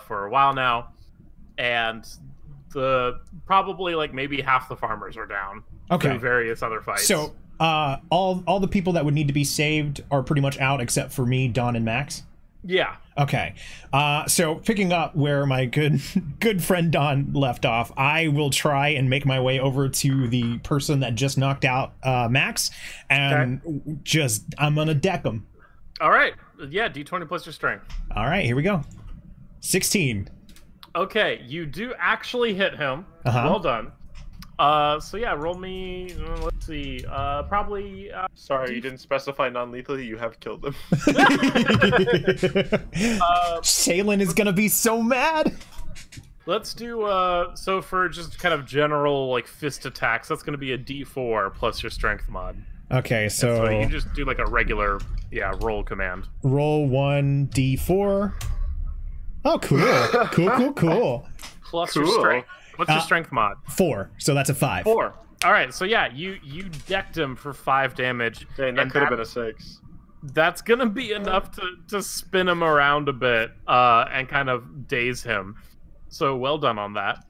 for a while now, and probably like maybe half the farmers are down.
Okay.
Through various other fights.
So all the people that would need to be saved are pretty much out except for me, Don, and Max.
Yeah.
Okay. So picking up where my good friend Don left off, I will try and make my way over to the person that just knocked out Max, and I'm gonna deck him.
All right. Yeah, D20 plus your strength.
All right, here we go. 16.
Okay, you do actually hit him. Well done. So yeah, roll me. Let's see. Probably.
Sorry, you didn't specify non-lethally. You have killed him.
Shaylin is gonna be so mad.
Let's do. So for just kind of general like fist attacks, that's gonna be a D4 plus your strength mod.
Okay, so
you can just do like a regular, roll command.
Roll 1d4. Oh, cool. Cool.
Plus your strength. What's your strength mod?
4. So that's a 5.
4. All right. So yeah, you decked him for 5 damage.
Dang, that could have been a 6.
That's gonna be enough to spin him around a bit and kind of daze him. So well done on that.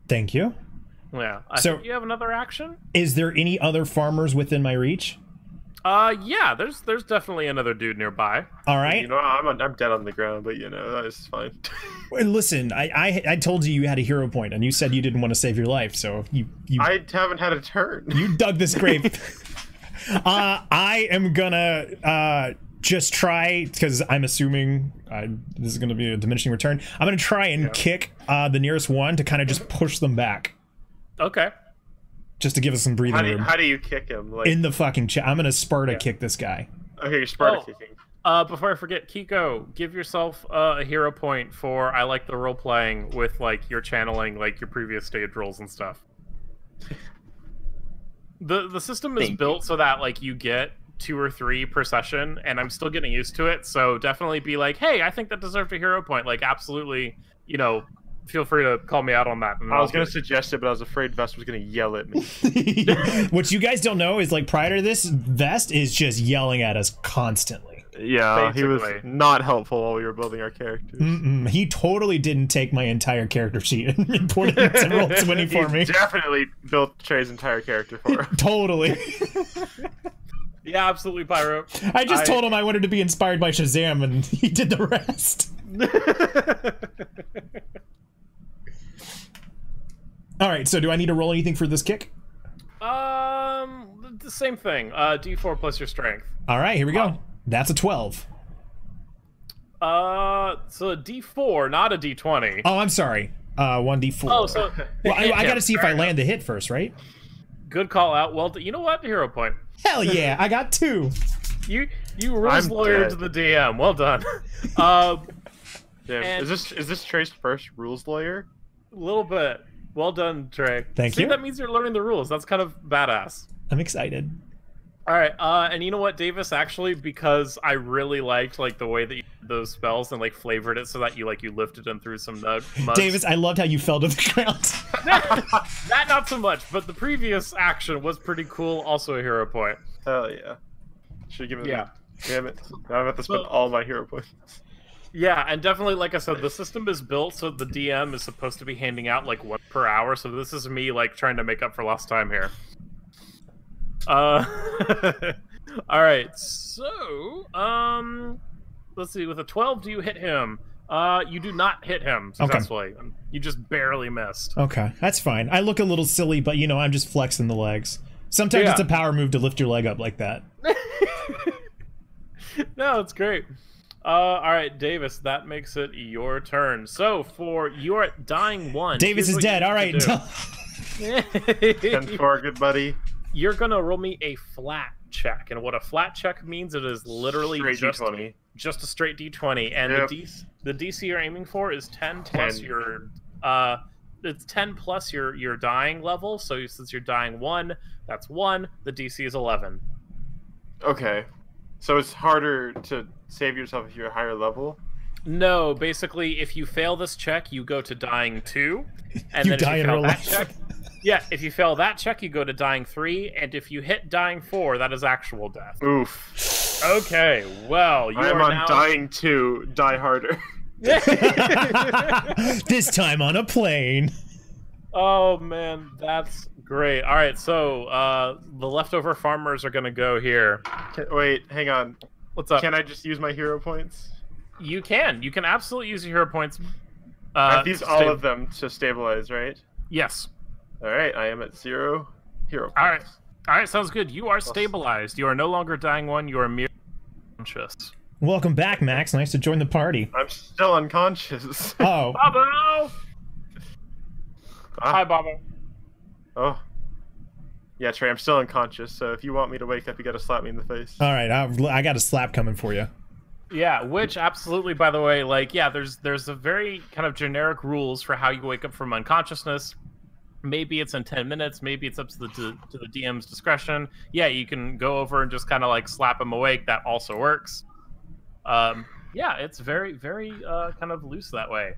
Thank you.
Yeah. I think you have another action.
Is there any other farmers within my reach?
Yeah. There's definitely another dude nearby.
All right.
You know, I'm dead on the ground, but you know that is fine.
Listen, I told you had a hero point, and you said you didn't want to save your life, so you
I haven't had a turn.
You dug this grave. I am gonna just try, because I'm assuming this is gonna be a diminishing return. I'm gonna try and kick the nearest one to kind of just push them back.
Okay.
Just to give us some breathing room.
How do you kick him? Like...
In the fucking chat. I'm gonna Sparta kick this guy.
Okay, you're Sparta kicking.
Before I forget, Kiko, give yourself a hero point for I like the role playing with like your channeling like your previous stage roles and stuff. The system is built so that like you get 2 or 3 per session, and I'm still getting used to it. So definitely be like, hey, I think that deserved a hero point. Like absolutely, feel free to call me out on that.
I was going to suggest it, but I was afraid Vest was going to yell at me.
What you guys don't know is, like, prior to this, Vest is just yelling at us constantly.
Yeah, basically. He was not helpful while we were building our characters.
He totally didn't take my entire character sheet and imported it to Roll20 for me.
He definitely built Trey's entire character for him.
Totally.
Yeah, absolutely, Pyro.
I just told him I wanted to be inspired by Shazam, and he did the rest. All right, so do I need to roll anything for this kick?
The same thing. D4 plus your strength.
All right, here we go. That's a 12.
So a D4, not a D20.
Oh, I'm sorry. 1d4.
Oh, so
well, I got to see if I land the hit first, right?
Good call out. Well, you know what? Hero point.
Hell yeah, I got 2.
You rules lawyer to the DM. Well done.
Damn. Is this Trey's first rules lawyer?
A little bit. Well done, Trey.
Thank you.
That means you're learning the rules. That's kind of badass.
I'm excited.
All right, and you know what, Davis? Actually, because I really liked like the way that you did those spells and like flavored it so that you lifted them through some mugs.
Davis, I loved how you fell to the ground.
That not so much, but the previous action was pretty cool. Also a hero point.
Hell yeah. Should give it.
Yeah.
Damn it! Now I'm about to spend all my hero points.
Yeah, and definitely, like I said, the system is built so the DM is supposed to be handing out like 1 per hour. So this is me like trying to make up for lost time here. All right. So, let's see. With a 12, do you hit him? You do not hit him successfully. Okay. You just barely missed.
Okay, that's fine. I look a little silly, but you know, I'm just flexing the legs. Sometimes it's a power move to lift your leg up like that.
No, it's great. All right, Davis, that makes it your turn. So for your dying one,
Davis is dead. All right.
10-4, good buddy.
You're gonna roll me a flat check, and what a flat check means, it is literally just a straight D20, and the DC you're aiming for is 10 plus your it's 10 plus your dying level. So since you're dying 1, that's 1. The DC is 11.
Okay. So it's harder to save yourself if you're a higher level?
No, basically, if you fail this check, you go to dying 2, and then
die
if you
in
fail
real
that
life.
check, yeah, if you fail that check, you go to dying 3, and if you hit dying 4, that is actual death.
Oof.
Okay, well, you
I'm
are
on
now...
dying 2, die harder.
This time on a plane.
Oh man, that's great. All right, so the leftover farmers are gonna go here.
Wait, hang on.
What's up?
Can I just use my hero points?
You can. You can absolutely use your hero points.
Are these all of them to stabilize, right?
Yes.
All right, I am at 0 hero points.
All right, sounds good. You are stabilized. You are no longer dying 1. You are mere unconscious.
Welcome back, Max. Nice to join the party.
I'm still unconscious.
Oh.
Bobo! Hi, Bobo.
Oh. Yeah, Trey, I'm still unconscious, so if you want me to wake up, you gotta slap me in the face.
All right, I got a slap coming for you.
Yeah, which absolutely, by the way, like, yeah, there's a very kind of generic rules for how you wake up from unconsciousness. Maybe it's in 10 minutes, maybe it's up to the DM's discretion. Yeah, you can go over and just kind of like slap him awake. That also works. Yeah, it's very, very kind of loose that way.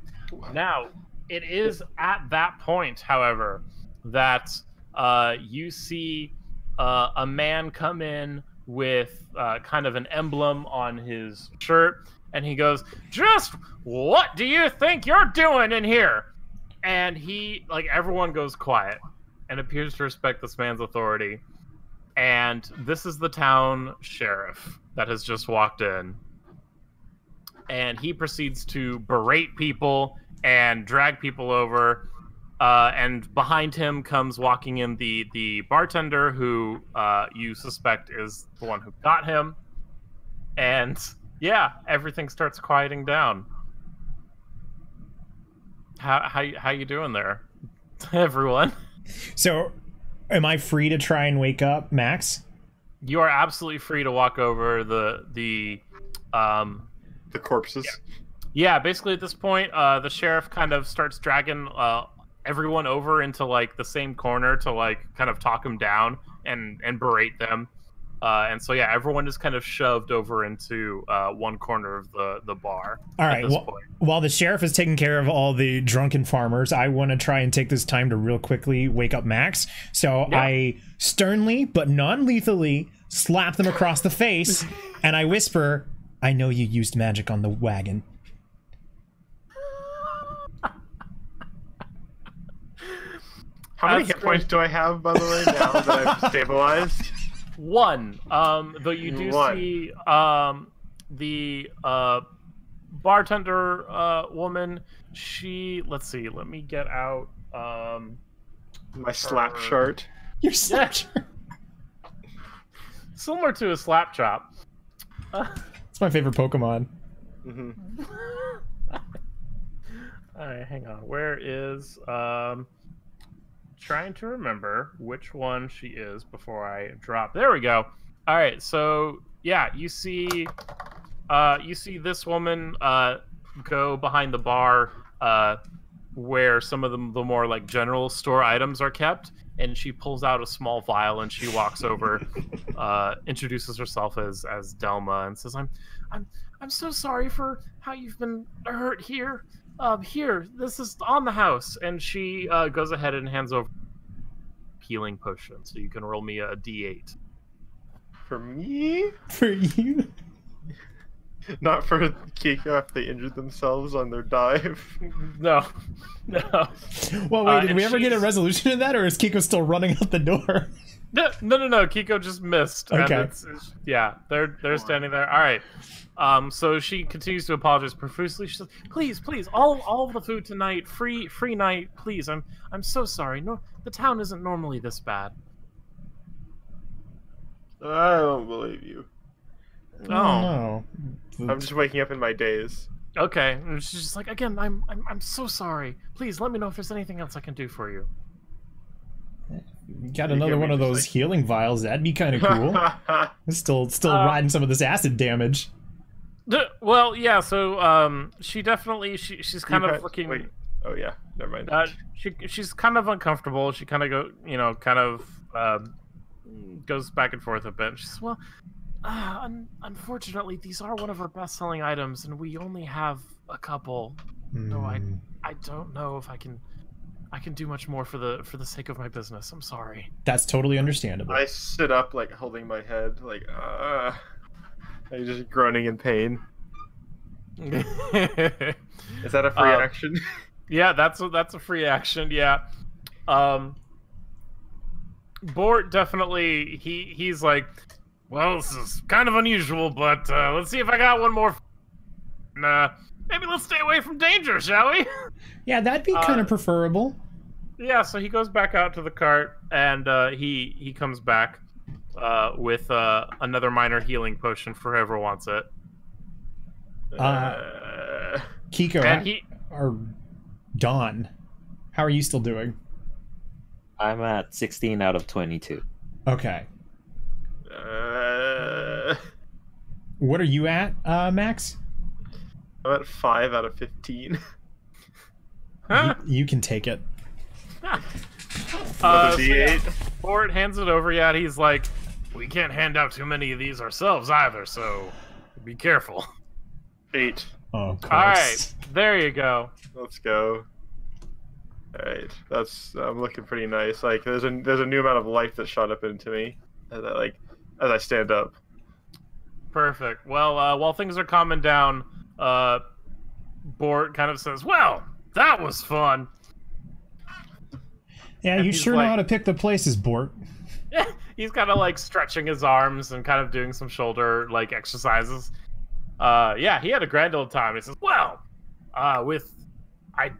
Now, it is at that point, however, that you see a man come in with kind of an emblem on his shirt, and he goes, "Just what do you think you're doing in here?" And he, like, everyone goes quiet and appears to respect this man's authority. And this is the town sheriff that has just walked in. And he proceeds to berate people and drag people over. And behind him comes walking in the bartender who you suspect is the one who got him. And yeah, everything starts quieting down. How you doing there, everyone?
So, am I free to try and wake up Max?
You are absolutely free to walk over the
corpses.
Yeah, basically at this point, the sheriff kind of starts dragging everyone over into like the same corner to like kind of talk them down and berate them. And so yeah, everyone is kind of shoved over into one corner of the bar.
All right. While the sheriff is taking care of all the drunken farmers, I want to try and take this time to real quickly wake up Max. So yeah. I sternly but non-lethally slap them across the face, and I whisper, "I know you used magic on the wagon."
How many hit points do I have, by the way, now that I've stabilized?
1. Though you do see the bartender woman. She, let's see, let me get out
my slap chart.
Your slap chart.
Similar to a slap chop.
It's my favorite Pokemon.
Mm-hmm.
All right, hang on. Where is trying to remember which one she is before I drop. There we go. All right, so yeah, you see this woman go behind the bar where some of the more like general store items are kept, and she pulls out a small vial and she walks over, introduces herself as Delma, and says, "I'm so sorry for how you've been hurt here. Here, this is on the house." And she goes ahead and hands over healing potion, so you can roll me a D8.
For me?
For you?
Not for Kiko if they injured themselves on their dive.
No.
Well, wait, did
and
we ever get a
she's-
resolution to that, or is Kiko still running out the door?
No. Kiko just missed.
Okay.
And yeah, they're standing there. All right. So she continues to apologize profusely. She says, "Please, all of the food tonight, free night, please. I'm so sorry. No, the town isn't normally this bad."
I don't believe you.
Oh, no.
I'm just waking up in my daze.
Okay. And she's just like, "Again, I'm so sorry. Please let me know if there's anything else I can do for you."
Got another one of those healing vials. That'd be kind of cool. Still riding some of this acid damage.
Well, yeah. So, she definitely she's kind of looking.
Wait. Oh yeah. Never mind.
She's kind of uncomfortable. She kind of goes back and forth a bit. She says, "Well, unfortunately, these are one of our best-selling items, and we only have a couple. So I don't know if I can do much more for the sake of my business. I'm sorry."
That's totally understandable.
I sit up, like holding my head, like I'm just groaning in pain. Is that a free action?
Yeah, that's a free action. Yeah. Bort definitely he's like, "Well, this is kind of unusual, but let's see if I got one more. Maybe let's stay away from danger, shall we?"
Yeah, that'd be kind of preferable.
Yeah, so he goes back out to the cart, and he comes back with another minor healing potion for whoever wants it.
Kiko,
And
or Dawn, how are you still doing?
I'm at 16 out of 22.
Okay. What are you at, Max?
I'm at 5 out of 15.
You can take it.
Another D8.
Bort hands it over. Yeah, he's like, "We can't hand out too many of these ourselves either, so be careful."
8.
Oh, of course.
All right, there you go.
Let's go. All right, I'm looking pretty nice. Like there's a new amount of life that shot up into me as I stand up.
Perfect. Well, while things are calming down, Bort kind of says, "Well, that was fun."
Yeah,
And
you
he's
sure know
like-
how to pick the places, Bort.
He's kind of like stretching his arms and kind of doing some shoulder like exercises. Yeah, he had a grand old time. He says, "Well, I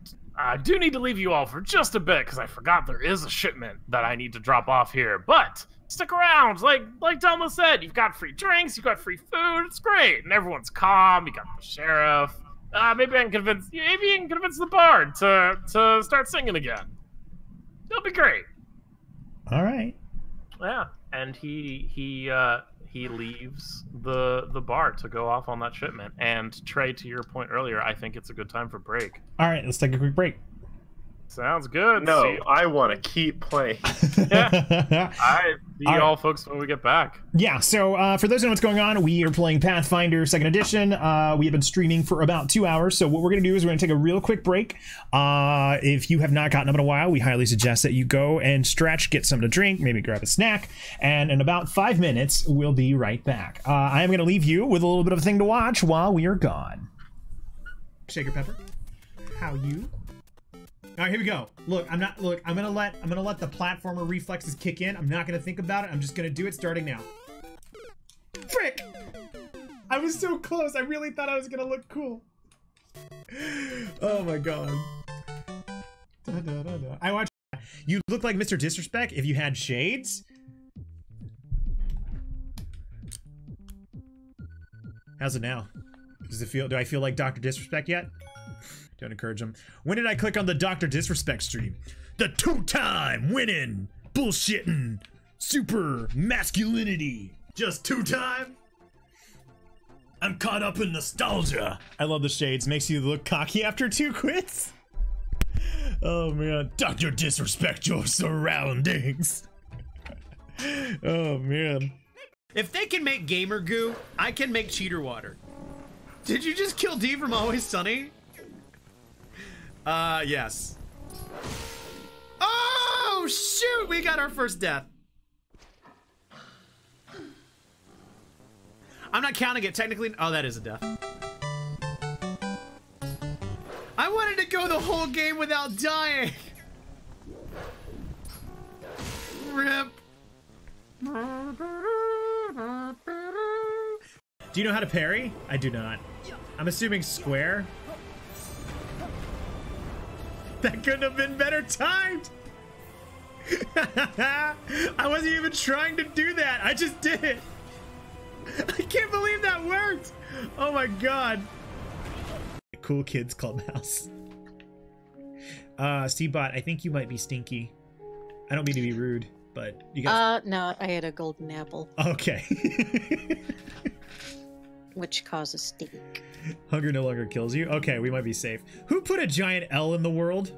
do need to leave you all for just a bit because I forgot there is a shipment that I need to drop off here. But stick around, like Delma said, you've got free drinks, you've got free food. It's great, and everyone's calm. You got the sheriff. Maybe you can convince the bard to start singing again. It'll be great."
All right.
Yeah, and he leaves the bar to go off on that shipment. And Trey, to your point earlier, I think it's a good time for break.
All right, let's take a quick break.
Sounds good.
No, I want to keep playing.
Yeah. I see y'all folks when we get back.
Yeah, so for those who know what's going on, we are playing Pathfinder 2nd Edition. We have been streaming for about 2 hours, so what we're going to do is we're going to take a real quick break. If you have not gotten up in a while, we highly suggest that you go and stretch, get something to drink, maybe grab a snack, and in about 5 minutes, we'll be right back. I am going to leave you with a little bit of a thing to watch while we are gone. Shaker Pepper, how you? All right, here we go. Look, I'm gonna let the platformer reflexes kick in. I'm not gonna think about it. I'm just gonna do it starting now. Frick! I was so close. I really thought I was gonna look cool. Oh my god. I watched. You look like Mr. Disrespect if you had shades. How's it now? Does it feel? Do I feel like Dr. Disrespect yet? Don't encourage him. When did I click on the Dr. Disrespect stream? The 2-time winning, bullshitting, super masculinity. Just 2-time? I'm caught up in nostalgia. I love the shades. Makes you look cocky after 2 quits. Oh man. Dr. Disrespect your surroundings. Oh man.
If they can make gamer goo, I can make cheater water. Did you just kill D from Always Sunny? Yes. Oh, shoot! We got our first death. I'm not counting it. Technically, oh, that is a death. I wanted to go the whole game without dying. Rip.
Do you know how to parry? I do not. I'm assuming square. That couldn't have been better timed. I wasn't even trying to do that. I just did it. I can't believe that worked. Oh my god. Cool Kids Clubhouse. Seabot, I think you might be stinky. I don't mean to be rude, but you guys.
No, I had a golden apple.
Okay.
Which causes stink.
Hunger no longer kills you. Okay, we might be safe. Who put a giant L in the world?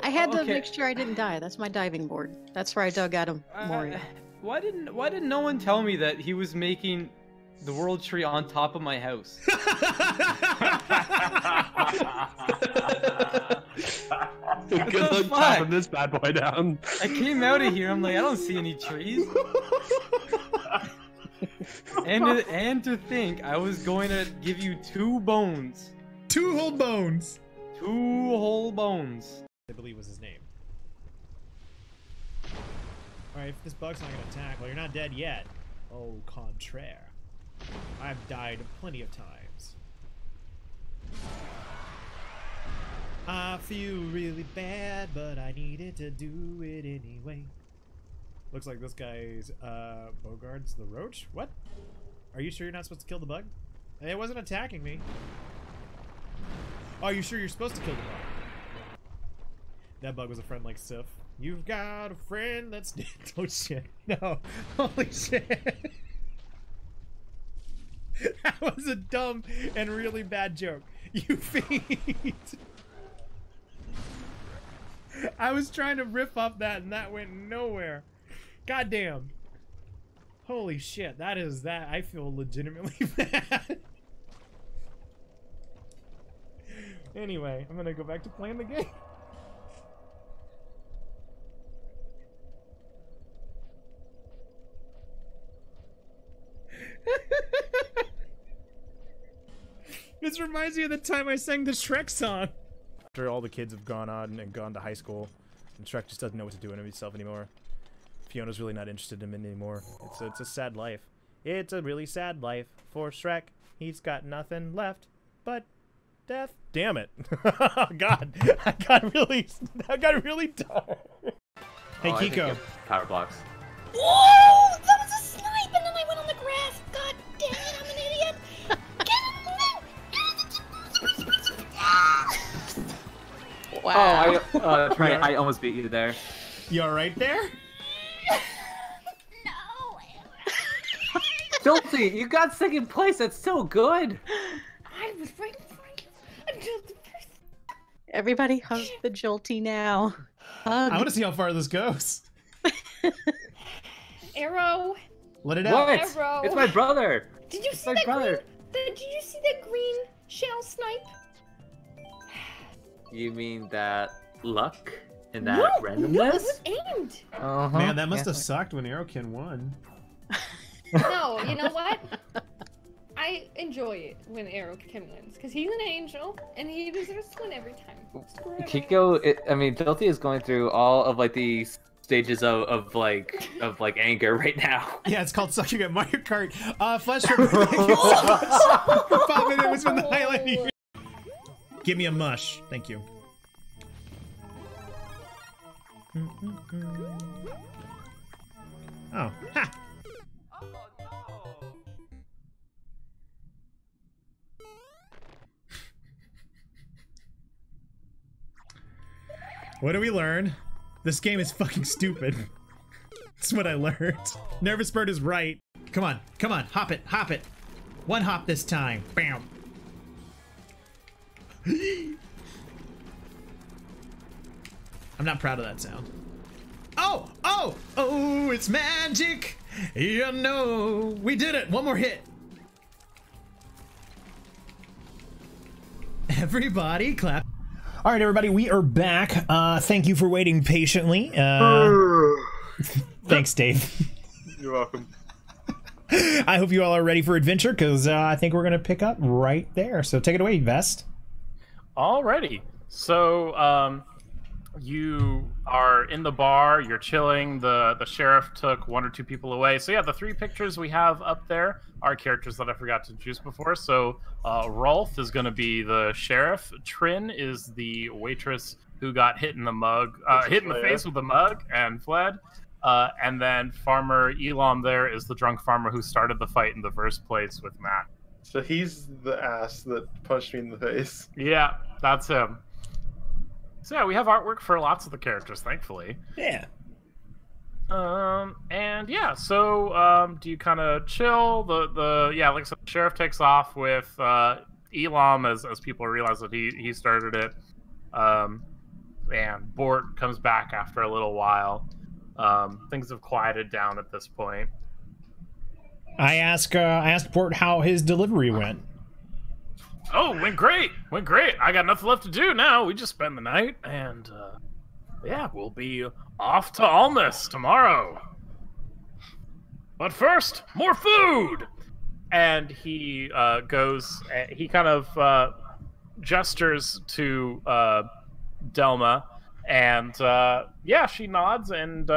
I had to make sure I didn't die. That's my diving board. That's where I dug out of Moria.
Why didn't no one tell me that he was making the world tree on top of my house?
Good luck chopping this bad boy down.
I came out of here, I'm like, I don't see any trees. and to think I was going to give you 2 bones.
2 whole bones.
2 whole bones.
I believe was his name. Alright, if this bug's not gonna attack, well, you're not dead yet. Au contraire. I've died plenty of times. I feel really bad, but I needed to do it anyway. Looks like this guy's, Bogart's the roach? What? Are you sure you're not supposed to kill the bug? It wasn't attacking me. Oh, are you sure you're supposed to kill the bug? That bug was a friend like Sif. You've got a friend that's dead. Oh shit. No. Holy shit. That was a dumb and really bad joke. You fiend. I was trying to riff off that and that went nowhere. Goddamn. Holy shit. That is that. I feel legitimately bad. Anyway, I'm gonna go back to playing the game. This reminds me of the time I sang the Shrek song. After all the kids have gone on and gone to high school, and Shrek just doesn't know what to do with himself anymore. Fiona's really not interested in him anymore. It's a sad life. It's a really sad life for Shrek. He's got nothing left but death. Damn it. God, I got really dark. Hey, Kiko.
Power blocks.
Whoa! That was a snipe, and then I went on the grass. God damn it, I'm an idiot. Wow.
Oh, I almost beat you there.
You alright there?
No.
Filthy, you got 2nd place. That's so good.
I was right in front of you. Everybody hug the Jolty now. Hug.
I want to see how far this goes.
Arrow.
Let it out.
What?
Arrow.
It's my brother.
Did you
It's
see
my
that
brother.
Did you see that green shell snipe?
You mean that luck and that
No,
randomness?
no, it was aimed.
Man, that must have sucked when Aerokin won.
No, you know what? I enjoy it when Aerokin wins because he's an angel and he deserves to win every time.
Kiko, Filthy is going through all of like the stages of anger right now.
Yeah, it's called sucking at Mario Kart. Flash Trip, thank you so much for popping in. It's been the highlight of your... Give me a mush. Thank you. Oh. Ha! What do we learn? This game is fucking stupid. That's what I learned. Nervous Bird is right. Come on, come on, hop it, hop it. One hop this time. Bam. I'm not proud of that sound. Oh, oh, oh, it's magic. You know, we did it. One more hit. Everybody clap. All right, everybody, we are back. Thank you for waiting patiently. Thanks, Dave.
You're welcome.
I hope you all are ready for adventure, because I think we're going to pick up right there. So take it away, Vest.
Alrighty. So, you are in the bar, you're chilling, the sheriff took 1 or 2 people away. So yeah, the 3 pictures we have up there are characters that I forgot to introduce before. So Rolf is going to be the sheriff. Trin is the waitress who got hit in the face with a mug and fled. And then Farmer Elam there is the drunk farmer who started the fight in the first place with Matt.
So he's the ass that punched me in the face.
Yeah, that's him. So yeah, we have artwork for lots of the characters, thankfully.
Yeah.
And yeah, so do you kind of chill? Yeah, like I said, the sheriff takes off with Elam as people realize that he started it. And Bort comes back after a little while. Things have quieted down at this point.
I asked Bort how his delivery went.
Oh, went great. I got nothing left to do now. We just spent the night, and yeah, we'll be off to Almas tomorrow. But first, more food! And he goes, he kind of gestures to Delma, and yeah, she nods, and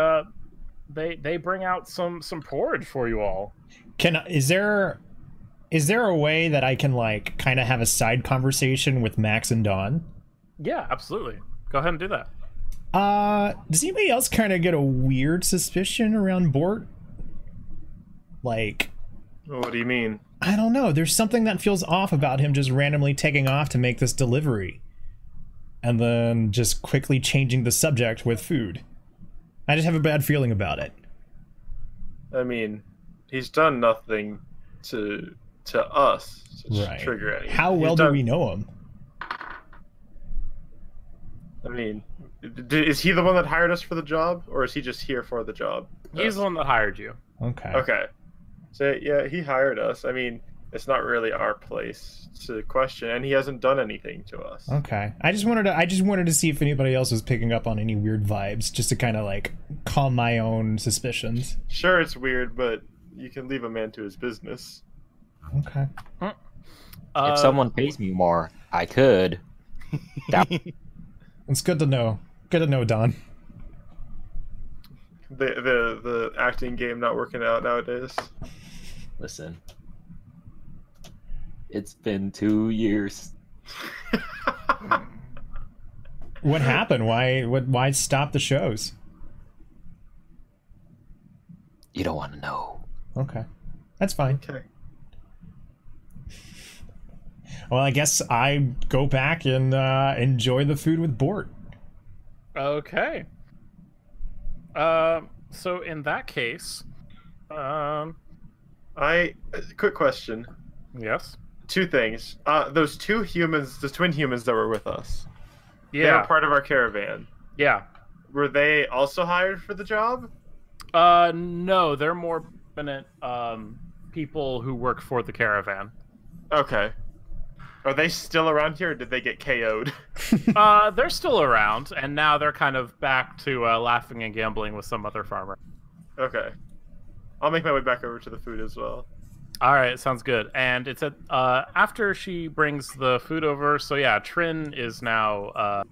they bring out some porridge for you all. Is there a way that I can, like, kind of have a side conversation with Max and Dawn? Yeah, absolutely. Go ahead and do that.
Does anybody else kind of get a weird suspicion around Bort? Like...
What do you mean?
I don't know. There's something that feels off about him just randomly taking off to make this delivery. And then just quickly changing the subject with food. I just have a bad feeling about it.
I mean, he's done nothing to us to trigger anything.
How well do we know him?
I mean, is he the one that hired us for the job, or is he just here for the job?
He's the one that hired you.
Okay.
Okay. So yeah, he hired us. I mean, it's not really our place to question, and he hasn't done anything to us.
Okay. I just wanted to see if anybody else was picking up on any weird vibes, just to kind of like calm my own suspicions.
Sure, it's weird, but you can leave a man to his business.
Okay.
If someone pays me more, I could.
It's good to know. Good to know, Don.
The acting game not working out nowadays.
Listen. It's been 2 years.
What happened? Why stop the shows?
You don't want to know.
Okay. That's fine.
Okay.
Well, I guess I go back and enjoy the food with Bort.
Okay. So in that case,
quick question.
Yes.
2 things. Those 2 humans, the twin humans that were with us.
Yeah.
They were part of our caravan.
Yeah.
Were they also hired for the job?
No, they're more permanent people who work for the caravan.
Okay. Are they still around here, or did they get KO'd?
They're still around, and now they're kind of back to laughing and gambling with some other farmer.
Okay. I'll make my way back over to the food as well.
All right, sounds good. And it's at after she brings the food over. So yeah, Trin is now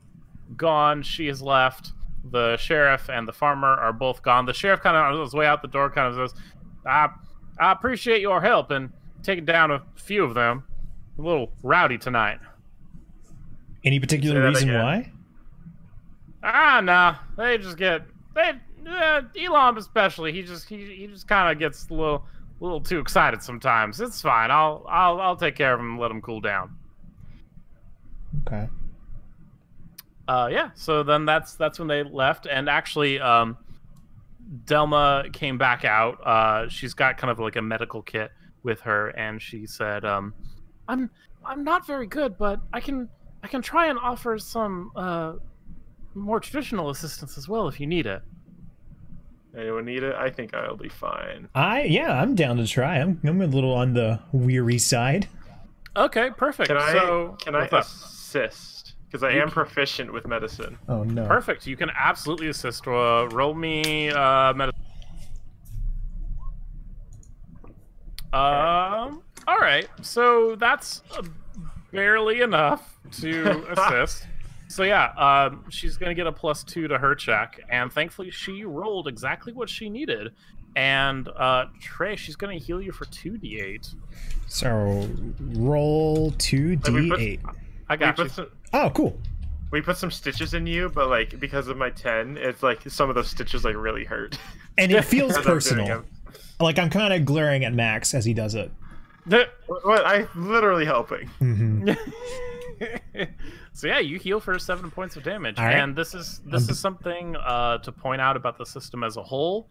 gone. She has left. The sheriff and the farmer are both gone. The sheriff kind of on his way out the door kind of says, I appreciate your help in taking down a few of them. A little rowdy tonight.
Any particular reason why?
Nah. They just get Elam especially. He just kind of gets a little too excited sometimes. It's fine. I'll take care of him and let him cool down.
Okay.
Yeah. So then that's when they left, and actually, Delma came back out. She's got kind of like a medical kit with her, and she said, I'm not very good, but I can try and offer some more traditional assistance as well if you need it.
Anyone need it? I think I'll be fine.
I'm down to try. I'm a little on the weary side.
Okay, perfect.
Can I assist? Because I am proficient with medicine.
Oh no.
Perfect. You can absolutely assist. Roll me medicine. All right. So that's barely enough to assist. So yeah, she's gonna get a +2 to her check, and thankfully she rolled exactly what she needed. And Trey, she's gonna heal you for 2d8.
So roll 2d8.
I got you.
Oh, cool.
We put some stitches in you, but like because of my 10, it's like some of those stitches like really hurt.
And it feels personal. Like I'm kind of glaring at Max as he does it.
What? I'm literally helping.
Mm-hmm.
So yeah, you heal for 7 points of damage,
right.
and this is something to point out about the system as a whole.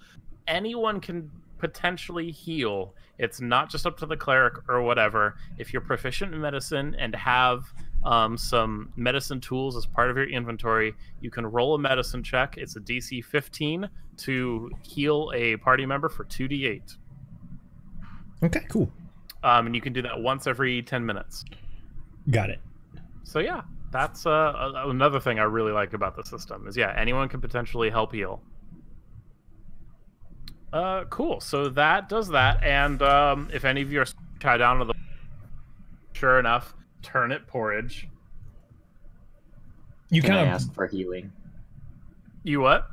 Anyone can potentially heal. It's not just up to the cleric or whatever. If you're proficient in medicine and have some medicine tools as part of your inventory, you can roll a medicine check. It's a DC 15 to heal a party member for 2d8.
Okay, cool.
And you can do that once every 10 minutes.
Got it.
So yeah, that's another thing I really like about the system is, yeah, anyone can potentially help heal. Cool. So that does that, and if any of you are tied down to the, sure enough, turnip porridge.
Can I ask for healing?
You what?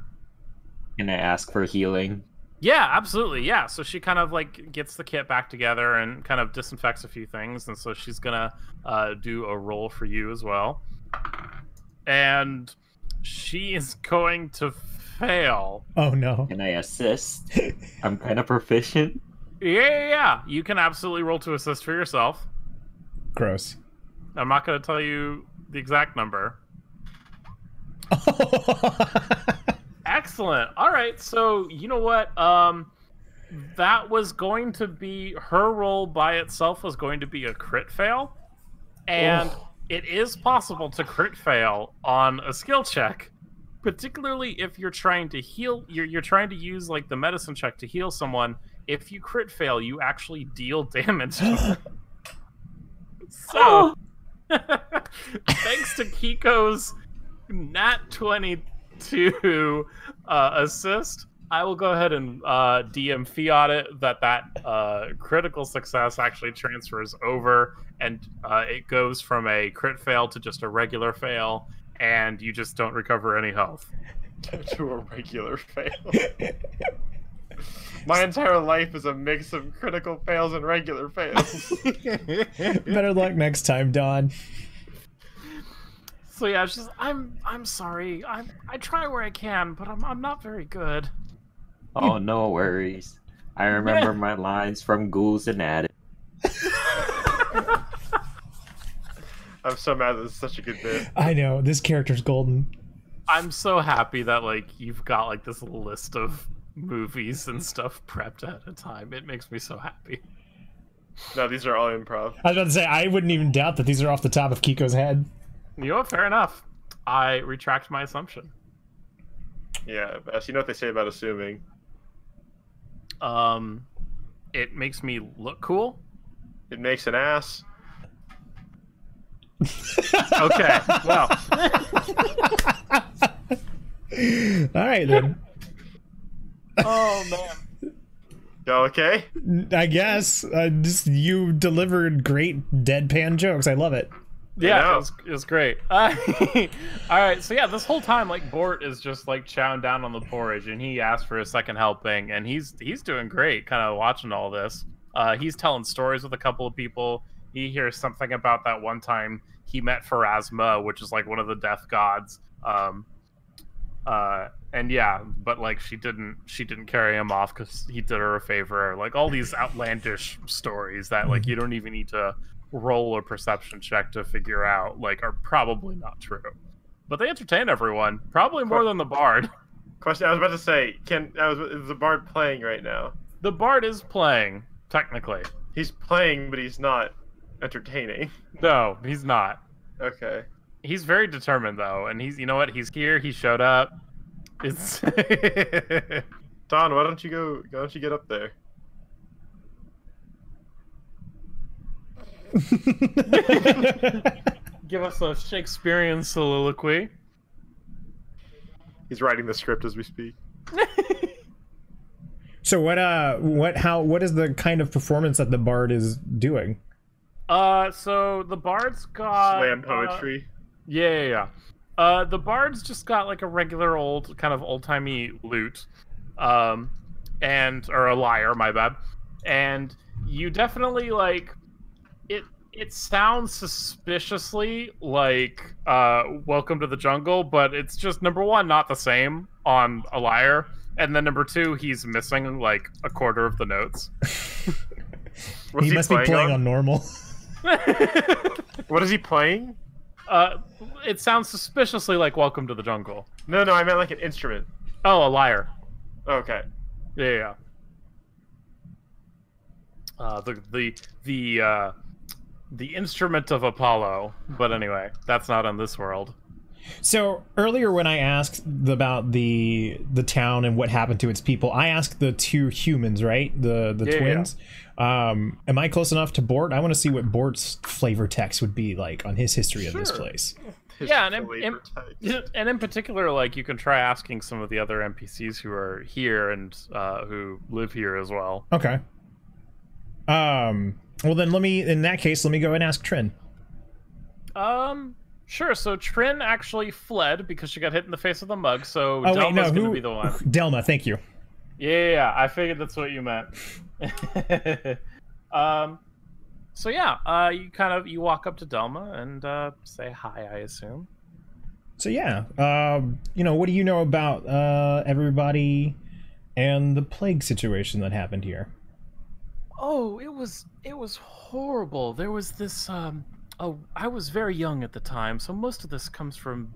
Can I ask for healing?
Yeah, absolutely. Yeah. So she kind of like gets the kit back together and kind of disinfects a few things, and so she's gonna do a roll for you as well. And she is going to fail.
Oh no.
Can I assist? I'm kind of proficient.
Yeah. You can absolutely roll to assist for yourself.
Gross.
I'm not going to tell you the exact number. Excellent. All right. So you know what? That was going to be her roll by itself was going to be a crit fail, and it is possible to crit fail on a skill check. Particularly if you're trying to heal, you're trying to use like the medicine check to heal someone. If you crit fail, you actually deal damage to them. So, thanks to Kiko's nat 22 assist, I will go ahead and DM fiat it that critical success actually transfers over, and it goes from a crit fail to just a regular fail. And you just don't recover any health.
To a regular fail. My entire life is a mix of critical fails and regular fails.
Better luck next time, Dawn.
So yeah, it's just I'm sorry. I try where I can, but I'm not very good.
Oh, no worries. I remember my lines from Ghouls and Addicts.
I'm so mad that this is such a good bit.
I know, this character's golden.
I'm so happy that like you've got like this list of movies and stuff prepped at a time. It makes me so happy.
No, these are all improv.
I was about to say, I wouldn't even doubt that these are off the top of Kiko's head.
You know what? Fair enough. I retract my assumption.
Yeah, Bess, you know what they say about assuming.
It makes me look cool.
It makes an ass.
Okay, well.
All right, then.
Oh, man.
Y'all okay?
I guess. You delivered great deadpan jokes. I love it.
Yeah, it was great. All right, so yeah, this whole time, like, Bort is just, like, chowing down on the porridge, and he asked for a second helping, and he's doing great, kind of watching all this. He's telling stories with a couple of people. He hears something about that one time he met Pharasma, which is, like, one of the death gods. And yeah, but like she didn't carry him off because he did her a favor. Like all these outlandish stories that like you don't even need to roll a perception check to figure out, like are probably not true. But they entertain everyone, probably more than the bard.
Question: I was about to say, is the bard playing right now?
The bard is playing, technically.
He's playing, but he's not entertaining.
No, he's not.
Okay.
He's very determined though, and he's, you know what? He's here. He showed up. It's
Don, why don't you get up there?
Give us a Shakespearean soliloquy.
He's writing the script as we speak.
So what is the kind of performance that the bard is doing?
So the bard's got
Slam poetry.
Yeah. The bard's just got like a regular old kind of old-timey lute, or a lyre, my bad. And you definitely like it. It sounds suspiciously like "Welcome to the Jungle," but it's just number one, not the same on a lyre, and then number two, he's missing like a quarter of the notes.
He must be playing on normal.
What is he playing?
It sounds suspiciously like "Welcome to the Jungle."
No, I meant like an instrument.
Oh, a lyre.
Okay.
Yeah. The instrument of Apollo, but anyway, that's not in this world.
So earlier when I asked about the town and what happened to its people, I asked the two humans, right? The twins. Yeah. Am I close enough to Bort? I want to see what Bort's flavor text would be like on his history of this place.
Yeah, and in particular, like you can try asking some of the other NPCs who are here and who live here as well.
Okay. Well then in that case, let me go and ask Trin.
Sure. So Trin actually fled because she got hit in the face with a mug, so Delma's gonna be the one.
Delma, thank you.
Yeah, I figured that's what you meant. So yeah, you walk up to Delma and say hi, I assume.
So yeah, what do you know about everybody and the plague situation that happened here?
Oh, it was horrible. There was this I was very young at the time, so most of this comes from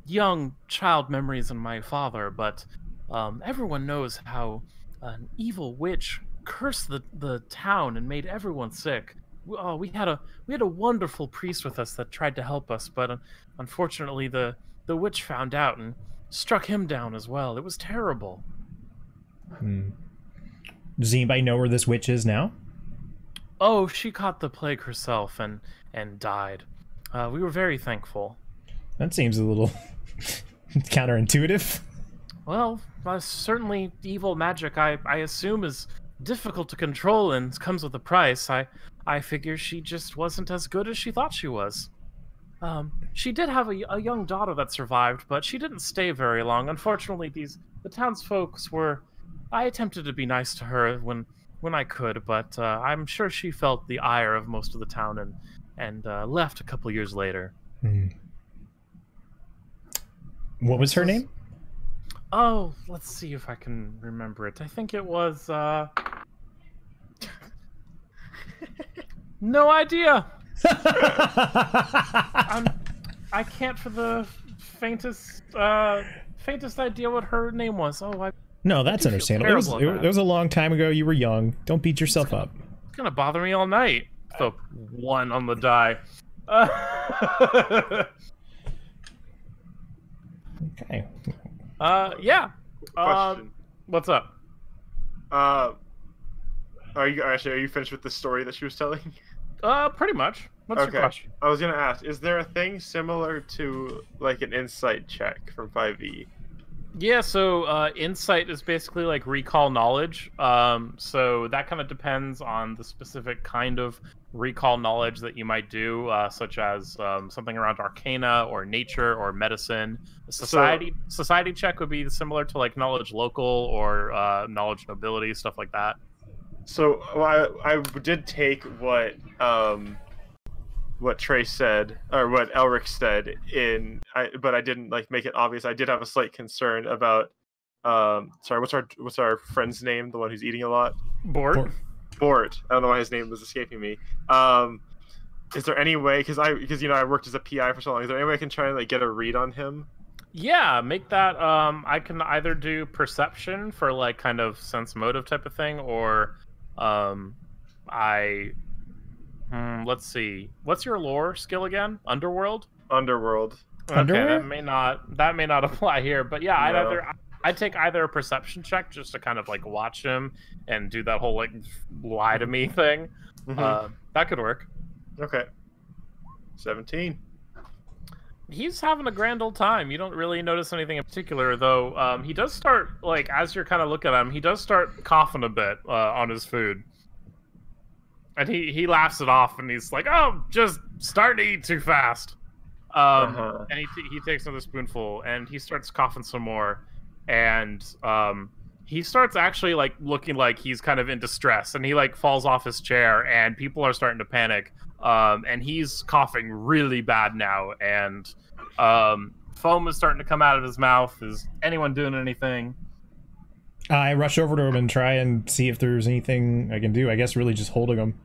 young child memories and my father, but everyone knows how an evil witch cursed the town and made everyone sick. We had a wonderful priest with us that tried to help us, but unfortunately the witch found out and struck him down as well. It was terrible.
Does anybody know where this witch is now?
Oh, she caught the plague herself and died. We were very thankful.
That seems a little counterintuitive.
Well, certainly evil magic, I assume, is difficult to control and comes with a price. I figure she just wasn't as good as she thought she was. She did have a young daughter that survived, but she didn't stay very long. Unfortunately, the townsfolk were... I attempted to be nice to her when I could, but I'm sure she felt the ire of most of the town and left a couple years later.
What was her name?
Oh, let's see if I can remember it. I think it was... No idea! I can't for the faintest idea what her name was. Oh,
No, that's understandable. It was a long time ago. You were young. Don't beat yourself up.
It's gonna bother me all night. The one on the die.
Okay.
Yeah.
Question.
What's up?
Are you finished with the story that she was telling?
Pretty much. What's your question?
I was gonna ask, is there a thing similar to like an insight check from 5e?
Yeah, so insight is basically like recall knowledge. So that kind of depends on the specific kind of recall knowledge that you might do, such as something around arcana or nature or medicine. A society check would be similar to like knowledge local or knowledge nobility, stuff like that.
So I did take what Trace said, or what Elric said but I didn't like make it obvious. I did have a slight concern about sorry, what's our friend's name? The one who's eating a lot?
Bort.
I don't know why his name was escaping me. Is there any way, because I worked as a PI for so long, is there any way I can try and like get a read on him?
Yeah, make that I can either do perception for like kind of sense motive type of thing, or let's see. What's your lore skill again? Underworld?
Underworld.
Okay, that may not apply here, but yeah, I'd take either a perception check just to kind of like watch him and do that whole like lie to me thing.
Mm-hmm.
That could work.
Okay. 17.
He's having a grand old time. You don't really notice anything in particular, though. He does start, like, as you're kind of looking at him, he does start coughing a bit on his food. And he laughs it off, and he's like, "Oh, just starting to eat too fast." And he takes another spoonful, and he starts coughing some more. And he starts actually, like, looking like he's kind of in distress. And he, like, falls off his chair, and people are starting to panic. And he's coughing really bad now, and foam is starting to come out of his mouth. Is anyone doing anything?
I rush over to him and try and see if there's anything I can do. I guess really just holding him.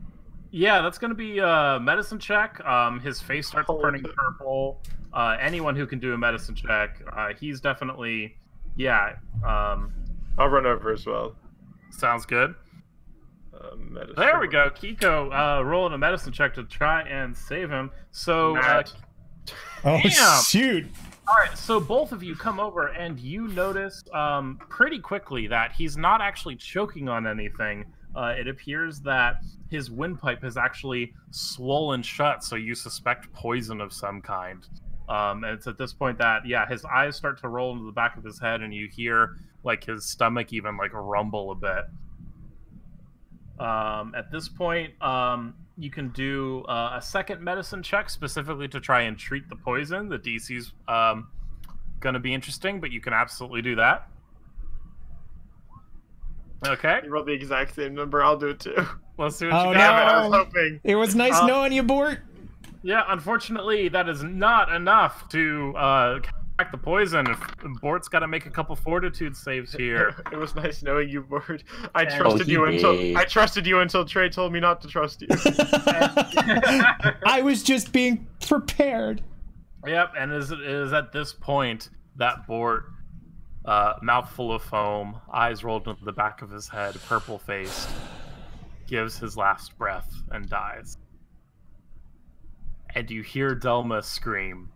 Yeah, that's going to be a medicine check. His face starts turning purple. Anyone who can do a medicine check, he's definitely, yeah.
I'll run over as well.
Sounds good.
Medicine.
There we go. Kiko rolling a medicine check to try and save him. So,
oh,
damn.
shoot.
All right, so both of you come over, and you notice pretty quickly that he's not actually choking on anything. It appears that his windpipe has actually swollen shut, so you suspect poison of some kind. And it's at this point that, yeah, his eyes start to roll into the back of his head, and you hear, like, his stomach even, like, rumble a bit. At this point, you can do a second medicine check specifically to try and treat the poison. The DC's going to be interesting, but you can absolutely do that. Okay.
You rolled the exact same number. I'll do it too.
Let's see what you
no.
I was hoping.
It was nice knowing you, Bort.
Yeah, unfortunately, that is not enough to counteract the poison. Bort's got to make a couple fortitude saves here.
It was nice knowing you, Bort. I trusted you until Trey told me not to trust you.
I was just being prepared.
Yep, and it is at this point that Bort, mouth full of foam, eyes rolled into the back of his head, purple-faced, gives his last breath and dies. And you hear Delma scream,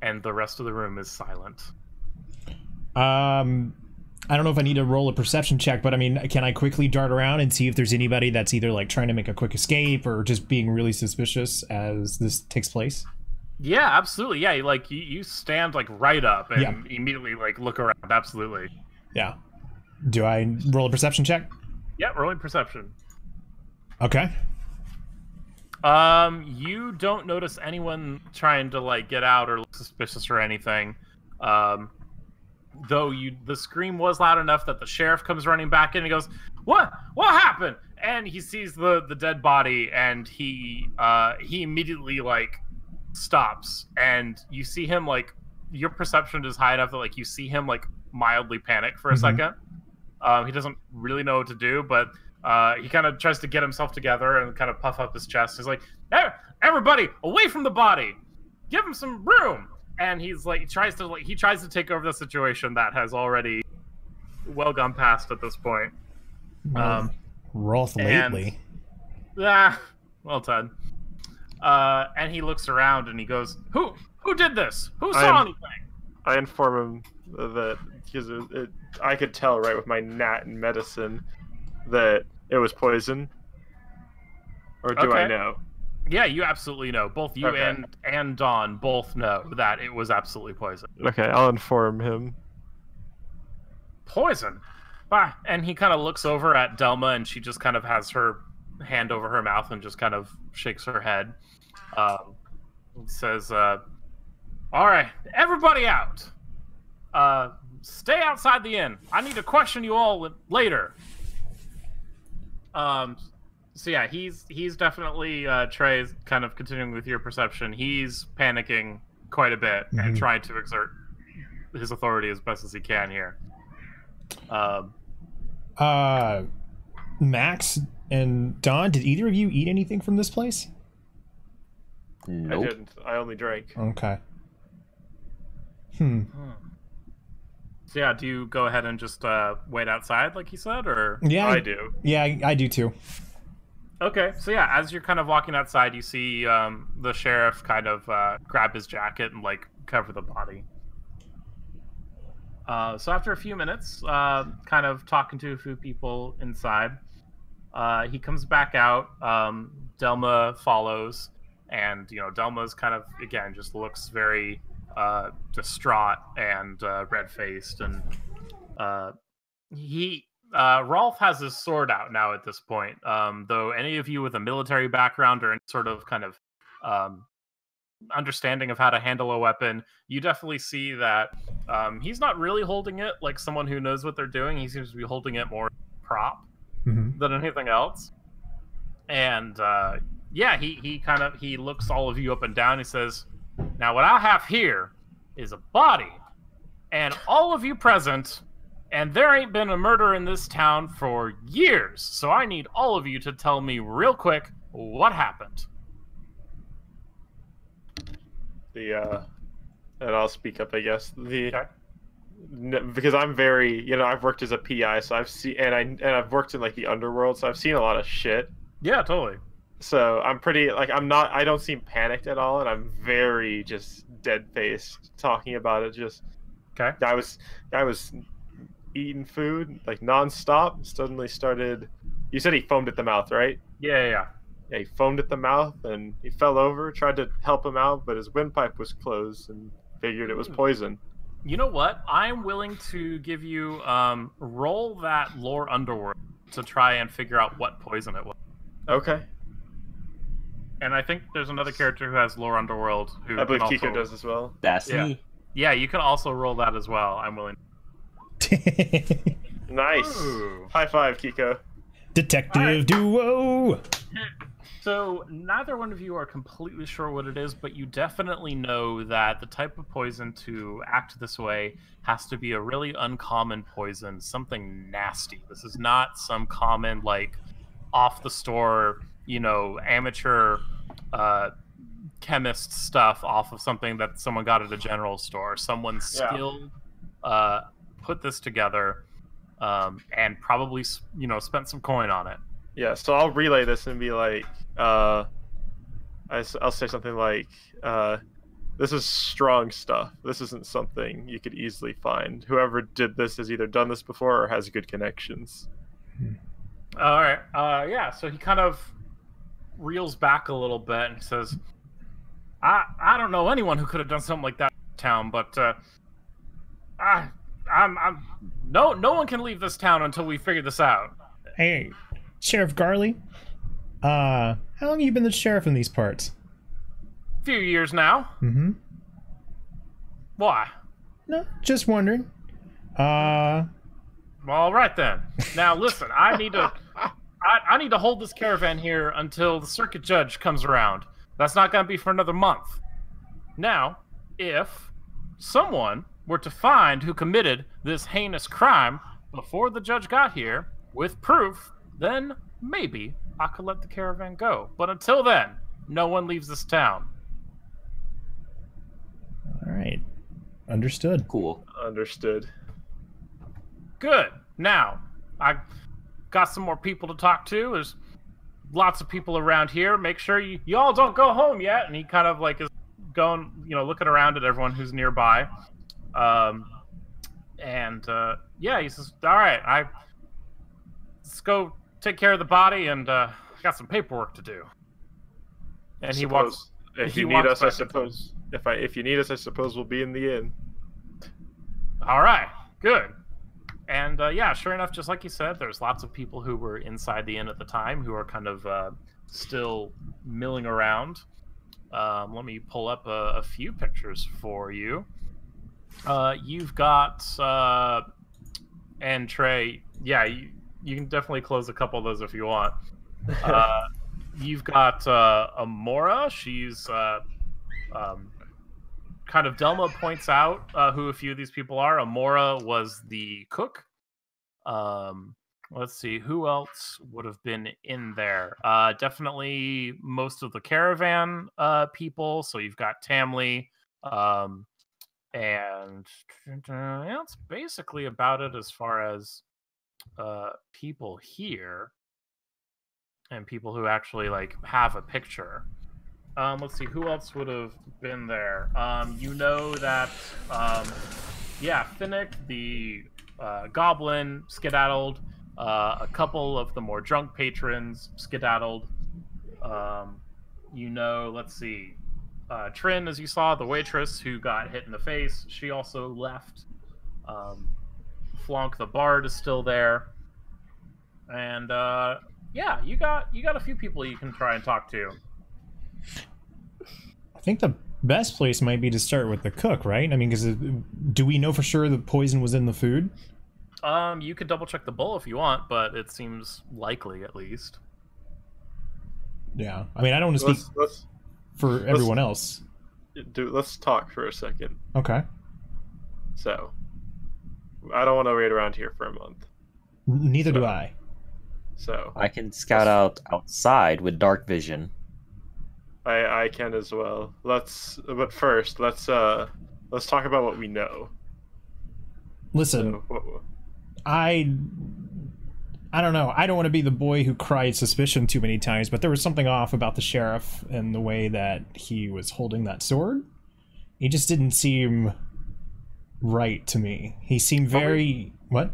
and the rest of the room is silent.
I don't know if I need to roll a perception check, but I mean, can I quickly dart around and see if there's anybody that's either like trying to make a quick escape or just being really suspicious as this takes place?
Yeah, absolutely. Yeah, like you stand like right up and immediately like look around. Absolutely.
Yeah. Do I roll a perception check?
Yeah, rolling perception.
Okay.
You don't notice anyone trying to like get out or look suspicious or anything. Though the scream was loud enough that the sheriff comes running back in and he goes, What happened?" And he sees the dead body, and he immediately like stops, and you see him like, your perception is high enough that like you see him like mildly panic for a second. He doesn't really know what to do, but he kind of tries to get himself together and kind of puff up his chest. He's like, "Everybody, away from the body! Give him some room!" And he's like, he tries to take over the situation that has already well gone past at this point.
Roth lately.
Well done. And he looks around and he goes, "Who did this? Who saw anything?"
I inform him that because I could tell right with my nat and medicine that it was poison. Or do I know?
Yeah, you absolutely know. Both you and Dawn both know that it was absolutely poison.
Okay, I'll inform him.
Poison? And he kind of looks over at Delma, and she just kind of has her hand over her mouth and just kind of shakes her head. Says, "All right, everybody out. Stay outside the inn. I need to question you all later." So yeah, he's definitely, Trey's kind of continuing with your perception. He's panicking quite a bit and trying to exert his authority as best as he can here.
Max and Dawn, did either of you eat anything from this place?
Nope.
I didn't. I only drank.
Okay.
So yeah, do you go ahead and just wait outside like he said, or?
Yeah,
I do.
Yeah, I do too.
Okay, so yeah, as you're kind of walking outside, you see the sheriff kind of grab his jacket and like cover the body. So after a few minutes, kind of talking to a few people inside, he comes back out. Delma follows, And Delma's kind of again just looks very distraught and red-faced, and Rolf has his sword out now at this point. Though any of you with a military background or any sort of kind of understanding of how to handle a weapon, you definitely see that he's not really holding it like someone who knows what they're doing. He seems to be holding it more prop than anything else. And yeah, he looks all of you up and down. He says, "Now what I have here is a body, and all of you present, and there ain't been a murder in this town for years. So I need all of you to tell me real quick what happened."
And I'll speak up, I guess. Because I'm very, I've worked as a PI, so I've seen, and I've worked in like the underworld, so I've seen a lot of shit.
Yeah, totally.
So I'm pretty I don't seem panicked at all, and I'm very just dead faced talking about it. Just
okay.
I was eating food like nonstop. Suddenly started. You said he foamed at the mouth, right?
Yeah,
he foamed at the mouth, and he fell over. Tried to help him out, but his windpipe was closed, and figured it was poison.
You know what? I'm willing to give you roll that lore underworld to try and figure out what poison it was.
Okay.
And I think there's another character who has lore underworld who
I believe
can
Kiko
also...
does as well.
That's me.
Yeah, you can also roll that as well. I'm willing.
Nice.
Ooh.
High five, Kiko.
Detective duo.
So neither one of you are completely sure what it is, but you definitely know that the type of poison to act this way has to be a really uncommon poison, something nasty. This is not some common, like, off the store, amateur chemist stuff off of something that someone got at a general store. Someone skilled put this together and probably, spent some coin on it.
Yeah, so I'll relay this and be like, I'll say something like, this is strong stuff. This isn't something you could easily find. Whoever did this has either done this before or has good connections.
All right. Yeah, so he kind of reels back a little bit and says, I don't know anyone who could have done something like that in town, but no one can leave this town until we figure this out.
Hey, Sheriff Garley, how long have you been the sheriff in these parts?
Few years now.
Mm-hmm.
Why?
No, just wondering.
All right then. Now listen, I need to hold this caravan here until the circuit judge comes around. That's not going to be for another month. Now, if someone were to find who committed this heinous crime before the judge got here with proof, then maybe I could let the caravan go. But until then, no one leaves this town.
All right. Understood.
Cool.
Understood.
Good. Now, I got some more people to talk to. There's lots of people around here. Make sure you all don't go home yet. And he kind of like is going, looking around at everyone who's nearby. Yeah, he says, all right, let's go take care of the body, and got some paperwork to do. And he walks.
If you need us, I suppose. If you need us, I suppose we'll be in the inn.
All right, good. And yeah, sure enough, just like you said, there's lots of people who were inside the inn at the time who are kind of still milling around. Let me pull up a few pictures for you. You've got and Trey. Yeah, you can definitely close a couple of those if you want. You've got Amora. She's kind of, Delma points out who a few of these people are. Amora was the cook. Let's see, who else would have been in there? Definitely most of the caravan people. So you've got Tamley, and that's basically about it as far as people here and people who actually like have a picture. Let's see, who else would have been there? You know that, yeah, Finnick, the goblin, skedaddled. A couple of the more drunk patrons skedaddled. you know, let's see, Trin, as you saw, the waitress who got hit in the face, she also left. Flonk the Bard is still there, and yeah, you got a few people you can try and talk to.
I think the best place might be to start with the cook, right? I mean, because do we know for sure the poison was in the food?
You could double check the bowl if you want, but it seems likely at least.
Yeah, I mean, I don't want to speak for everyone else.
Let's talk for a second.
Okay.
So, I don't want to wait around here for a month.
Neither do I.
So
I can scout out outside with dark vision.
I can as well. But first, let's talk about what we know.
Listen,
So,
I don't know. I don't want to be the boy who cried suspicion too many times, but there was something off about the sheriff and the way that he was holding that sword. He just didn't seem right to me. He seemed very... What?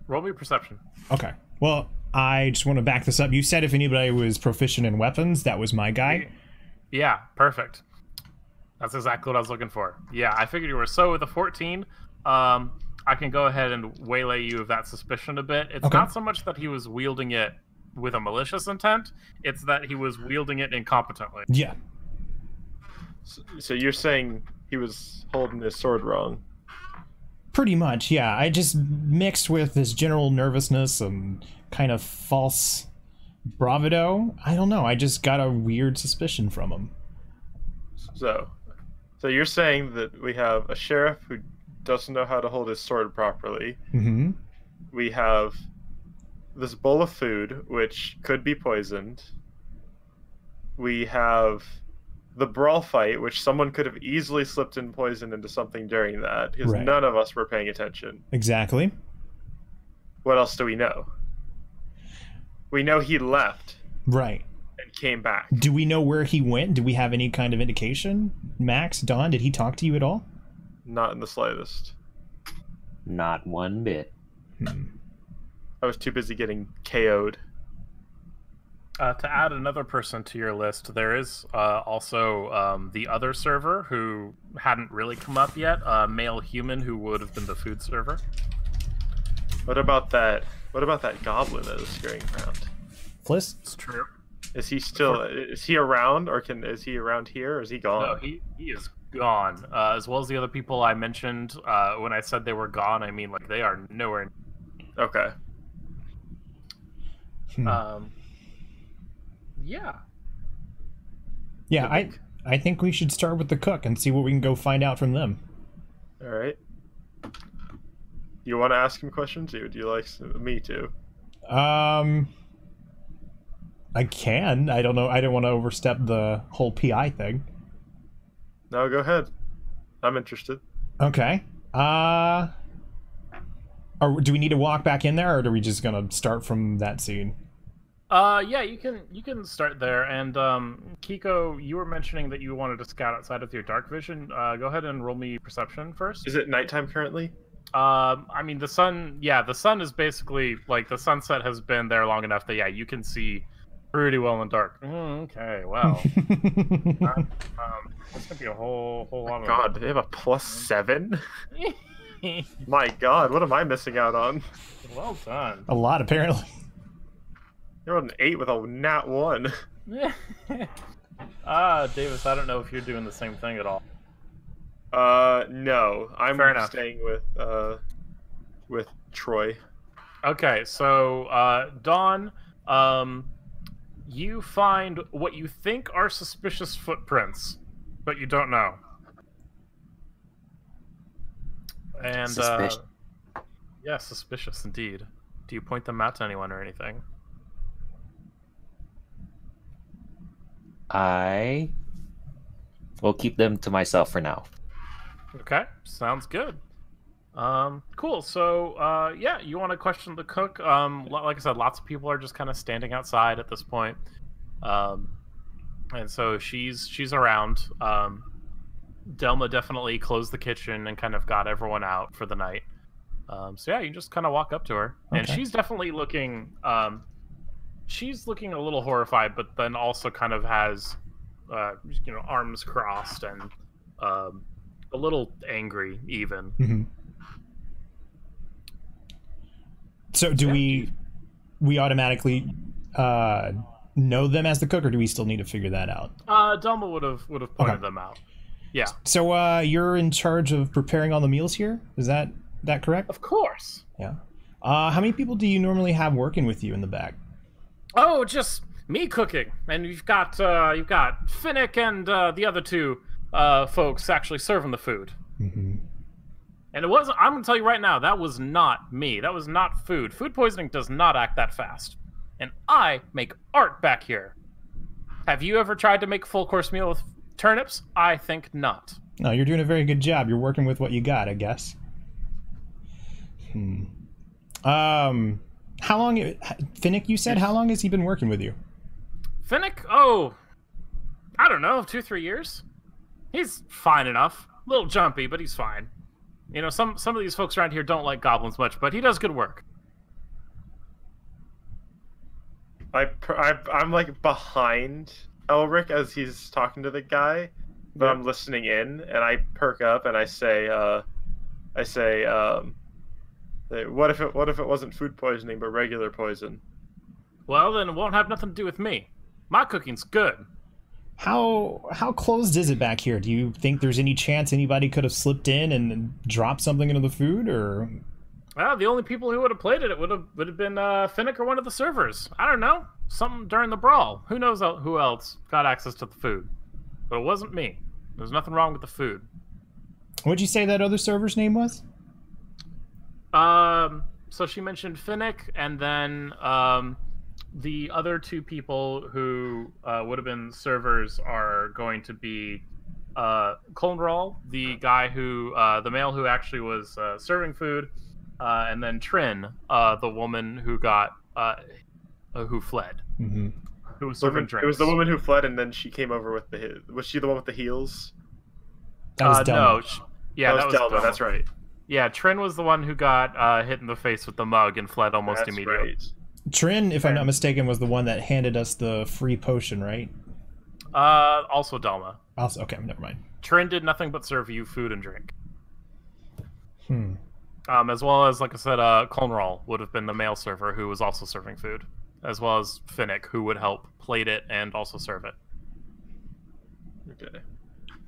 Roll me perception.
Okay. Well, I just want to back this up. You said if anybody was proficient in weapons, that was my guy.
Yeah, perfect. That's exactly what I was looking for. Yeah, I figured you were. So with a 14, I can go ahead and waylay you of that suspicion a bit. It's not so much that he was wielding it with a malicious intent, it's that he was wielding it incompetently.
Yeah.
So you're saying he was holding his sword wrong?
Pretty much, yeah. I just mixed with this general nervousness and kind of false bravado. I don't know. I just got a weird suspicion from him.
So you're saying that we have a sheriff who doesn't know how to hold his sword properly.
Mm-hmm.
We have this bowl of food, which could be poisoned. We have the brawl fight, which someone could have easily slipped in poison into something during that, because none of us were paying attention.
Exactly.
What else do we know? We know he left.
Right.
And came back.
Do we know where he went? Do we have any kind of indication? Max, Don, did he talk to you at all?
Not in the slightest.
Not one bit.
I was too busy getting KO'd.
To add another person to your list, there is also the other server who hadn't really come up yet, a male human who would have been the food server.
What about that goblin that is scurrying around?
Fliss?
It's true.
Is he still? Is he around, or is he around here, or is he gone?
No, he is gone. As well as the other people I mentioned. When I said they were gone, I mean like they are nowhere.
Okay.
Yeah.
Yeah, I think we should start with the cook and see what we can go find out from them.
All right. You want to ask him questions, or do you like me to?
I can. I don't know. I don't want to overstep the whole PI thing.
No, go ahead. I'm interested.
Okay. Do we need to walk back in there, or are we just gonna start from that scene?
Yeah, you can start there. And Kiko, you were mentioning that you wanted to scout outside with your dark vision. Go ahead and roll me perception first.
Is it nighttime currently?
I mean the sun. Yeah, the sun is basically like the sunset has been there long enough that you can see pretty well in the dark. Okay, well, that's gonna be a whole lot of.
God, they have a +7. My God, what am I missing out on?
Well done.
A lot, apparently.
You're on an 8 with a nat 1.
Davis, I don't know if you're doing the same thing at all.
No, I'm staying with Troy.
Okay, so Dawn, you find what you think are suspicious footprints, but you don't know. And
Suspicious.
Yeah, suspicious indeed. Do you point them out to anyone or anything?
I will keep them to myself for now.
Okay, sounds good. Cool. So, yeah, you want to question the cook? Like I said, lots of people are just kind of standing outside at this point. And so she's around. Delma definitely closed the kitchen and kind of got everyone out for the night. So yeah, you just kind of walk up to her, and she's definitely looking. She's looking a little horrified, but then also kind of has arms crossed and a little angry even.
Mm-hmm. So do we automatically know them as the cook, or do we still need to figure that out?
Delma would have pointed them out. Yeah.
So you're in charge of preparing all the meals here? Is that correct?
Of course.
Yeah. How many people do you normally have working with you in the back?
Oh, just me cooking, and you've got Finnick and the other two folks actually serving the food.
Mm-hmm.
And it wasn't. I'm gonna tell you right now, that was not me. That was not food. Food poisoning does not act that fast. And I make art back here. Have you ever tried to make a full course meal with turnips? I think not.
No, you're doing a very good job. You're working with what you got, I guess. How long, Finnick, you said, how long has he been working with you?
Finnick? Oh, I don't know, 2-3 years. He's fine enough. A little jumpy, but he's fine. You know, some of these folks around here don't like goblins much, but he does good work.
I'm like behind Elric as he's talking to the guy, but I'm listening in, and I perk up and I say, what if it wasn't food poisoning but regular poison?
Well, then it won't have nothing to do with me. My cooking's good.
How closed is it back here? Do you think there's any chance anybody could have slipped in and dropped something into the food, or?
Well, the only people who would have played it would have been Finnick or one of the servers. I don't know. Something during the brawl. Who knows who else got access to the food? But it wasn't me. There's nothing wrong with the food.
What'd you say that other server's name was?
So she mentioned Finnick, and then the other two people who would have been servers are going to be Colnral, the guy who, the male who actually was serving food, and then Trin, the woman who got, who fled.
Mm-hmm.
Who was serving drinks.
It was the woman who fled, and then she came over with was she the one with the heels?
That was Delma.
No. That was Delma.
That's right.
Yeah, Trin was the one who got hit in the face with the mug and fled almost immediately.
Right.
Trin, if I'm not mistaken, was the one that handed us the free potion, right?
Also Delma.
Also, okay, never mind.
Trin did nothing but serve you food and drink. As well as, like I said, Colnral would have been the male server who was also serving food, as well as Finnick, who would help plate it and also serve it.
Okay.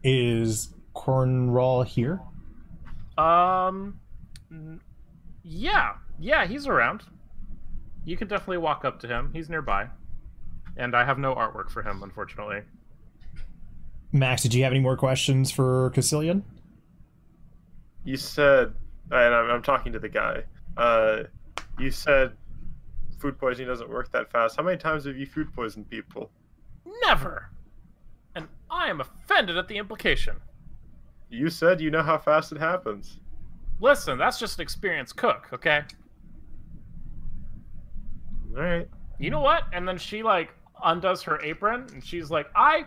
Is Cornwall here?
Yeah, he's around. You can definitely walk up to him. He's nearby. And I have no artwork for him, unfortunately.
Max, did you have any more questions for Caecilian?
You said, and I'm talking to the guy, you said food poisoning doesn't work that fast. How many times have you food poisoned people?
Never! And I am offended at the implication.
You said you know how fast it happens.
Listen, that's just an experienced cook, okay?
Alright.
You know what? And then she, like, undoes her apron, and she's like, I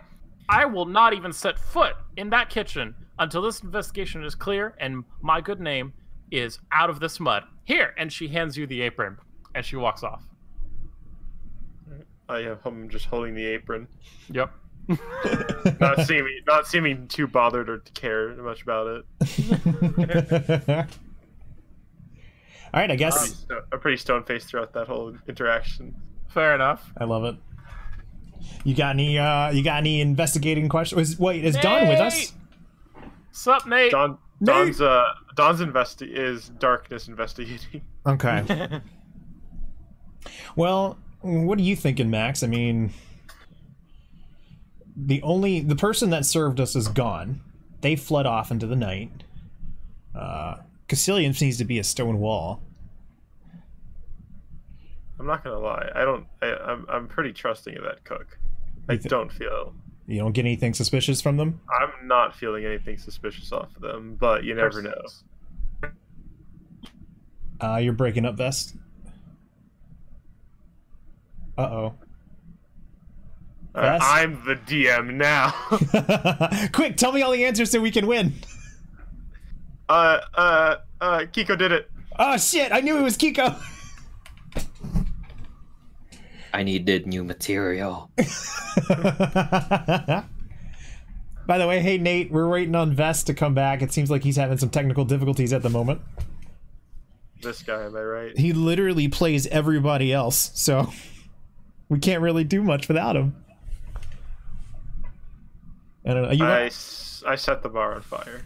will not even set foot in that kitchen until this investigation is clear and my good name is out of this mud. Here! And she hands you the apron, and she walks off.
I'm just holding the apron.
Yep.
not seeming too bothered or to care much about it.
All right, I guess
a pretty stone face throughout that whole interaction.
Fair enough.
I love it. You got any investigating questions? Wait, is Don with us?
Sup, Nate?
Don's is darkness investigating.
Okay. Well, what are you thinking, Max? I mean, the person that served us is gone. They fled off into the night. Caecilian needs to be a stone wall.
I'm not gonna lie. I'm pretty trusting of that cook. I don't feel.
You don't get anything suspicious from them?
I'm not feeling anything suspicious off of them, but you never know.
You're breaking up, Vest. Uh-oh.
I'm the DM now.
Quick, tell me all the answers so we can win.
Kiko did it.
Oh shit, I knew it was Kiko.
I needed new material.
By the way, hey Nate, we're waiting on Vest to come back. It seems like he's having some technical difficulties at the moment.
This guy, am I right?
He literally plays everybody else, so we can't really do much without him. I don't know.
I set the bar on fire.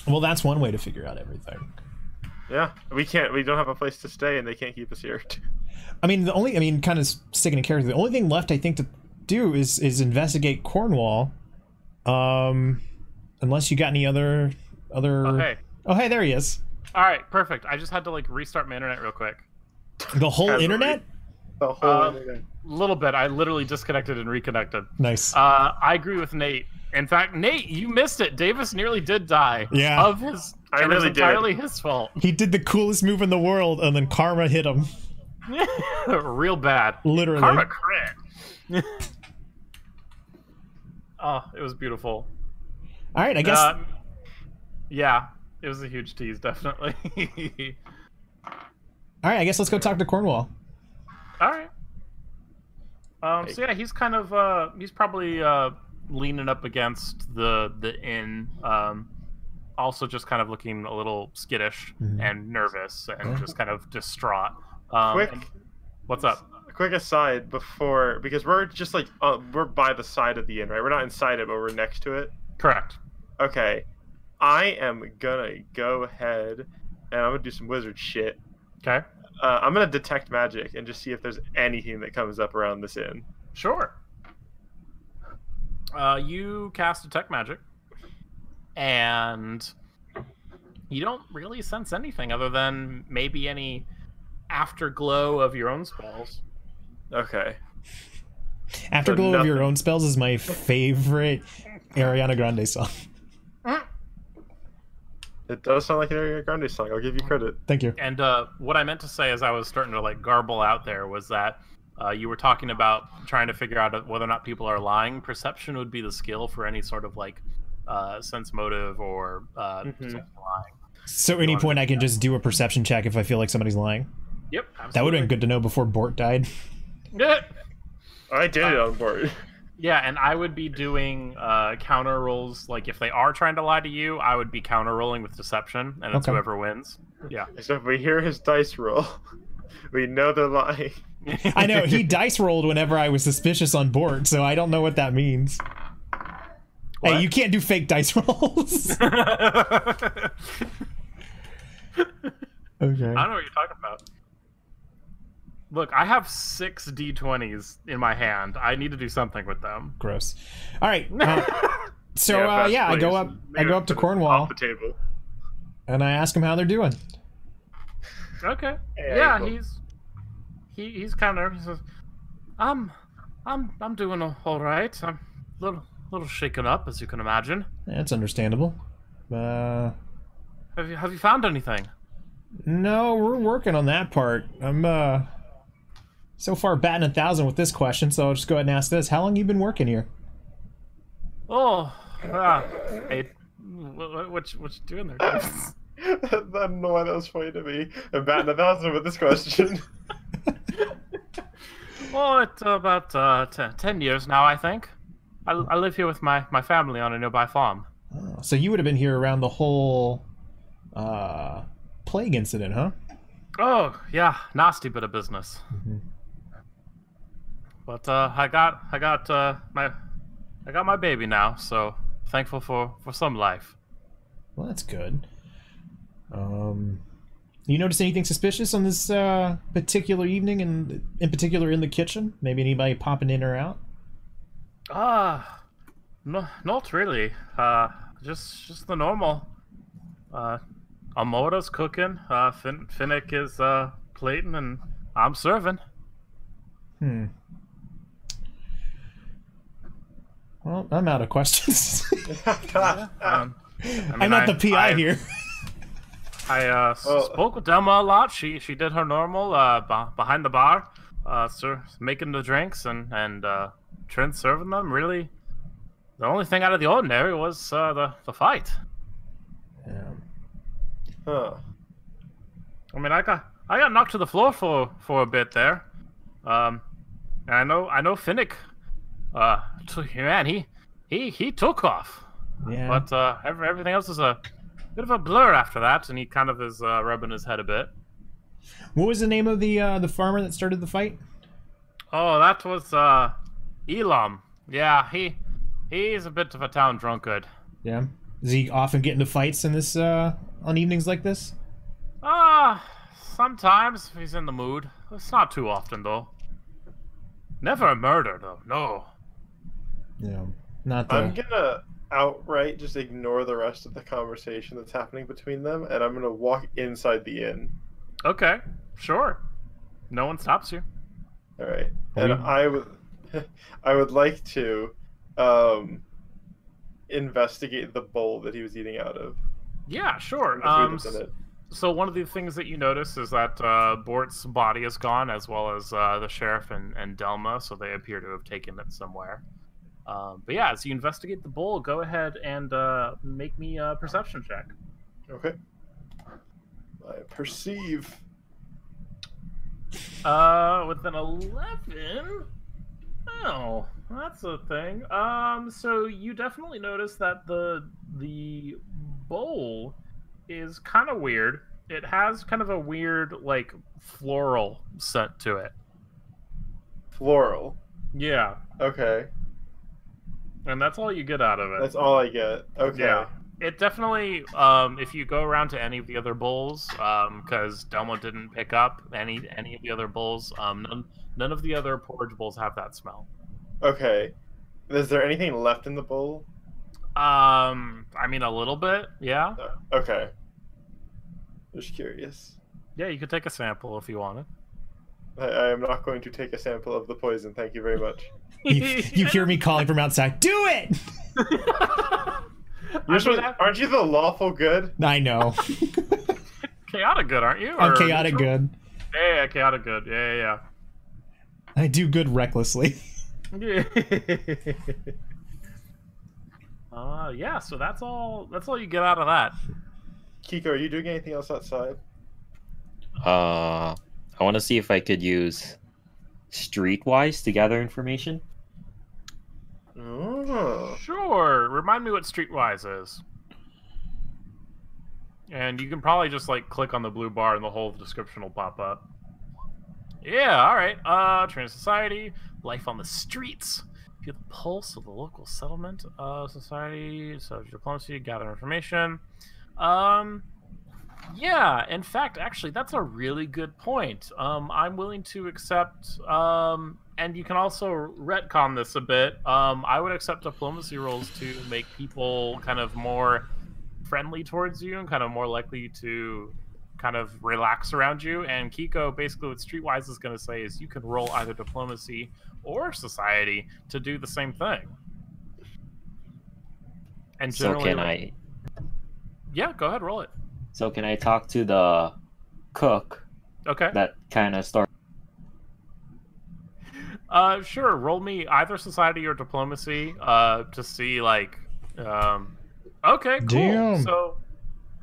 Well, that's one way to figure out everything.
Yeah, we don't have a place to stay, and they can't keep us here.
I mean, kind of sticking to character. The only thing left, I think, to do is investigate Cornwall. Unless you got any other.
Oh hey.
Oh hey, there he is.
All right, perfect. I just had to like restart my internet real quick.
The whole internet?
The whole internet.
Little bit. I literally disconnected and reconnected.
Nice.
I agree with Nate. In fact, Nate, you missed it. Davis nearly did die.
Yeah.
Of his.
I really
it was
did.
entirely his fault.
He did the coolest move in the world, and then karma hit him.
Real bad.
Literally.
Karma crit. Oh, it was beautiful.
All right, I guess.
Yeah, it was a huge tease, definitely.
All right, I guess let's go talk to Cornwall.
All right. So yeah, he's kind of he's probably leaning up against the inn. Also, just kind of looking a little skittish and nervous and just kind of distraught. What's up?
Quick aside because we're just like we're by the side of the inn, right? We're not inside it, but we're next to it.
Correct.
Okay, I am gonna go ahead and I'm gonna do some wizard shit.
Okay.
I'm gonna detect magic and just see if there's anything that comes up around this inn.
Sure. You cast detect magic, and you don't really sense anything other than maybe any afterglow of your own spells.
Okay.
Afterglow of your own spells is my favorite Ariana Grande song.
It does sound like an Ariana Grande song. I'll give you credit.
Thank you.
And what I meant to say as I was starting to like garble out there was that you were talking about trying to figure out whether or not people are lying. Perception would be the skill for any sort of like sense motive or lying.
So at any point I can just do a perception check if I feel like somebody's lying?
Yep, absolutely.
That would have been good to know before Bort died.
Yeah.
I did it on board.
Yeah, and I would be doing counter rolls. Like if they are trying to lie to you, I would be counter rolling with deception, and it's whoever wins. Yeah.
So if we hear his dice roll, we know they're lying.
I know, he dice rolled whenever I was suspicious on Bort, so I don't know what that means. What? Hey, you can't do fake dice rolls. Okay.
I don't know what you're talking about. Look, I have 6 d20s in my hand. I need to do something with them.
Gross. All right. So yeah, I go up to Cornwall.
Off the table.
And I ask him how they're doing.
Okay. Yeah, he's kind of nervous. He says, I'm doing all right. I'm a little shaken up, as you can imagine.
That's understandable.
Have you found anything?
No, we're working on that part. I'm so far batting 1,000 with this question, so I'll just go ahead and ask this: how long you been working here?
Oh, hey, what you doing there?
I don't know why that was funny to me. I'm batting 1,000 with this question.
Well, it's about 10 years now, I think. I live here with my family on a nearby farm.
Oh, so you would have been here around the whole plague incident, huh?
Oh yeah, nasty bit of business. But I got my baby now, so thankful for some life.
Well, that's good. You notice anything suspicious on this particular evening, and in particular in the kitchen? Maybe anybody popping in or out?
No, not really. Just the normal. Amora's cooking. Finnick is plating, and I'm serving.
Well, I'm out of questions.
I'm
not the PI here.
I spoke with Delma a lot. She did her normal behind the bar, making the drinks and Trent serving them. Really, the only thing out of the ordinary was the fight.
Yeah.
Huh.
I mean, I got knocked to the floor for a bit there. And I know Finnick. Man, he took off.
Yeah.
But everything else is a bit of a blur after that, and he kind of is rubbing his head a bit.
What was the name of the farmer that started the fight?
Oh, that was Elam. Yeah, he's a bit of a town drunkard.
Yeah. Does he often get into fights in this on evenings like this?
Sometimes he's in the mood. It's not too often though. Never a murder though. No.
Yeah. Not the...
I'm gonna outright just ignore the rest of the conversation that's happening between them, and I'm gonna walk inside the inn.
Okay, sure. No one stops you.
All right, and I would like to investigate the bowl that he was eating out of.
Yeah, sure. So one of the things that you notice is that Bort's body is gone, as well as the sheriff and Delma, so they appear to have taken it somewhere. But yeah, as you investigate the bowl, go ahead and make me a perception check.
Okay. I perceive.
With an 11? Oh, that's a thing. So you definitely notice that the bowl is kind of weird. It has kind of a weird, like, floral scent to it.
Floral?
Yeah.
Okay.
And that's all you get out of it.
That's all I get. Okay.
Yeah. It definitely, if you go around to any of the other bowls, because Delmo didn't pick up any of the other bowls, none of the other porridge bowls have that smell.
Okay. Is there anything left in the bowl?
I mean, a little bit, yeah.
Okay. Just curious.
Yeah, you could take a sample if you wanted.
I am not going to take a sample of the poison, thank you very much.
You hear me calling from outside, do it!
Aren't you the lawful good?
I know.
Chaotic good, aren't you?
I'm chaotic good.
Yeah, chaotic good. Yeah.
I do good recklessly.
Yeah. Yeah, so that's all you get out of that.
Kiko, are you doing anything else outside?
I want to see if I could use Streetwise to gather information.
Oh.
Sure. Remind me what Streetwise is. And you can probably just like click on the blue bar and the whole description will pop up. Yeah, alright. Trans society, life on the streets. Feel the pulse of the local settlement, society, social diplomacy, gather information. Yeah, in fact, actually, that's a really good point. I'm willing to accept, and you can also retcon this a bit. I would accept diplomacy rolls to make people kind of more friendly towards you and kind of more likely to kind of relax around you. And Kiko, basically what Streetwise is going to say is you can roll either diplomacy or society to do the same thing. And generally,
so can I...
Yeah, go ahead, roll it.
So can I talk to the cook?
Okay.
That kind of starts.
Sure. Roll me either society or diplomacy to see like. Okay, cool.
Damn.
So,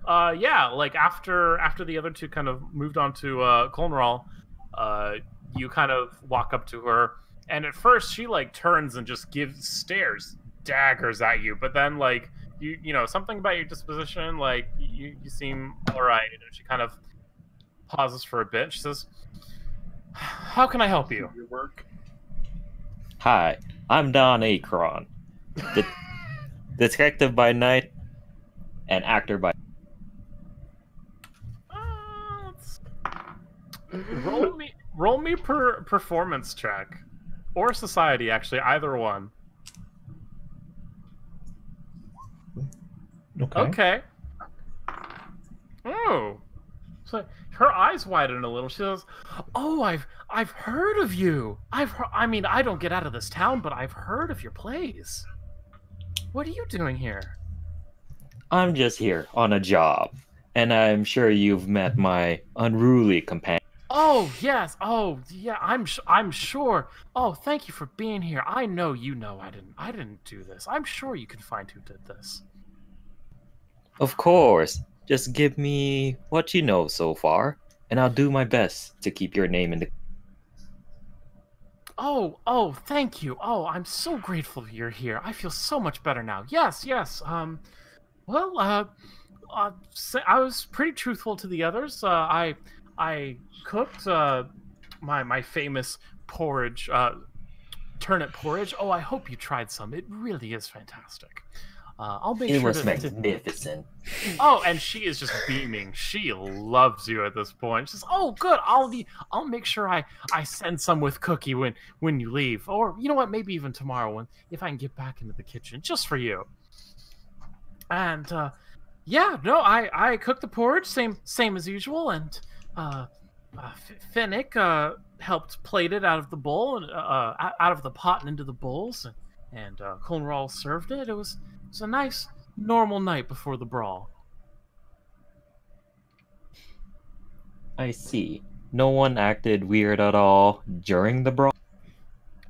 yeah, like after the other two kind of moved on to Colnral, you kind of walk up to her, and at first she like turns and just stares daggers at you, but then like. You know, something about your disposition, like, you seem alright. You know, she kind of pauses for a bit. She says, how can I help you?
Your work.
Hi, I'm Don Akron. Detective by night and actor by...
Roll me per performance check. Or society, actually, either one. Okay. Oh, so her eyes widen a little. She says, "Oh, I've heard of you. I mean, I don't get out of this town, but I've heard of your plays. What are you doing here?"
I'm just here on a job, and I'm sure you've met my unruly companion.
Oh yes. Oh yeah. I'm sure. Oh, thank you for being here. I know you know I didn't do this. I'm sure you can find who did this.
Of course. Just give me what you know so far, and I'll do my best to keep your name in the...
Oh, thank you. Oh, I'm so grateful you're here. I feel so much better now. Yes, yes. Well, I was pretty truthful to the others. I cooked my famous porridge, turnip porridge. Oh, I hope you tried some. It really is fantastic. I'll make
It
sure
was
to.
magnificent.
Oh, and she is just beaming. She loves you at this point. She's, oh, good. I'll make sure I send some with Cookie when you leave, or you know what? Maybe even tomorrow if I can get back into the kitchen just for you. And yeah, no, I cooked the porridge same as usual, and Finnick helped plate it out of the bowl and out of the pot and into the bowls, and Colnroll served it. It was a nice normal night before the brawl.
I see. No one acted weird at all during the brawl?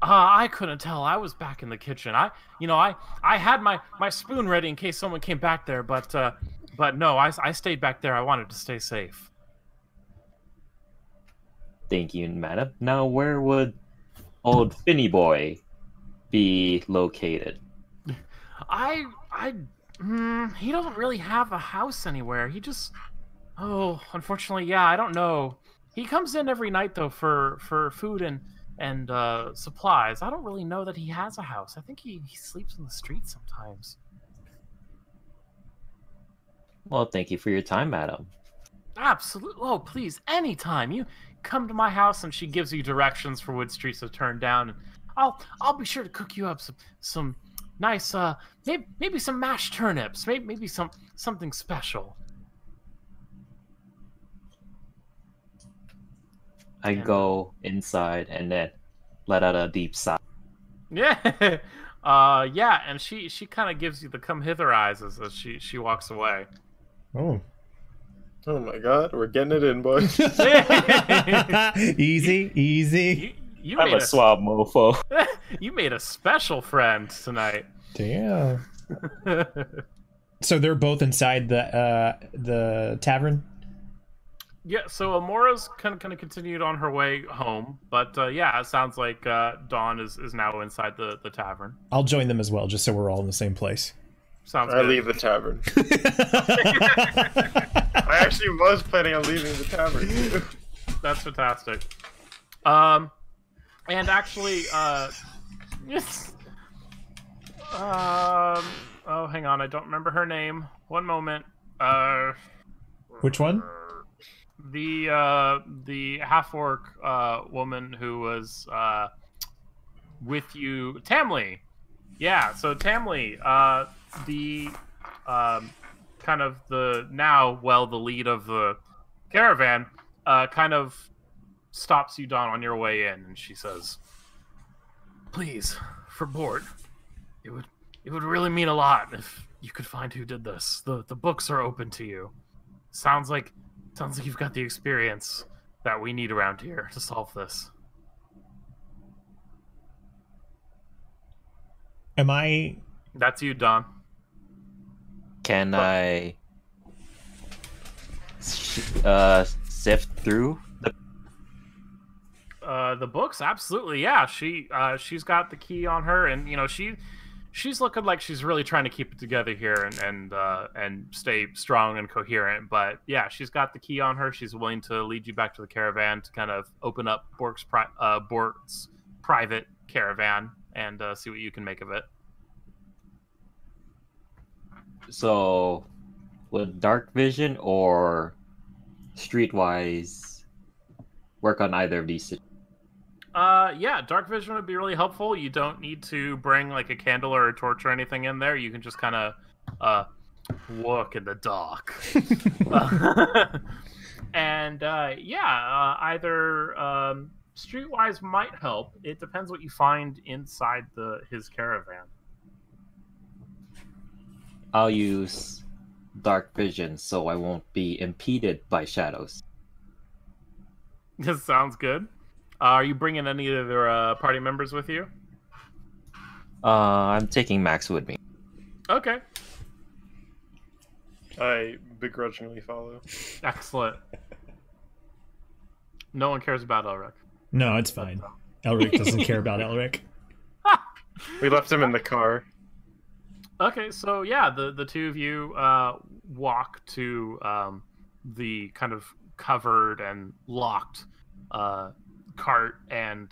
I couldn't tell. I was back in the kitchen. I had my spoon ready in case someone came back there, but no, I stayed back there. I wanted to stay safe.
Thank you, madam. Now, where would old Finny boy be located?
He doesn't really have a house anywhere. He just, unfortunately, yeah, I don't know. He comes in every night though for food and supplies. I don't really know that he has a house. I think he sleeps in the street sometimes.
Well, thank you for your time, madam.
Absolutely. Oh, please, anytime. You come to my house and she gives you directions for which streets to turn down, and I'll be sure to cook you up some nice maybe some mashed turnips, maybe something special.
I go inside and then let out a deep sigh.
Yeah. Yeah, and she kind of gives you the come hither eyes as she walks away.
Oh my god, we're getting it in, boys.
Easy.
I'm a swab mofo.
You made a special friend tonight.
Damn. So they're both inside the tavern?
Yeah, so Amora's kind of continued on her way home, but yeah, it sounds like Dawn is now inside the tavern.
I'll join them as well, just so we're all in the same place.
Sounds good.
I leave the tavern. I actually was planning on leaving the tavern.
That's fantastic. And actually, yes. Oh, hang on, I don't remember her name. One moment.
Which one?
The half-orc woman who was with you, Tamley. Yeah, so Tamley, the kind of the lead of the caravan, kind of stops you, Dawn, on your way in, and she says, "Please, for Bort, it would really mean a lot if you could find who did this. The books are open to you. Sounds like you've got the experience that we need around here to solve this."
Am I...
That's you, Don.
Can I sift through
the books? Absolutely, yeah. She's got the key on her, and you know she's looking like she's really trying to keep it together here and stay strong and coherent. But yeah, she's got the key on her. She's willing to lead you back to the caravan to kind of open up Bork's private caravan and see what you can make of it.
So, would dark vision or streetwise work on either of these?
Yeah, dark vision would be really helpful. You don't need to bring like a candle or a torch or anything in there. You can just kind of walk in the dark. And yeah, either streetwise might help. It depends what you find inside his caravan.
I'll use dark vision so I won't be impeded by shadows.
This sounds good. Are you bringing any of your party members with you?
I'm taking Max with me.
Okay.
I begrudgingly follow.
Excellent. No one cares about Elric.
No, it's fine. Elric doesn't care about Elric.
We left him in the car.
Okay, so yeah, the two of you walk to the kind of covered and locked cart, and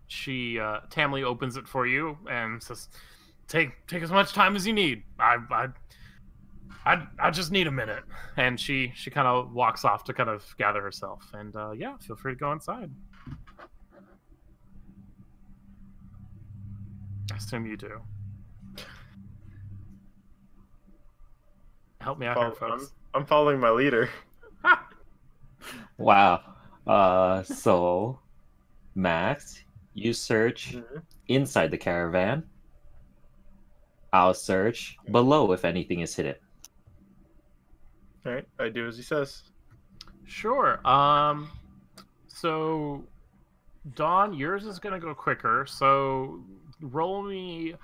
Tamley opens it for you and says, "Take as much time as you need. I just need a minute." And she kind of walks off to kind of gather herself. And yeah, feel free to go inside. I assume you do. Help me out here, folks.
I'm following my leader.
Wow. So, Max, you search inside the caravan. I'll search below if anything is hidden.
All right, I do as he says.
Sure. So, Dawn, yours is gonna go quicker. So, roll me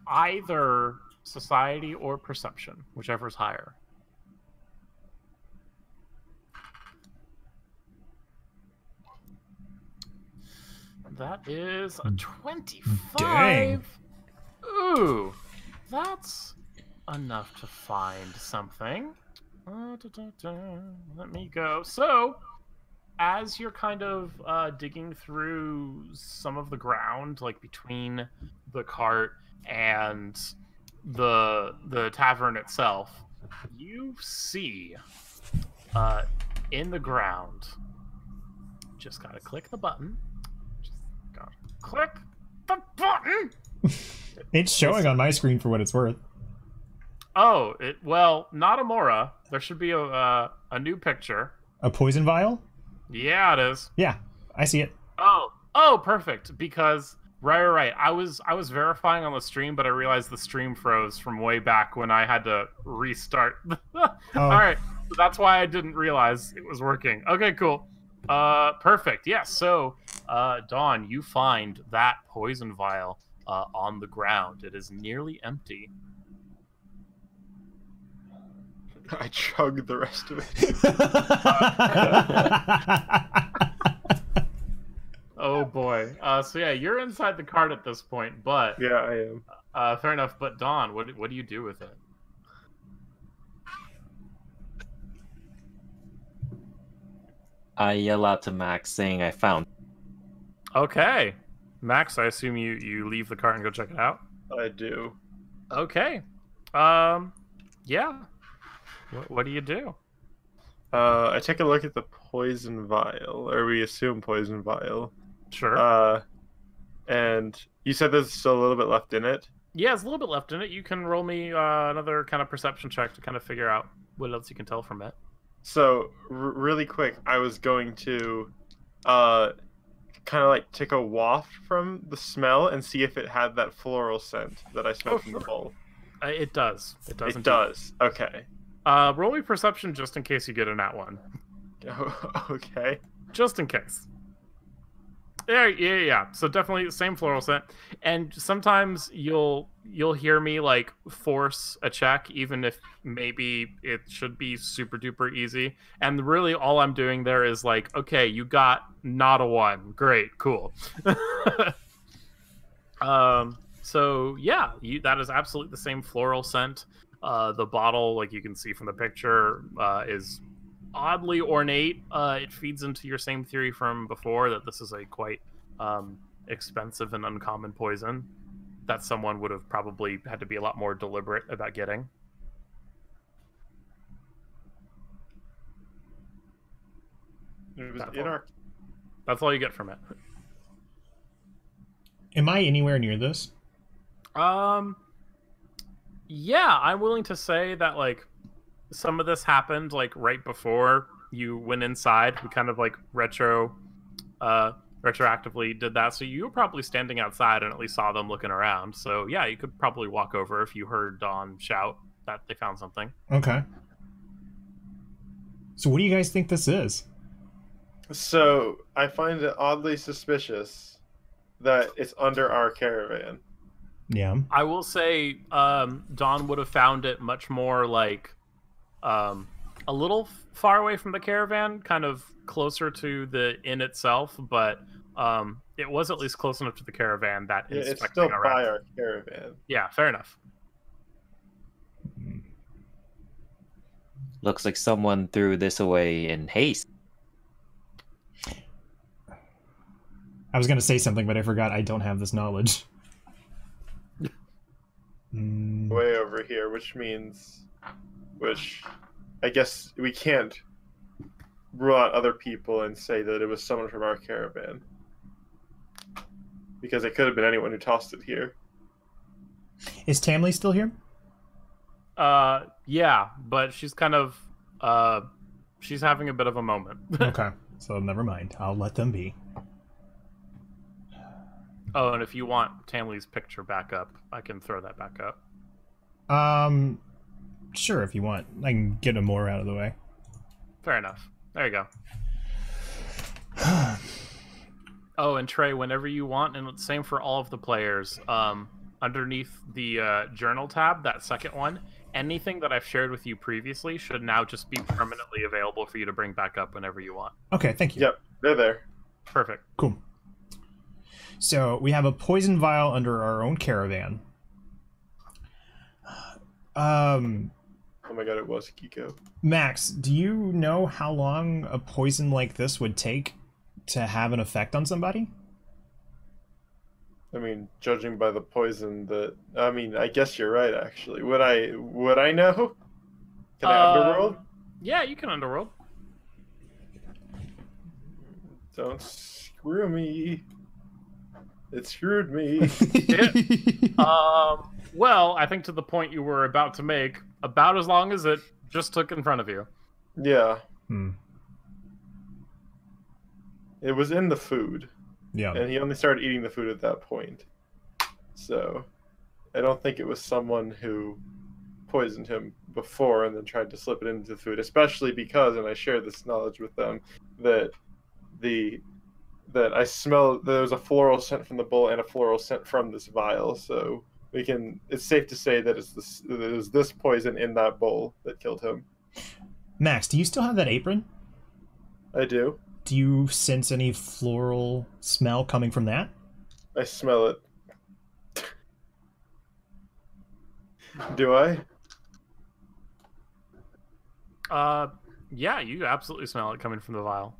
either society or perception, whichever's higher. That is a 25.
Dang.
Ooh, that's enough to find something. Let me go. So, as you're kind of digging through some of the ground, like between the cart and the tavern itself, you see in the ground. Just gotta click the button. Click the button.
It's showing on my screen for what it's worth.
Oh, well, not Amora. There should be a new picture.
A poison vial?
Yeah, it is.
Yeah, I see it.
Oh, perfect. Because right. I was verifying on the stream, but I realized the stream froze from way back when I had to restart. All right, so that's why I didn't realize it was working. Okay, cool. Perfect. Yes. Yeah, so, Dawn, you find that poison vial on the ground. It is nearly empty.
I chugged the rest of it.
Oh boy. So yeah, you're inside the cart at this point, but
yeah, I am.
Fair enough. But Dawn, what do you do with it?
I yell out to Max saying I found.
Okay, Max, I assume you leave the cart and go check it out.
I do.
Okay. Yeah. What do you do?
I take a look at the poison vial, or we assume poison vial.
Sure.
And you said there's still a little bit left in it?
Yeah, there's a little bit left in it. You can roll me another kind of perception check to kind of figure out what else you can tell from it.
So, really quick, I was going to kind of like take a waft from the smell and see if it had that floral scent that I smelled from the bowl.
It does. It does.
It does. Okay.
Roll me perception just in case you get a nat one.
Okay.
Just in case. Yeah. So definitely the same floral scent. And sometimes you'll hear me like force a check, even if maybe it should be super duper easy. And really all I'm doing there is like, okay, you got not a 1. Great, cool. So yeah, that is absolutely the same floral scent. The bottle, like you can see from the picture, is oddly ornate. It feeds into your same theory from before that this is a quite expensive and uncommon poison that someone would have probably had to be a lot more deliberate about getting. That's all you get from it.
Am I anywhere near this?
Yeah, I'm willing to say that, like, some of this happened, like, right before you went inside. We kind of, like, retroactively did that. So you were probably standing outside and at least saw them looking around. So, yeah, you could probably walk over if you heard Dawn shout that they found something.
Okay. So what do you guys think this is?
So, I find it oddly suspicious that it's under our caravan.
Yeah.
I will say Dawn would have found it much more like a little far away from the caravan, kind of closer to the inn itself, but it was at least close enough to the caravan that
Yeah, it's
inspecting
still
around.
by our caravan.
Yeah, fair enough.
Looks like someone threw this away in haste.
I was gonna say something, but I forgot I don't have this knowledge.
Way over here, which I guess we can't rule out other people and say that it was someone from our caravan. Because it could have been anyone who tossed it here.
Is Tamley still here?
Yeah, but she's kind of, she's having a bit of a moment.
Okay, so never mind. I'll let them be.
Oh, and if you want Tamley's picture back up, I can throw that back up.
Sure, if you want. I can get a more out of the way.
Fair enough. There you go. Oh, and Trey, whenever you want, and it's same for all of the players, underneath the journal tab, that second one, anything that I've shared with you previously should now just be permanently available for you to bring back up whenever you want.
Okay, thank you.
Yep, they're there.
Perfect.
Cool. So we have a poison vial under our own caravan.
Oh my god, it was Kiko.
Max, do you know how long a poison like this would take to have an effect on somebody?
I mean, judging by the poison that... I mean, I guess you're right, actually. Would I know? Can I underworld?
Yeah, you can underworld.
Don't screw me. It screwed me.
Well, I think to the point you were about to make, about as long as it just took in front of you.
Yeah.
Hmm.
It was in the food.
Yeah.
And he only started eating the food at that point. So, I don't think it was someone who poisoned him before and then tried to slip it into the food, especially because, and I shared this knowledge with them, that I smell there was a floral scent from the bowl and a floral scent from this vial, so it's safe to say that it was this poison in that bowl that killed him.
Max, do you still have that apron?
I do.
Do you sense any floral smell coming from that?
I smell it. Do I?
Yeah, you absolutely smell it coming from the vial.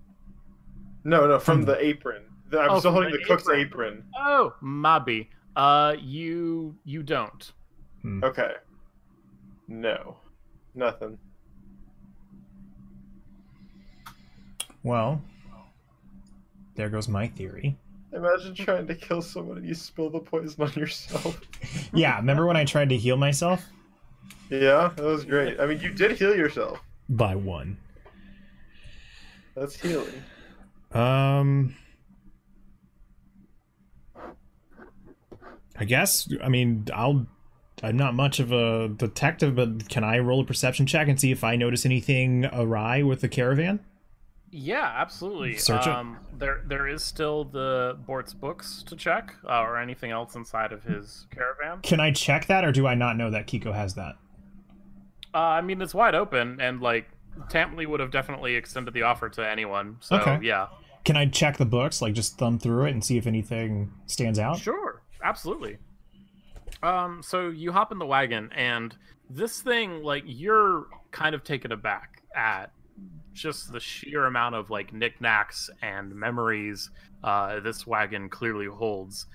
No, from the apron. I'm still holding the cook's apron.
Oh, Mobby. You don't.
Okay. No. Nothing.
Well, there goes my theory.
Imagine trying to kill someone and you spill the poison on yourself.
Yeah, remember when I tried to heal myself?
Yeah, that was great. I mean, you did heal yourself.
By one.
That's healing.
I guess, I mean, I'm not much of a detective, but can I roll a perception check and see if I notice anything awry with the caravan?
Yeah, absolutely.
Search it.
There is still the Bort's books to check, or anything else inside of his caravan.
Can I check that, or do I not know that Kiko has that?
I mean, it's wide open, and like Tamley would have definitely extended the offer to anyone. So
Okay.
Yeah.
Can I check the books, like just thumb through it and see if anything stands out?
Sure, absolutely. So you hop in the wagon, and this thing, like, you're kind of taken aback at just the sheer amount of like knickknacks and memories this wagon clearly holds.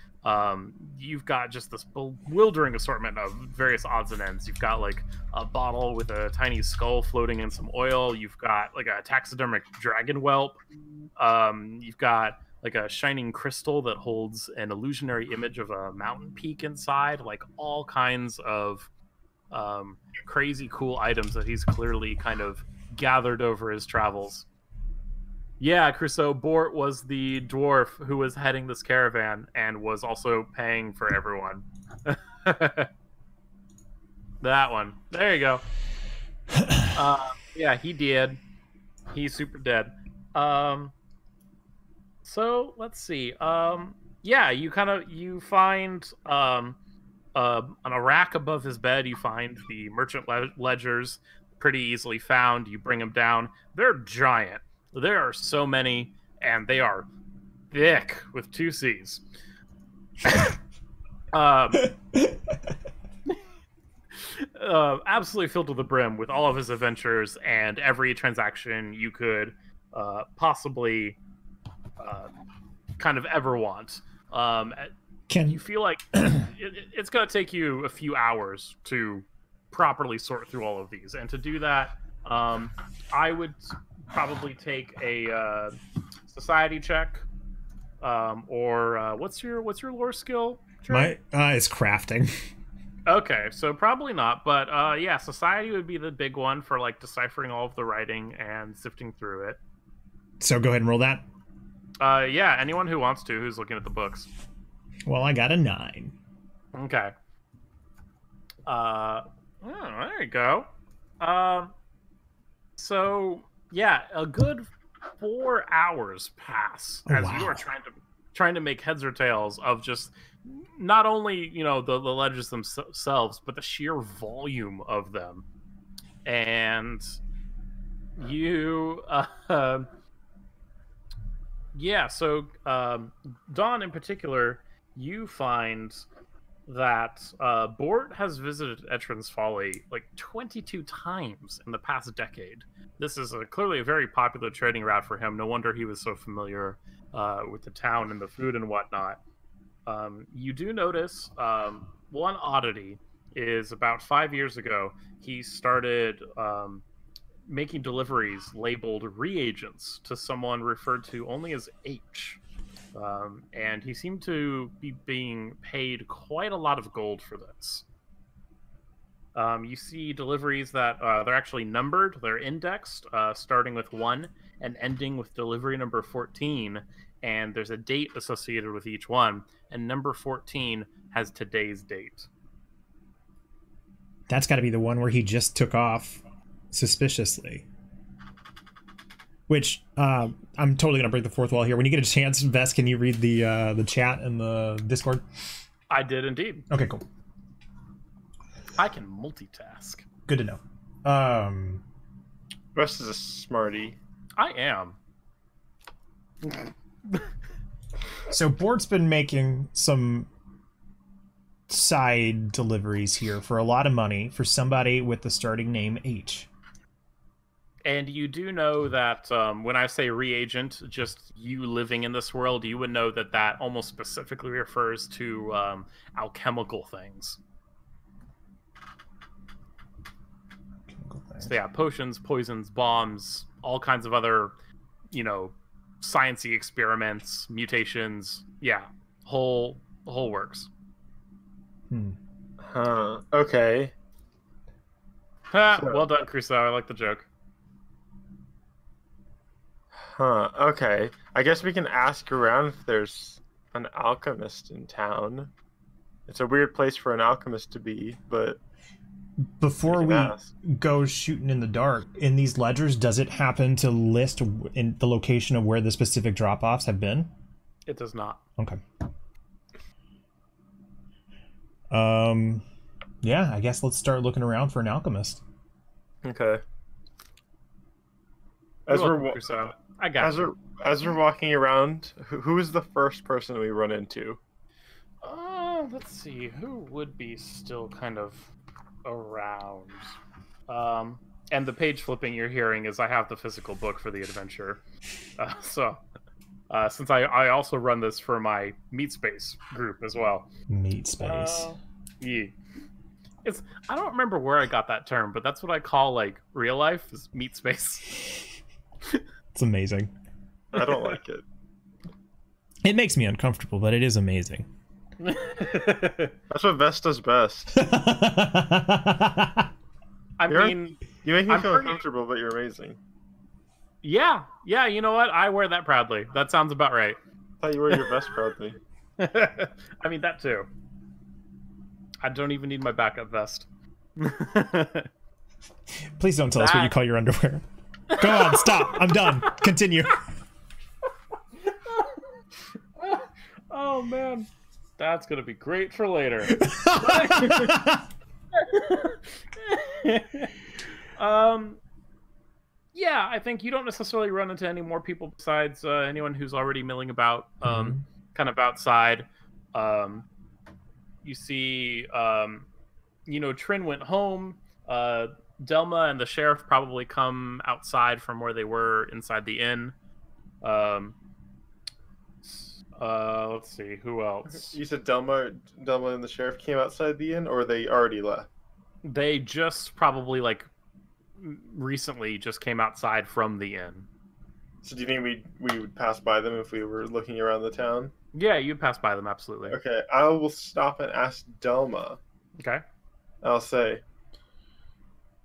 You've got just this bewildering assortment of various odds and ends. You've got like a bottle with a tiny skull floating in some oil. You've got like a taxidermic dragon whelp. You've got like a shining crystal that holds an illusionary image of a mountain peak inside. Like all kinds of crazy cool items that he's clearly kind of gathered over his travels. Yeah, Crusoe, Bort was the dwarf who was heading this caravan and was also paying for everyone. That one. There you go. Yeah, he did. He's super dead. So let's see. Yeah, you find on a rack above his bed, you find the merchant ledgers, pretty easily found. You bring them down. They're giant. There are so many, and they are thick with 2 C's. Absolutely filled to the brim with all of his adventures and every transaction you could possibly kind of ever want.
Can
you feel like it's going to take you a few hours to properly sort through all of these, and to do that, I would probably take a society check, or what's your lore skill, Trey?
It's crafting.
Okay, so probably not, but yeah, society would be the big one for like deciphering all of the writing and sifting through it.
So go ahead and roll that.
Yeah, anyone who wants to, who's looking at the books.
Well, I got a 9.
Okay. Oh, there you go. So yeah, a good 4 hours pass as you are trying to make heads or tails of just not only, you know, the ledgers themselves, but the sheer volume of them. And you yeah, so Dawn in particular, you find that Bort has visited Etrin's Folly like 22 times in the past decade. This is clearly a very popular trading route for him. No wonder he was so familiar with the town and the food and whatnot. You do notice one oddity is about 5 years ago, he started making deliveries labeled reagents to someone referred to only as H. And he seemed to be being paid quite a lot of gold for this. You see deliveries that they're actually numbered, they're indexed, starting with 1 and ending with delivery number 14, and there's a date associated with each one, and number 14 has today's date.
That's got to be the one where he just took off suspiciously. Which, I'm totally going to break the fourth wall here. When you get a chance, Vest, can you read the chat in the Discord?
I did indeed.
Okay, cool.
I can multitask.
Good to know.
Vest is a smarty.
I am.
So Bort's been making some side deliveries here for a lot of money for somebody with the starting name H.
And you do know that when I say reagent, just you living in this world, you would know that that almost specifically refers to alchemical things. So yeah, potions, poisons, bombs, all kinds of other, you know, sciencey experiments, mutations. Yeah, whole works.
Huh. Okay.
Well done, Crusoe. I like the joke.
Huh. Okay. I guess we can ask around if there's an alchemist in town. It's a weird place for an alchemist to be, but
before we go shooting in the dark, in these ledgers, does it happen to list in the location of where the specific drop-offs have been?
It does not.
Okay. Yeah, I guess let's start looking around for an alchemist.
Okay.
As we're
walking around, who is the first person we run into?
Let's see, who would be still kind of around? And the page flipping you're hearing is I have the physical book for the adventure. Since I also run this for my Meat Space group as well. Meat Space. Yeah. I don't remember where I got that term, but that's what I call like real life is Meat Space.
It's amazing.
I don't like it.
It makes me uncomfortable, but it is amazing.
That's what Vest does best.
You
make me feel uncomfortable, but you're amazing.
Yeah, you know what? I wear that proudly. That sounds about right.
I thought you wore your vest proudly.
I mean, that too. I don't even need my backup vest.
Please don't tell us what you call your underwear. Go on, stop. I'm done. Continue.
Oh, man. That's going to be great for later. Yeah, I think you don't necessarily run into any more people besides anyone who's already milling about, kind of outside. You see, Trin went home. Delma and the sheriff probably come outside from where they were inside the inn. Let's see, who else?
You said Delma and the sheriff came outside the inn, or they already left?
They just probably recently just came outside from the inn.
So do you think we would pass by them if we were looking around the town?
Yeah, you'd pass by them, absolutely.
Okay, I will stop and ask Delma.
Okay.
I'll say,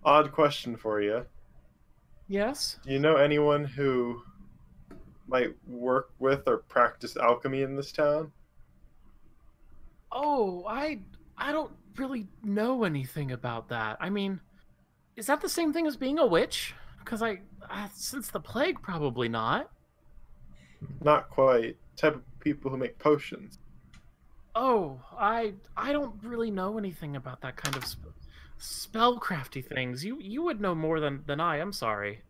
odd question for you.
Yes?
Do you know anyone who might work with or practice alchemy in this town?
Oh, I don't really know anything about that. I mean, is that the same thing as being a witch? Because since the plague, probably not.
Not quite. Type of people who make potions.
Oh, I don't really know anything about that kind of spellcrafty things. You would know more than I. I'm sorry.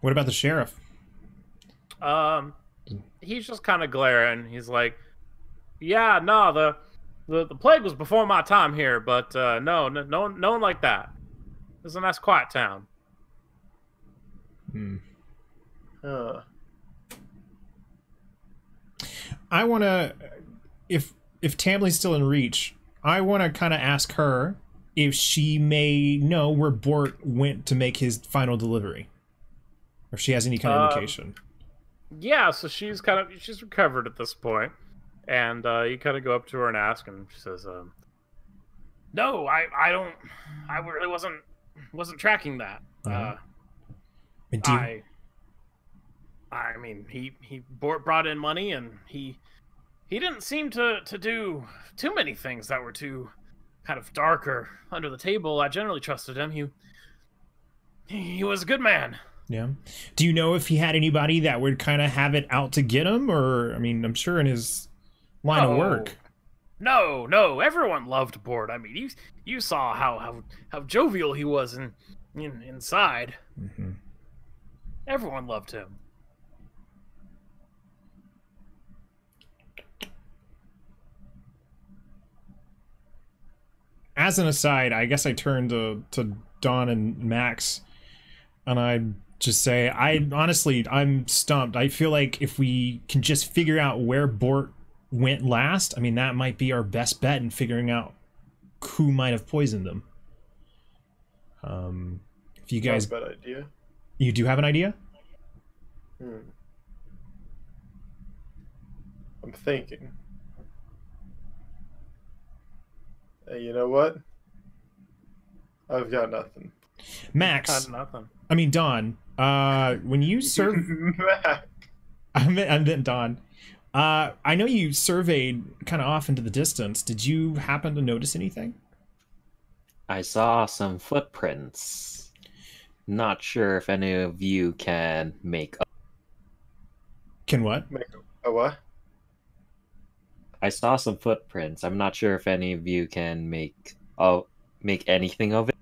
What about the sheriff?
He's just kind of glaring. He's like, "Yeah, no, the plague was before my time here, but no one like that. This is a nice, quiet town."
I want to, if Tamley's still in reach, I want to kind of ask her if she may know where Bort went to make his final delivery, or if she has any kind of indication.
Yeah, so she's recovered at this point, and you kind of go up to her and ask, and she says, "No, I really wasn't tracking that. I mean, he brought in money, and he didn't seem to do too many things that were too kind of dark or under the table. I generally trusted him. He was a good man."
Yeah. Do you know if he had anybody that would kind of have it out to get him, or I mean, I'm sure in his line of work.
No, everyone loved Bort. I mean, you saw how jovial he was inside.
Mm-hmm.
Everyone loved him.
As an aside, I guess I turn to Dawn and Max, and I just say, I'm stumped. I feel like if we can just figure out where Bort went last, I mean, that might be our best bet in figuring out who might have poisoned them. If you guys...
Not a bad idea.
You do have an idea?
I'm thinking. Hey, you know what? I've got nothing.
Max.
Got nothing.
I mean, Dawn. When you serve... I meant Dawn. I know you surveyed kind of off into the distance. Did you happen to notice anything?
I saw some footprints. Not sure if any of you can make up.
Can what?
Make a what?
I saw some footprints. I'm not sure if any of you can make anything of it.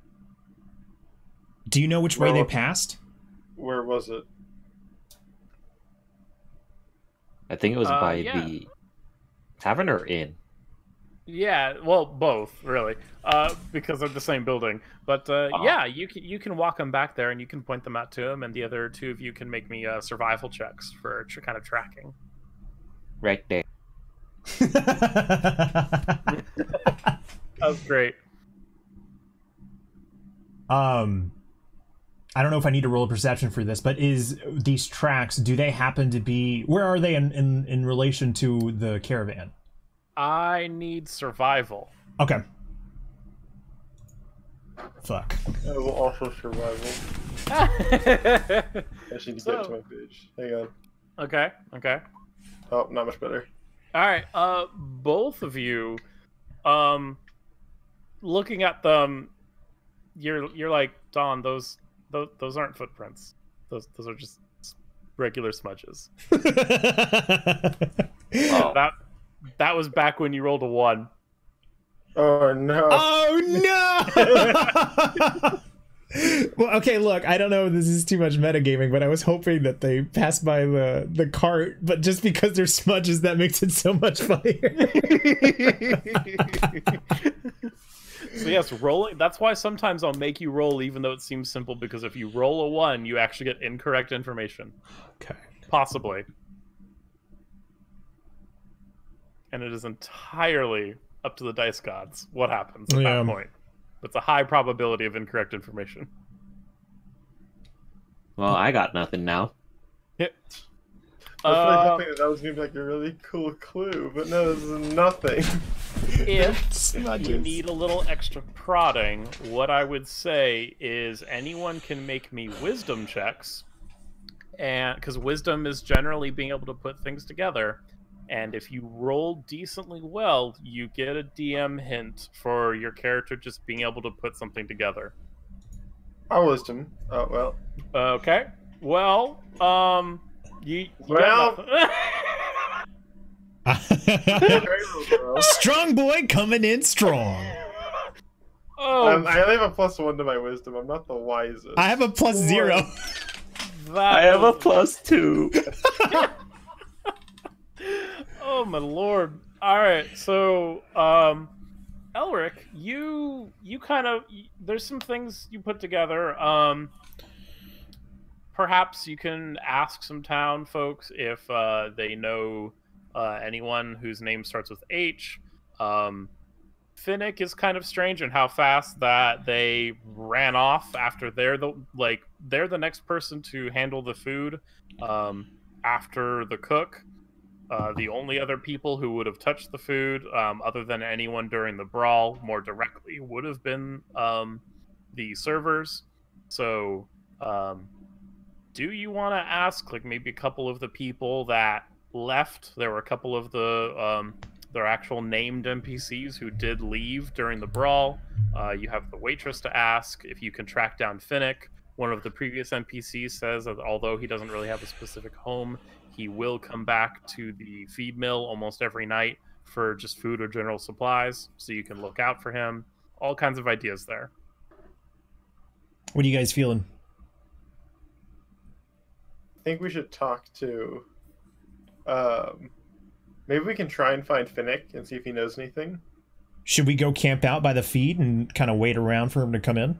Do you know which way they passed?
Where was it?
I think it was by the tavern or inn.
Yeah, well, both really, because they're the same building. But yeah, you can walk them back there, and you can point them out to him, and the other two of you can make me survival checks for kind of tracking.
Right there.
That was great.
I don't know if I need to roll a perception for this, but is these tracks, do they happen to be, where are they in relation to the caravan?
I need survival.
Okay. Fuck.
I will also survival. I need to get to my page. Hang on.
Okay.
Oh, not much better.
All right. Both of you, looking at them, you're like, Dawn, those aren't footprints. Those are just regular smudges.
Oh.
That was back when you rolled a 1.
Oh no!
Oh no! Well, okay, look, I don't know if this is too much metagaming, but I was hoping that they passed by the cart, but just because there's smudges, that makes it so much funnier.
So yes, rolling. That's why sometimes I'll make you roll, even though it seems simple, because if you roll a 1, you actually get incorrect information.
Okay.
Possibly. And it is entirely up to the dice gods what happens at that point. It's a high probability of incorrect information.
Well, I got nothing now.
Yeah.
I was really hoping that was gonna be like a really cool clue, but no, this is nothing.
If you need a little extra prodding, what I would say is anyone can make me wisdom checks, and because wisdom is generally being able to put things together. And if you roll decently well, you get a DM hint for your character just being able to put something together.
Our wisdom. Oh, well.
Okay. Well, you
well.
Strong boy coming in strong.
Oh.
I only have a +1 to my wisdom. I'm not the wisest.
I have a +0.
I have a +2.
Oh my lord! All right, so Elric, you kind of there's some things you put together. Perhaps you can ask some town folks if they know anyone whose name starts with H. Finnick is kind of strange in how fast that they ran off after they're the next person to handle the food after the cook. The only other people who would have touched the food, other than anyone during the brawl, more directly, would have been the servers. So, do you want to ask, like, maybe a couple of the people that left? There were a couple of the their actual named NPCs who did leave during the brawl. You have the waitress to ask. If you can track down Finnick, one of the previous NPCs says that although he doesn't really have a specific home, he will come back to the feed mill almost every night for just food or general supplies, so you can look out for him. All kinds of ideas there.
What are you guys feeling?
I think we should talk to... maybe we can try and find Finnick and see if he knows anything.
Should we go camp out by the feed and kind of wait around for him to come in?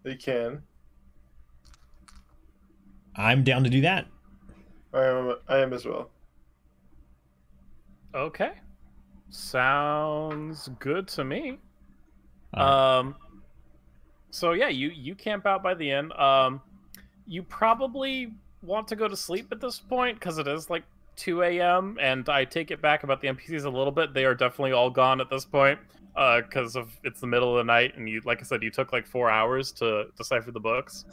They can.
I'm down to do that.
I am as well.
Okay. Sounds good to me. So yeah, you camp out by the inn. You probably want to go to sleep at this point because it is like 2 a.m. and I take it back about the NPCs a little bit. They are definitely all gone at this point because of it's the middle of the night and you, like I said, you took like 4 hours to decipher the books.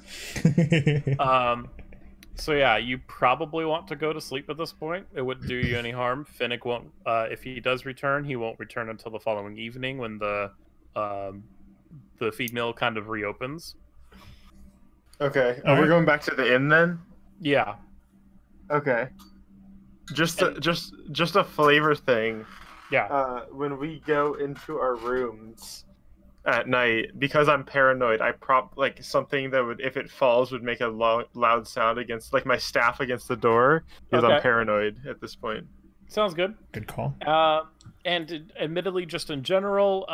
So yeah, you probably want to go to sleep at this point. It wouldn't do you any harm. Finnick won't. If he does return, he won't return until the following evening when the feed mill kind of reopens.
Okay. Are we going back to the inn then?
Yeah.
Okay. Just a flavor thing.
Yeah.
When we go into our rooms at night, because I'm paranoid, I like something that would, if it falls, would make a loud sound against, like my staff against the door, because I'm paranoid at this point.
Sounds good.
Good call.
And admittedly, just in general,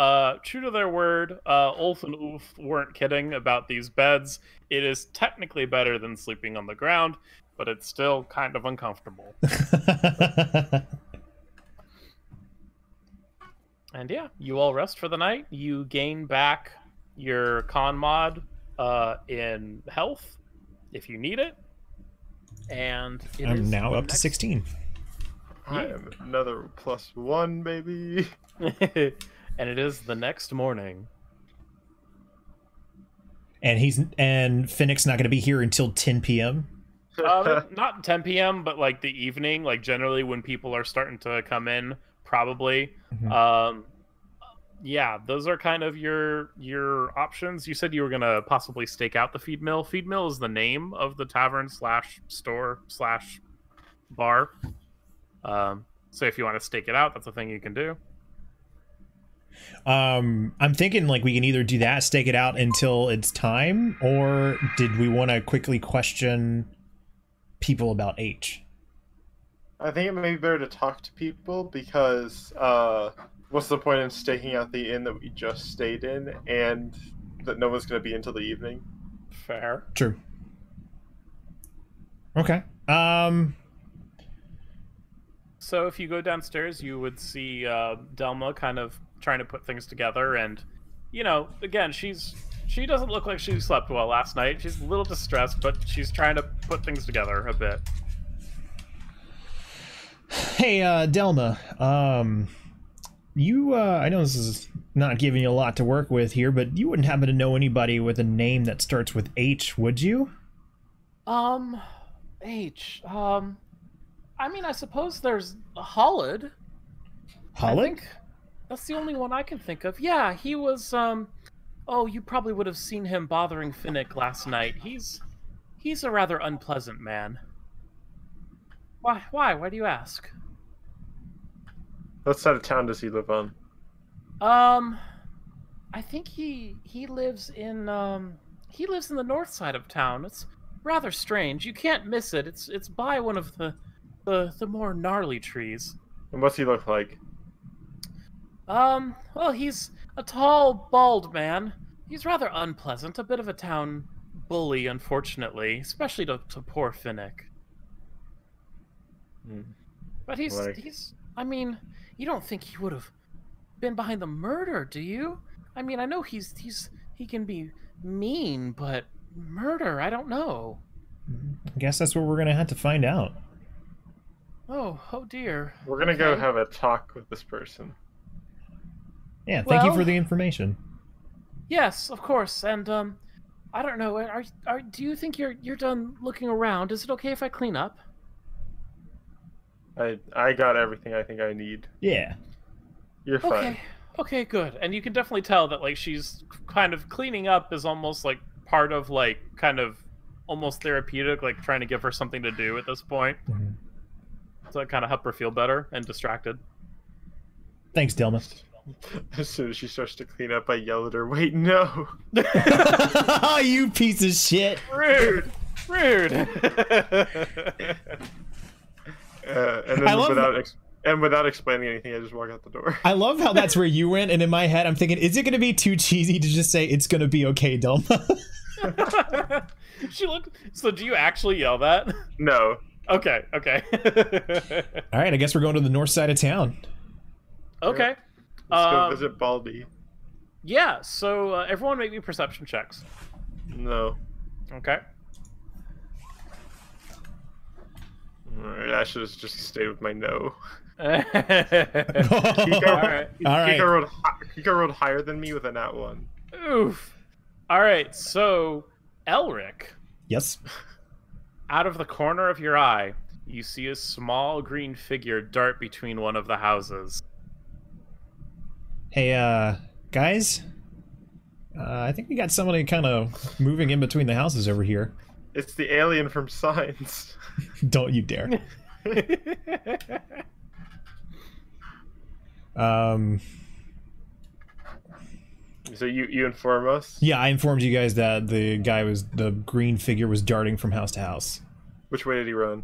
true to their word, Ulf and Ulf weren't kidding about these beds. It is technically better than sleeping on the ground, but it's still kind of uncomfortable. And yeah, you all rest for the night. You gain back your con mod in health if you need it. And
I'm now up to 16.
I am another +1, baby.
And it is the next morning.
And Finnick's not going to be here until 10 p.m.
Not 10 p.m., but like the evening, like generally when people are starting to come in, probably. Mm-hmm. Yeah, those are kind of your options. You said you were gonna possibly stake out the feed mill. Feed mill is the name of the tavern / store / bar. So if you want to stake it out, that's a thing you can do.
I'm thinking like we can either do that, stake it out until it's time, or did we want to quickly question people about H?
I think it may be better to talk to people because what's the point in staking out the inn that we just stayed in and that no one's going to be until the evening?
Fair.
True. Okay.
So if you go downstairs, you would see Delma kind of trying to put things together, and you know, again, she doesn't look like she slept well last night. She's a little distressed, but she's trying to put things together a bit.
Hey, Delma, you, I know this is not giving you a lot to work with here, but you wouldn't happen to know anybody with a name that starts with H, would you?
H, I mean, I suppose there's Hollid.
Hollid?
I think that's the only one I can think of. Yeah, he was, oh, you probably would have seen him bothering Finnick last night. He's a rather unpleasant man. Why? Why do you ask?
What side of town does he live on?
I think he lives in the north side of town. It's rather strange. You can't miss it. It's by one of the more gnarly trees.
And what's he look like?
Well, he's a tall, bald man. He's rather unpleasant, a bit of a town bully, unfortunately, especially to poor Finnick. But he's I mean, you don't think he would have been behind the murder, do you? I mean, I know he can be mean, but murder, I don't know.
I guess that's what we're gonna have to find out.
Oh dear.
We're gonna go have a talk with this person.
Yeah, thank you for the information.
Yes, of course, and I don't know. Do you think you're done looking around? Is it okay if I clean up?
I got everything I think I need.
Yeah.
You're fine.
Okay, good. And you can definitely tell that like she's kind of cleaning up is almost like part of like kind of almost therapeutic, like trying to give her something to do at this point. So it kind of help her feel better and distracted.
Thanks, Delma.
As soon as she starts to clean up, I yell at her, "Wait, no!"
You piece of shit!
Rude!
And then without explaining anything, I just walk out the door.
I love how that's where you went, and in my head, I'm thinking, is it going to be too cheesy to just say it's going to be okay, Delma?
So do you actually yell that?
No.
Okay.
All right, I guess we're going to the north side of town.
Okay.
Let's go visit Baldy.
Yeah, so everyone make me perception checks.
No.
Okay.
Alright, I should have just stayed with my no.
Alright.
Kiko rolled higher than me with a nat 1.
Oof. Alright, so Elric.
Yes.
Out of the corner of your eye, you see a small green figure dart between one of the houses.
Hey, guys? I think we got somebody kind of moving in between the houses over here.
It's the alien from Signs.
Don't you dare.
So you inform us?
Yeah, I informed you guys that the green figure was darting from house to house.
Which way did he run?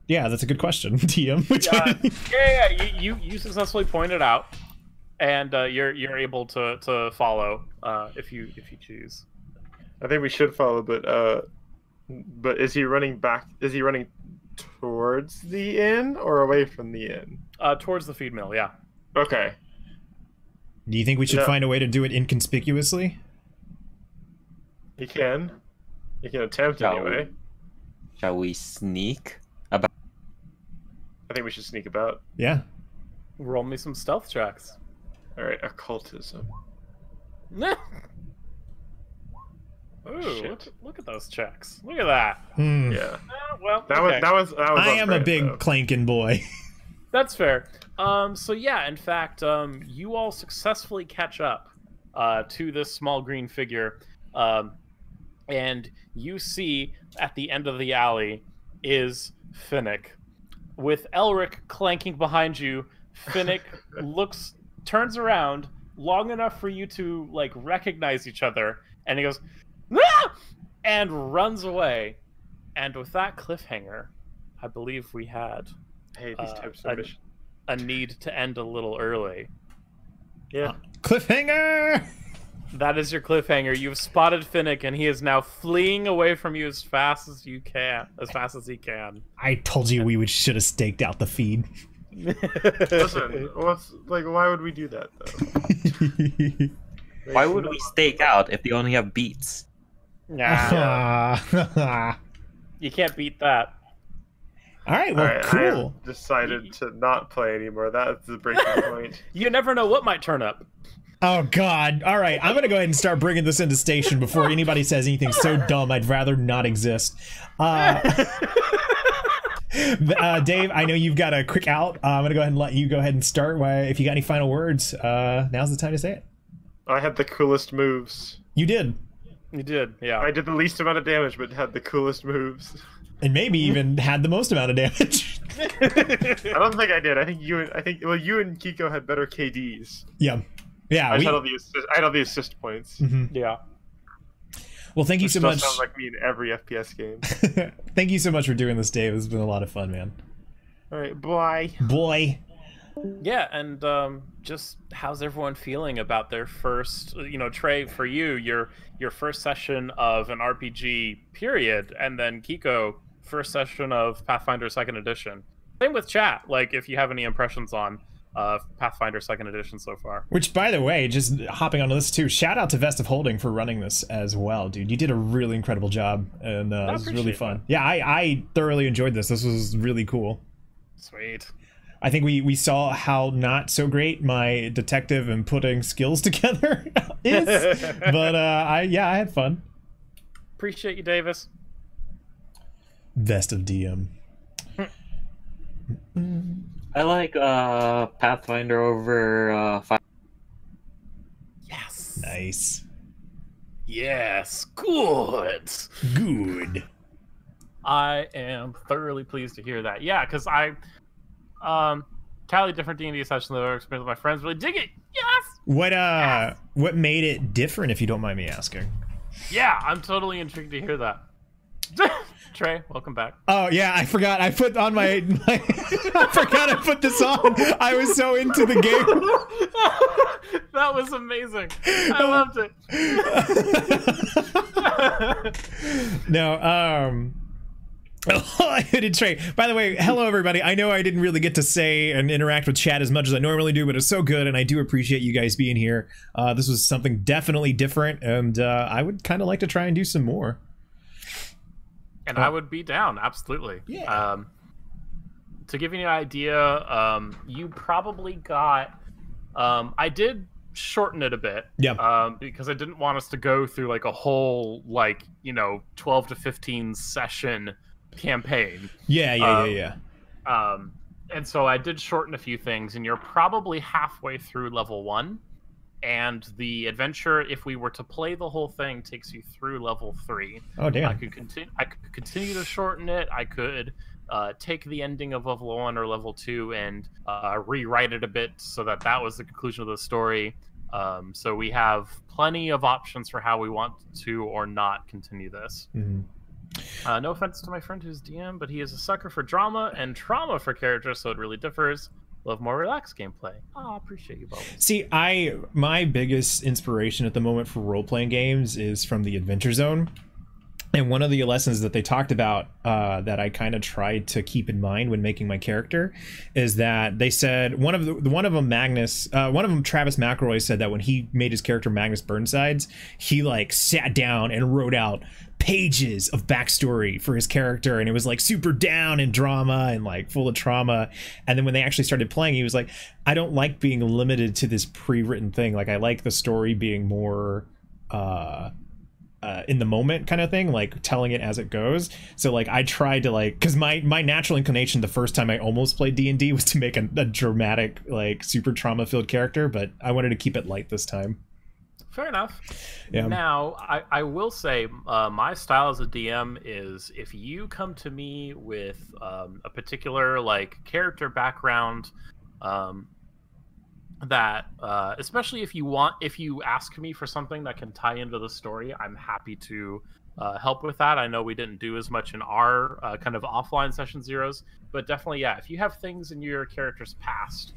Yeah, that's a good question, TM.
You successfully pointed out, and you're able to follow if you choose.
I think we should follow, but is he running back? Is he running towards the inn or away from the inn?
Towards the feed mill, yeah.
Okay.
Do you think we should find a way to do it inconspicuously?
He can. He can attempt anyway.
Shall we sneak about?
I think we should sneak about.
Yeah.
Roll me some stealth checks.
All right, occultism.
Ooh, look at those checks. Look at that.
Yeah.
Well,
that was.
I am a big clanking boy.
That's fair. So yeah, in fact, you all successfully catch up to this small green figure, and you see at the end of the alley is Finnick. With Elric clanking behind you, Finnick looks turns around long enough for you to like recognize each other, and he goes, "Ah!" and runs away. And with that cliffhanger, I believe we had
Hey, these types of missions.
a need to end a little early.
Yeah.
Cliffhanger!
That is your cliffhanger. You've spotted Finnick, and he is now fleeing away from you as fast as you can, as fast as he can.
I told you we should have staked out the feed.
Listen, why would we do that though?
Why would we stake out if they only have beats?
Nah, you can't beat that.
All right, well, cool.
I have decided to not play anymore. That's the breaking point.
You never know what might turn up.
Oh God! All right, I'm gonna go ahead and start bringing this into station before anybody says anything so dumb I'd rather not exist. Dave, I know you've got a quick out. I'm gonna go ahead and let you go ahead and start. If you got any final words, now's the time to say it.
I had the coolest moves.
You did.
You did, yeah.
I did the least amount of damage, but had the coolest moves.
And maybe even had the most amount of damage.
I don't think I did. I think you and Kiko had better KDs.
Yeah. Yeah.
I had all the assist points.
Mm-hmm.
Yeah.
Well, thank you so much.
Sounds like me in every FPS game.
Thank you so much for doing this, Dave. It's been a lot of fun, man.
All right, bye.
Boy.
Yeah, and just how's everyone feeling about their first, Trey, for you, your first session of an RPG, period, and then Kiko, first session of Pathfinder 2nd Edition. Same with chat, like, if you have any impressions on Pathfinder 2nd Edition so far.
Which, by the way, just hopping onto this too, shout out to Vest of Holding for running this as well, dude. You did a really incredible job, and it was really fun.
That.
Yeah, I thoroughly enjoyed this. This was really cool.
Sweet.
I think we saw how not so great my detective and putting skills together is, but I had fun.
Appreciate you, Davis.
Vest of DM.
I like Pathfinder over
Yes.
Nice.
Yes. Good.
Good.
I am thoroughly pleased to hear that. Yeah, because Cali different D&D sessions that I've experienced with my friends really dig it. Yes.
What made it different, if you don't mind me asking?
Yeah, I'm totally intrigued to hear that. Trey, welcome back.
Oh yeah, I forgot. I put on my I forgot I put this on. I was so into the game.
That was amazing. I loved it.
No, I did Trey. By the way, hello everybody. I know I didn't really get to say and interact with chat as much as I normally do, but it's so good, and I do appreciate you guys being here. This was something definitely different, and I would kind of like to try and do some more.
And I would be down, absolutely.
Yeah.
To give you an idea, you probably got. I did shorten it a bit.
Yeah.
Because I didn't want us to go through like a whole 12 to 15 session campaign.
Yeah.
And so I did shorten a few things, and you're probably halfway through level 1. And the adventure, if we were to play the whole thing, takes you through level 3.
Oh damn!
I could continue to shorten it. I could take the ending of level 1 or level 2 and rewrite it a bit so that was the conclusion of the story. So we have plenty of options for how we want to or not continue this.
Mm-hmm.
No offense to my friend who's DM, but he is a sucker for drama and trauma for characters, so it really differs. Love more relaxed gameplay. Oh, appreciate you, Bubbles.
See, my biggest inspiration at the moment for role-playing games is from the Adventure Zone. And one of the lessons that they talked about that I kind of tried to keep in mind when making my character is that they said one of them Travis McElroy said that when he made his character Magnus Burnsides, he like sat down and wrote out pages of backstory for his character, and it was like super down in drama and like full of trauma. And then when they actually started playing, he was like, I don't like being limited to this pre-written thing. Like I like the story being more in the moment kind of thing, like telling it as it goes. So like I tried to because my natural inclination the first time I almost played D&D was to make a dramatic like super trauma filled character, but I wanted to keep it light this time.
Fair enough.
Yeah.
Now, I will say my style as a DM is if you come to me with a particular like character background that especially if you ask me for something that can tie into the story, I'm happy to help with that. I know we didn't do as much in our kind of offline session zeros, but definitely, yeah, if you have things in your character's past,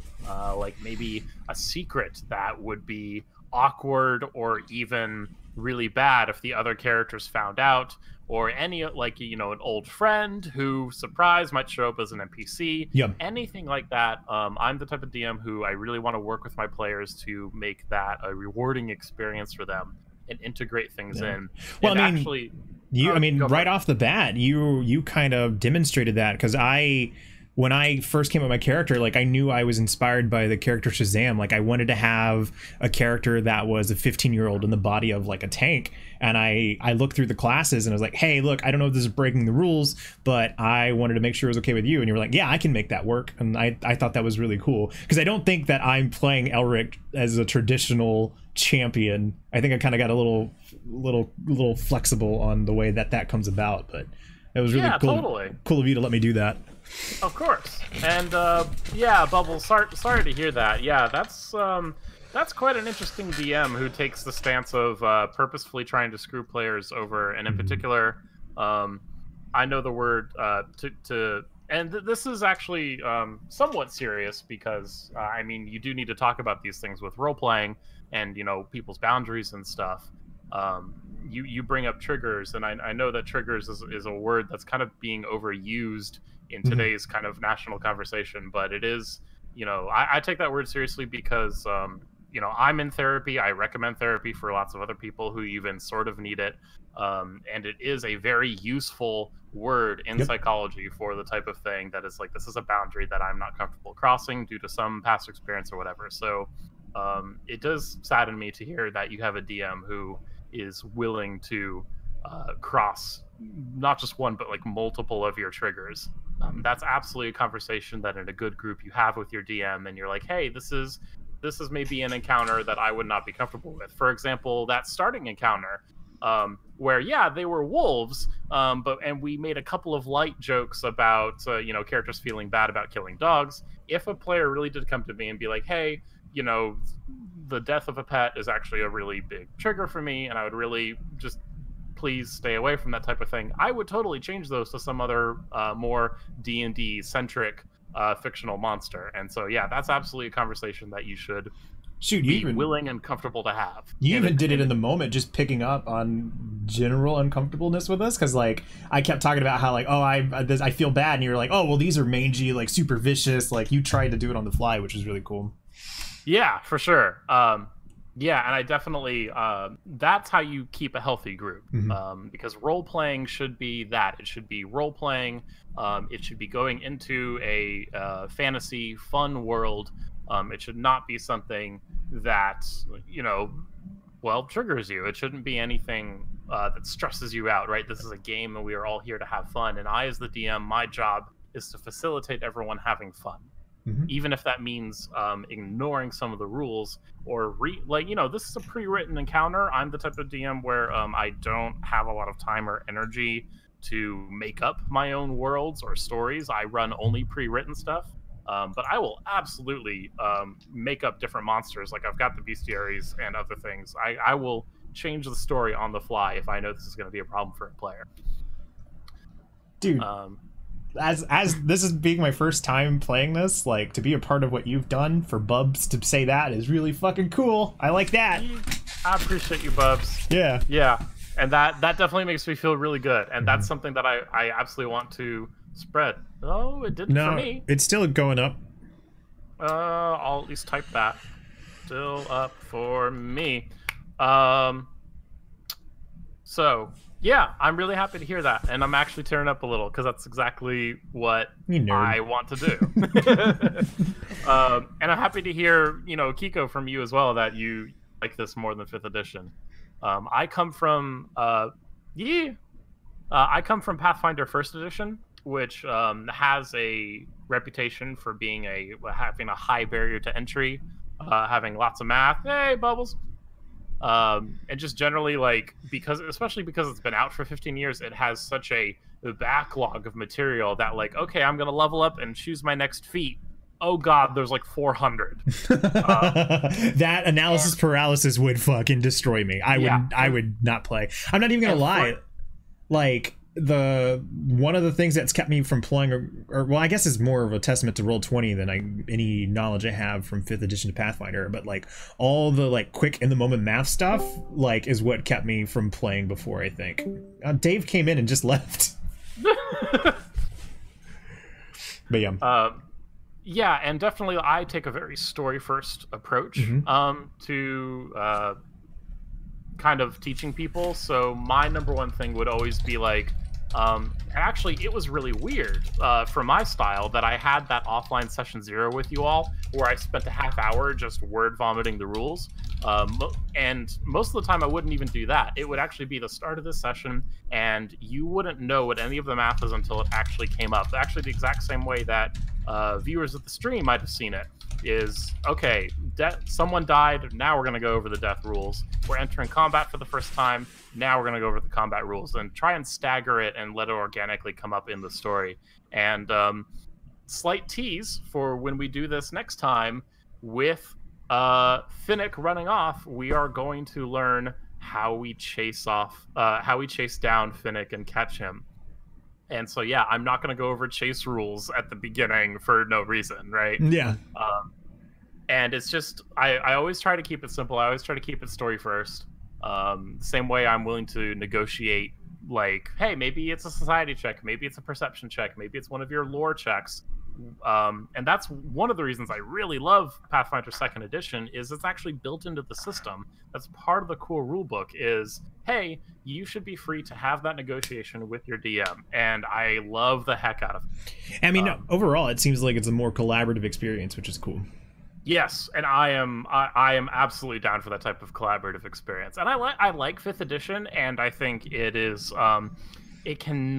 like maybe a secret that would be awkward or even really bad if the other characters found out, or any, like, you know, an old friend who, surprise, might show up as an NPC.
Yep.
Anything like that. I'm the type of DM who I really want to work with my players to make that a rewarding experience for them and integrate things in.
Well,
and
I mean,
actually,
right off the bat, you kind of demonstrated that, because when I first came up with my character, like, I knew I was inspired by the character Shazam. Like, I wanted to have a character that was a 15-year-old in the body of, like, a tank. And I looked through the classes and I was like, hey, look, I don't know if this is breaking the rules, but I wanted to make sure it was okay with you. And you were like, yeah, I can make that work. And I thought that was really cool, because I don't think that I'm playing Elric as a traditional champion. I think I kind of got a little flexible on the way that comes about. But it was really cool of you to let me do that.
Of course. And yeah, Bubbles, sorry to hear that. Yeah, that's quite an interesting DM who takes the stance of purposefully trying to screw players over, and in particular, I know the word and this is actually somewhat serious, because I mean, you do need to talk about these things with role playing and, you know, people's boundaries and stuff. You bring up triggers, and I know that triggers is a word that's kind of being overused in today's kind of national conversation, but it is, you know, I take that word seriously because, you know, I'm in therapy. I recommend therapy for lots of other people who even sort of need it. And it is a very useful word in psychology for the type of thing that is like, this is a boundary that I'm not comfortable crossing due to some past experience or whatever. So it does sadden me to hear that you have a DM who is willing to cross not just one, but like multiple of your triggers. That's absolutely a conversation that in a good group you have with your DM, and you're like, hey, this is maybe an encounter that I would not be comfortable with. For example, that starting encounter, where, yeah, they were wolves, and we made a couple of light jokes about, you know, characters feeling bad about killing dogs. If a player really did come to me and be like, hey, you know, the death of a pet is actually a really big trigger for me, and I would really just please stay away from that type of thing, I would totally change those to some other more D&D centric fictional monster. And so, yeah, that's absolutely a conversation that you should be willing and comfortable to have.
You even did it in the moment, just picking up on general uncomfortableness with us, because, like, I kept talking about how, like, oh, I feel bad, and you were like, oh, well, these are mangy, like, super vicious. Like, you tried to do it on the fly, which was really cool.
Yeah, for sure. Yeah, and I definitely, that's how you keep a healthy group, because role-playing should be that. It should be role-playing. It should be going into a fantasy, fun world. It should not be something that, you know, well, triggers you. It shouldn't be anything that stresses you out, right? This is a game, and we are all here to have fun. And I, as the DM, my job is to facilitate everyone having fun. Even if that means ignoring some of the rules, or like, you know, this is a pre-written encounter. I'm the type of DM where I don't have a lot of time or energy to make up my own worlds or stories. I run only pre-written stuff, but I will absolutely make up different monsters. Like, I've got the bestiaries and other things. I will change the story on the fly if I know this is going to be a problem for a player.
Dude. As this is being my first time playing this, like, to be a part of what you've done for Bubs to say that is really fucking cool. I like that.
I appreciate you, Bubs.
Yeah.
Yeah. And that definitely makes me feel really good. And that's something that I absolutely want to spread. Oh, it didn't for me.
It's still going up.
I'll at least type that. Still up for me. So yeah, I'm really happy to hear that, and I'm actually tearing up a little because that's exactly what I want to do. And I'm happy to hear, you know, Kiko, from you as well, that you like this more than 5th edition. I come from Pathfinder 1st edition, which has a reputation for being having a high barrier to entry, having lots of math. Hey, Bubbles. And just generally, like, especially because it's been out for 15 years, it has such a backlog of material that, like, okay, I'm gonna level up and choose my next feat, oh god, there's like 400.
That analysis paralysis would fucking destroy me. I would not play. I'm not even gonna lie. Like, one of the things that's kept me from playing, or well, I guess is more of a testament to Roll20 than any knowledge I have from 5th edition to Pathfinder, but like all the like quick in the moment math stuff like is what kept me from playing before, I think. Dave came in and just left. But yeah.
Yeah, and definitely I take a very story first approach to kind of teaching people. So my number one thing would always be like, actually, it was really weird for my style that I had that offline session 0 with you all, where I spent a half hour just word vomiting the rules. And most of the time I wouldn't even do that. It would actually be the start of the session, and you wouldn't know what any of the math is until it actually came up. Actually, the exact same way that viewers of the stream might have seen it is, okay, someone died, now we're going to go over the death rules. We're entering combat for the first time, now we're going to go over the combat rules, and try and stagger it and let it organically come up in the story. And slight tease for when we do this next time, with Finnick running off, we are going to learn how we chase down Finnick and catch him. And so, yeah, I'm not going to go over chase rules at the beginning for no reason, right?
Yeah.
And it's just, I always try to keep it simple. I always try to keep it story first. Same way I'm willing to negotiate, like, hey, maybe it's a society check, maybe it's a perception check, maybe it's one of your lore checks. And that's one of the reasons I really love Pathfinder 2nd Edition, is it's actually built into the system. That's part of the cool rulebook is, hey, you should be free to have that negotiation with your DM. And I love the heck out of it.
I mean, overall, it seems like it's a more collaborative experience, which is cool.
Yes, and I am absolutely down for that type of collaborative experience. And I like 5th edition, and I think it is it can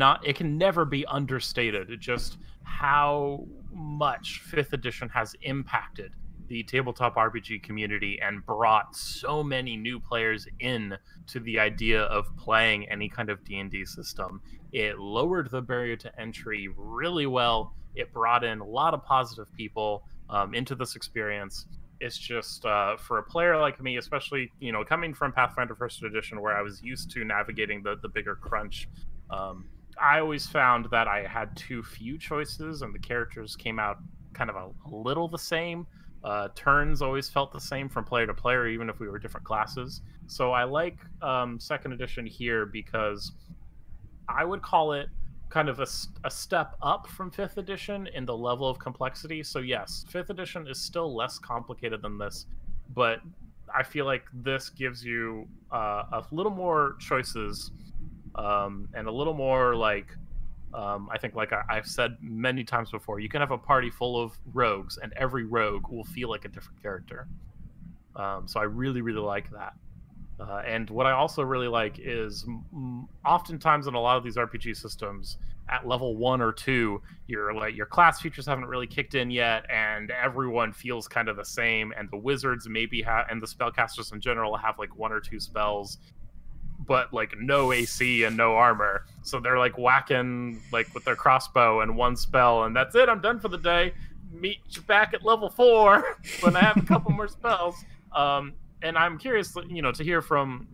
never be understated just how much 5th edition has impacted the tabletop RPG community and brought so many new players in to the idea of playing any kind of D&D system. It lowered the barrier to entry really well. It brought in a lot of positive people into this experience. It's just for a player like me, especially, you know, coming from Pathfinder 1st edition, where I was used to navigating the bigger crunch, I always found that I had too few choices and the characters came out kind of a little the same. Turns always felt the same from player to player, even if we were different classes. So I like 2nd edition here because I would call it kind of a step up from 5th edition in the level of complexity. So yes, 5th edition is still less complicated than this, but I feel like this gives you a little more choices and a little more, like, I think, like I've said many times before, you can have a party full of rogues and every rogue will feel like a different character. So I really, really like that. And what I also really like is oftentimes in a lot of these RPG systems, at level 1 or 2, your class features haven't really kicked in yet, and everyone feels kind of the same. And the wizards maybe and the spellcasters in general have like 1 or 2 spells, but like no AC and no armor. So they're like whacking like with their crossbow and 1 spell, and that's it. I'm done for the day. Meet you back at level 4 when I have a couple more spells. And I'm curious, you know, to hear from,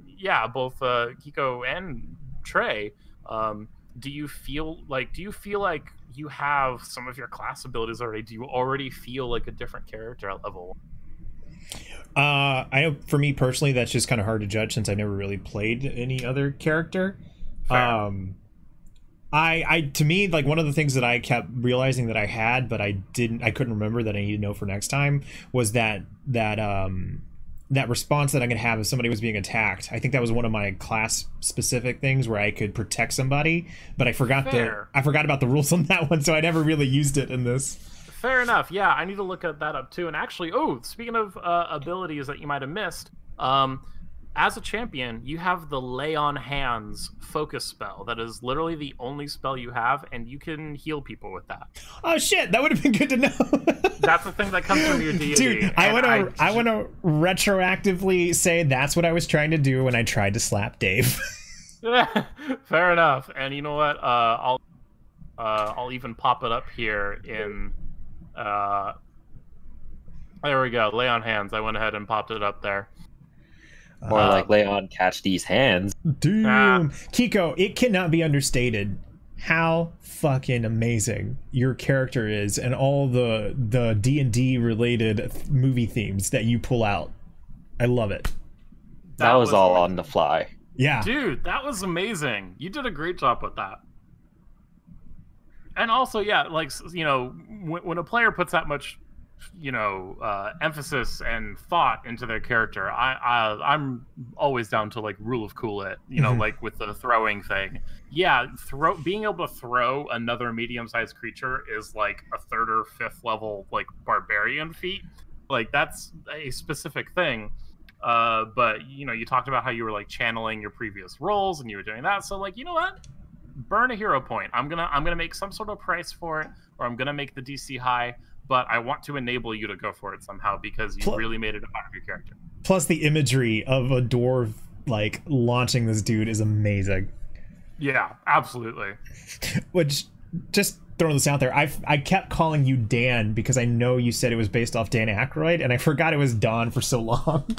both Kiko and Trey. Do you feel like you have some of your class abilities already? Do you already feel like a different character at level 1?
I know for me personally, that's just kind of hard to judge since I never really played any other character.
Fair.
To me, like, one of the things that I kept realizing that I had, but I couldn't remember that I need to know for next time, was that response that I'm gonna have if somebody was being attacked. I think that was one of my class specific things where I could protect somebody, but I forgot about the rules on that one, so I never really used it in this.
Fair enough. Yeah, I need to look at that up too. And actually, speaking of abilities that you might have missed, as a champion, you have the Lay on Hands focus spell. That is literally the only spell you have, and you can heal people with that.
Oh shit, that would have been good to know.
That's the thing that comes from your deity.
Dude, I want to retroactively say that's what I was trying to do when I tried to slap Dave.
Fair enough. And you know what? I'll even pop it up here in There we go. Lay on hands. I went ahead and popped it up there.
More like lay on, catch these hands.
Damn. Kiko, it cannot be understated how fucking amazing your character is and all the D&D related movie themes that you pull out. I love it.
That was all on the fly.
Yeah.
Dude, that was amazing. You did a great job with that. And also, yeah, like, you know, when a player puts that much, you know, emphasis and thought into their character, I'm always down to, like, rule of cool it, you know, like with the throwing thing. Yeah, being able to throw another medium-sized creature is like a 3rd or 5th level, like, barbarian feat. Like, that's a specific thing. But, you know, you talked about how you were, like, channeling your previous roles and you were doing that. So, like, you know what? Burn a hero point. I'm gonna make some sort of price for it, or I'm gonna make the DC high, but I want to enable you to go for it somehow because you really made it a part of your character.
Plus the imagery of a dwarf, like, launching this dude is amazing.
Yeah, absolutely.
Which, just throwing this out there, I kept calling you Dan because I know you said it was based off Dan Aykroyd, and I forgot it was Don for so long.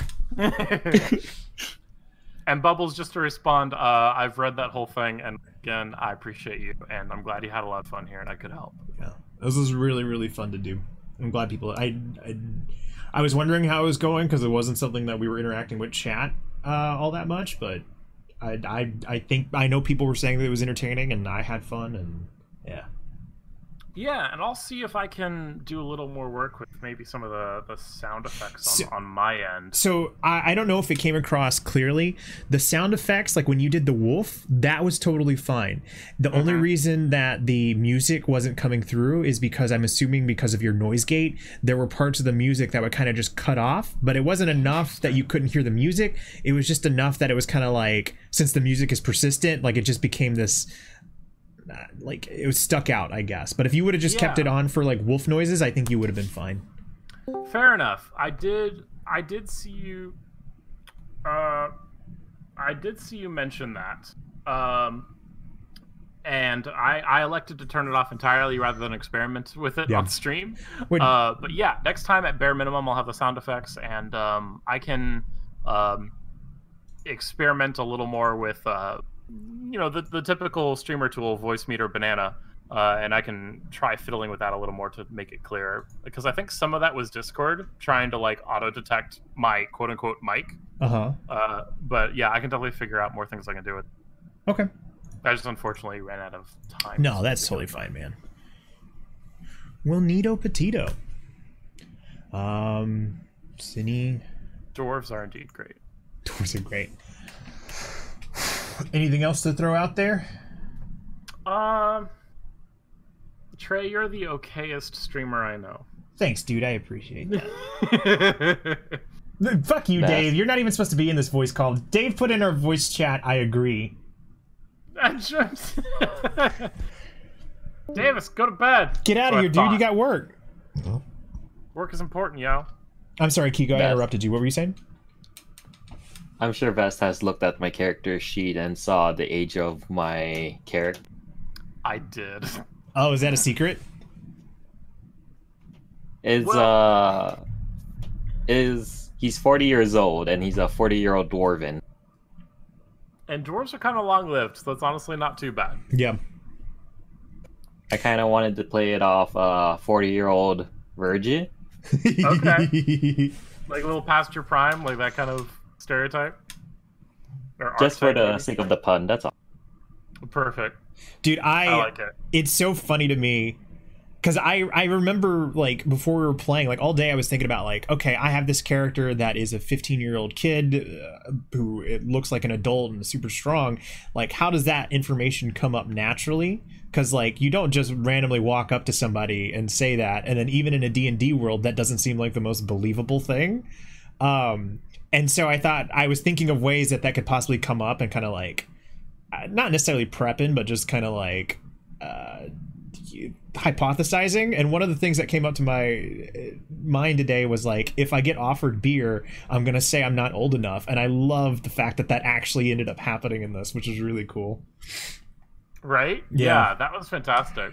And Bubbles, just to respond, I've read that whole thing, and again, I appreciate you, and I'm glad you had a lot of fun here, and I could help.
Yeah, this was really, really fun to do. I'm glad people. I was wondering how it was going because it wasn't something that we were interacting with chat all that much, but I think I know people were saying that it was entertaining, and I had fun, and yeah.
Yeah, and I'll see if I can do a little more work with maybe some of the sound effects on my end.
So I don't know if it came across clearly. The sound effects, like when you did the wolf, that was totally fine. The only reason that the music wasn't coming through is because I'm assuming because of your noise gate, there were parts of the music that would kind of just cut off, but it wasn't enough that you couldn't hear the music. It was just enough that it was kind of like, since the music is persistent, like it just became this... like it was stuck out, I guess. But if you would have just kept it on for like wolf noises, I think you would have been fine.
Fair enough. I did see you mention that. And I elected to turn it off entirely rather than experiment with it on stream. But yeah, next time at bare minimum I'll have the sound effects, and I can experiment a little more with you know, the typical streamer tool, voice meter banana, and I can try fiddling with that a little more to make it clearer, because I think some of that was Discord trying to like auto detect my quote unquote mic. But yeah, I can definitely figure out more things I can do with.
Okay.
I just unfortunately ran out of time.
No, that's totally fine, man. Well, neato petito. Cine.
Dwarves are indeed great.
Dwarves are great. Anything else to throw out there?
Trey, you're the okayest streamer I know.
Thanks, dude. I appreciate that. Fuck you, Dave. You're not even supposed to be in this voice call. Dave put in our voice chat, I agree.
Davis, go to bed.
Get out of here, dude. You got work.
Work is important, yo.
I'm sorry, Kiko. I interrupted you. What were you saying?
I'm sure Vest has looked at my character sheet and saw the age of my character.
I did.
Oh, is that a secret?
He's 40 years old, and he's a 40-year-old dwarven.
And dwarves are kind of long-lived, so that's honestly not too bad.
Yeah.
I kind of wanted to play it off 40-year-old virgin.
Okay. Like a little past your prime, like that kind of stereotype? Or
just for the
maybe?
sake of the pun, that's all.
Perfect.
Dude, I
like it.
It's so funny to me because I remember, like, before we were playing, like, all day I was thinking about, like, okay, I have this character that is a 15-year-old kid who it looks like an adult and super strong. Like, how does that information come up naturally? Because, like, you don't just randomly walk up to somebody and say that, and then even in a D&D world, that doesn't seem like the most believable thing. And so I was thinking of ways that could possibly come up and kind of, like, not necessarily prepping, but just kind of, like, hypothesizing. And one of the things that came up to my mind today was, like, if I get offered beer, I'm gonna say I'm not old enough. And I love the fact that actually ended up happening in this, which is really cool.
Right?
Yeah,
that was fantastic.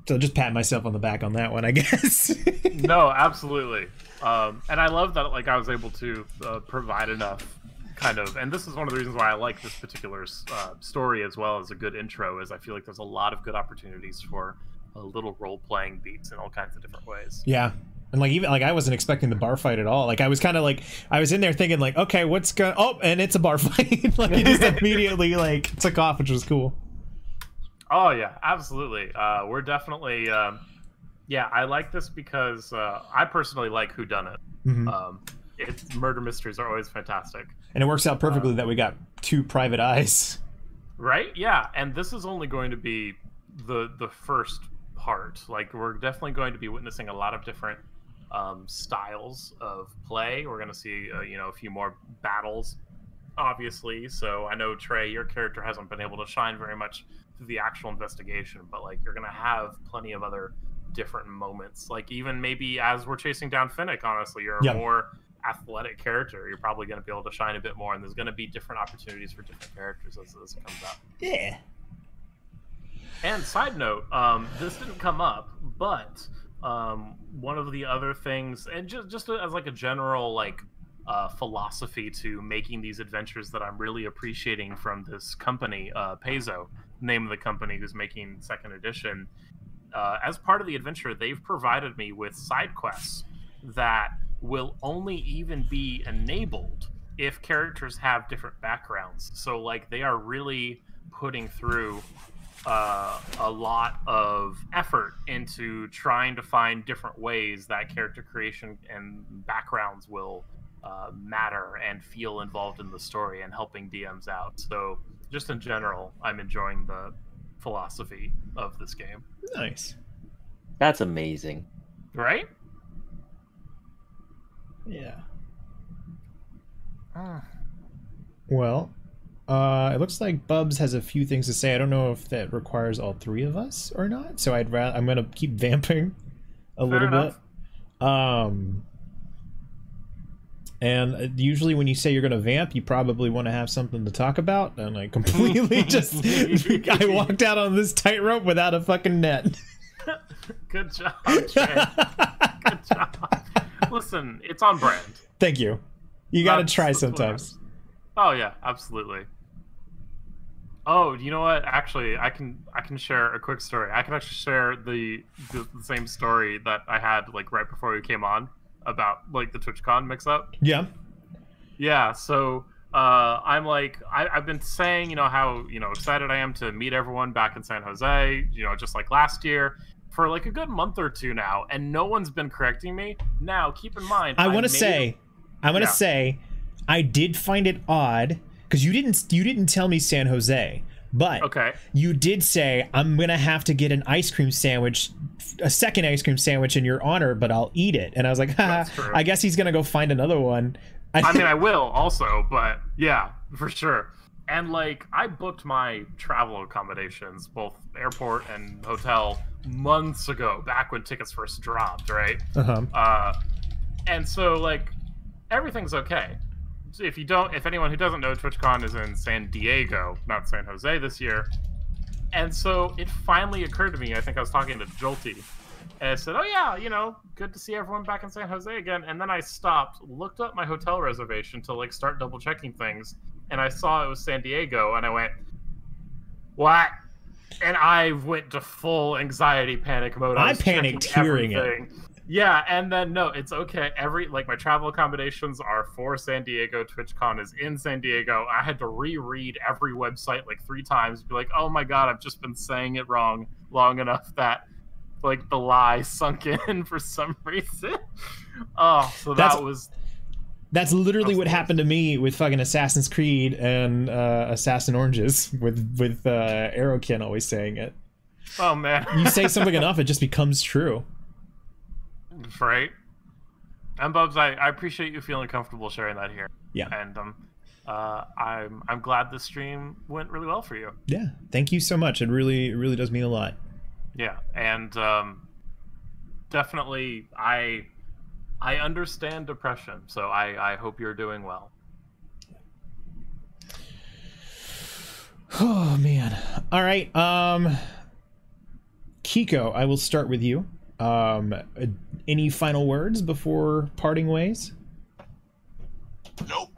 So just pat myself on the back on that one, I guess.
No, absolutely. And I love that like I was able to provide enough kind of, and this is one of the reasons why I like this particular story as well as a good intro, is I feel like there's a lot of good opportunities for little role-playing beats in all kinds of different ways.
Yeah. And like even like I wasn't expecting the bar fight at all. Like I was kind of like I was in there thinking like, okay, what's going? Oh, and it's a bar fight. Like it just immediately like took off, which was cool.
Oh yeah, absolutely. We're definitely, yeah. I like this because I personally like whodunit. It's murder mysteries are always fantastic,
and it works out perfectly that we got 2 private eyes.
Right? Yeah, and this is only going to be the first part. Like we're definitely going to be witnessing a lot of different styles of play. We're going to see you know, a few more battles, obviously. So I know Trey, your character hasn't been able to shine very much through the actual investigation, but like you're going to have plenty of other different moments. Like even maybe as we're chasing down Finnick, honestly, you're a more athletic character. You're probably going to be able to shine a bit more, and there's going to be different opportunities for different characters as this comes up.
Yeah.
And side note, this didn't come up, but one of the other things, and just as like a general like philosophy to making these adventures that I'm really appreciating from this company, Paizo, name of the company who's making 2nd edition. As part of the adventure, they've provided me with side quests that will only even be enabled if characters have different backgrounds. So like they are really putting through a lot of effort into trying to find different ways that character creation and backgrounds will matter and feel involved in the story and helping DMs out. So just in general, I'm enjoying the philosophy of this game.
Nice.
That's amazing.
Right?
Yeah. Well, it looks like Bubs has a few things to say. I don't know if that requires all 3 of us or not. So I'm gonna keep vamping a little bit. And usually when you say you're gonna vamp, you probably want to have something to talk about. And I completely just I walked out on this tightrope without a fucking net.
Good job, Trey. Good job. Listen, it's on brand.
Thank you. You gotta try sometimes.
Oh yeah, absolutely. Oh, you know what? Actually, I can share a quick story. I can actually share the same story that I had like right before we came on about like the TwitchCon mix-up.
Yeah.
Yeah. So I'm like I've been saying, you know, how, you know, excited I am to meet everyone back in San Jose. You know, just like last year. For like a good month or 2 now, and no one's been correcting me. Now, keep in mind, I want to say,
I did find it odd because you didn't tell me San Jose, but you did say I'm gonna have to get an ice cream sandwich, a second ice cream sandwich in your honor, but I'll eat it. And I was like, haha, I guess he's gonna go find another one.
I mean, I will also, but yeah, for sure. And like, I booked my travel accommodations, both airport and hotel, months ago, back when tickets first dropped, right? And so like, everything's okay. So if anyone who doesn't know, TwitchCon is in San Diego, not San Jose this year. And so it finally occurred to me, I think I was talking to Jolty, and I said, oh yeah, you know, good to see everyone back in San Jose again. And then I stopped, looked up my hotel reservation to like start double checking things, and I saw it was San Diego, and I went, what? And I went to full anxiety panic mode.
I panicked hearing it.
Yeah, and then no, it's okay. My travel accommodations are for San Diego. TwitchCon is in San Diego. I had to reread every website like 3 times, be like, oh my god, I've just been saying it wrong long enough that like the lie sunk in for some reason. Oh, so
that's literally what happened to me with fucking Assassin's Creed and Assassin Oranges with Aerokin always saying it.
Oh man.
You say something enough, it just becomes true.
Right. And Bubs, I appreciate you feeling comfortable sharing that here.
Yeah.
And I'm glad this stream went really well for you.
Yeah. Thank you so much. It really does mean a lot.
Yeah. And definitely I understand depression, so I hope you're doing well.
Oh man. All right. Kiko, I will start with you. Any final words before parting ways?
Nope.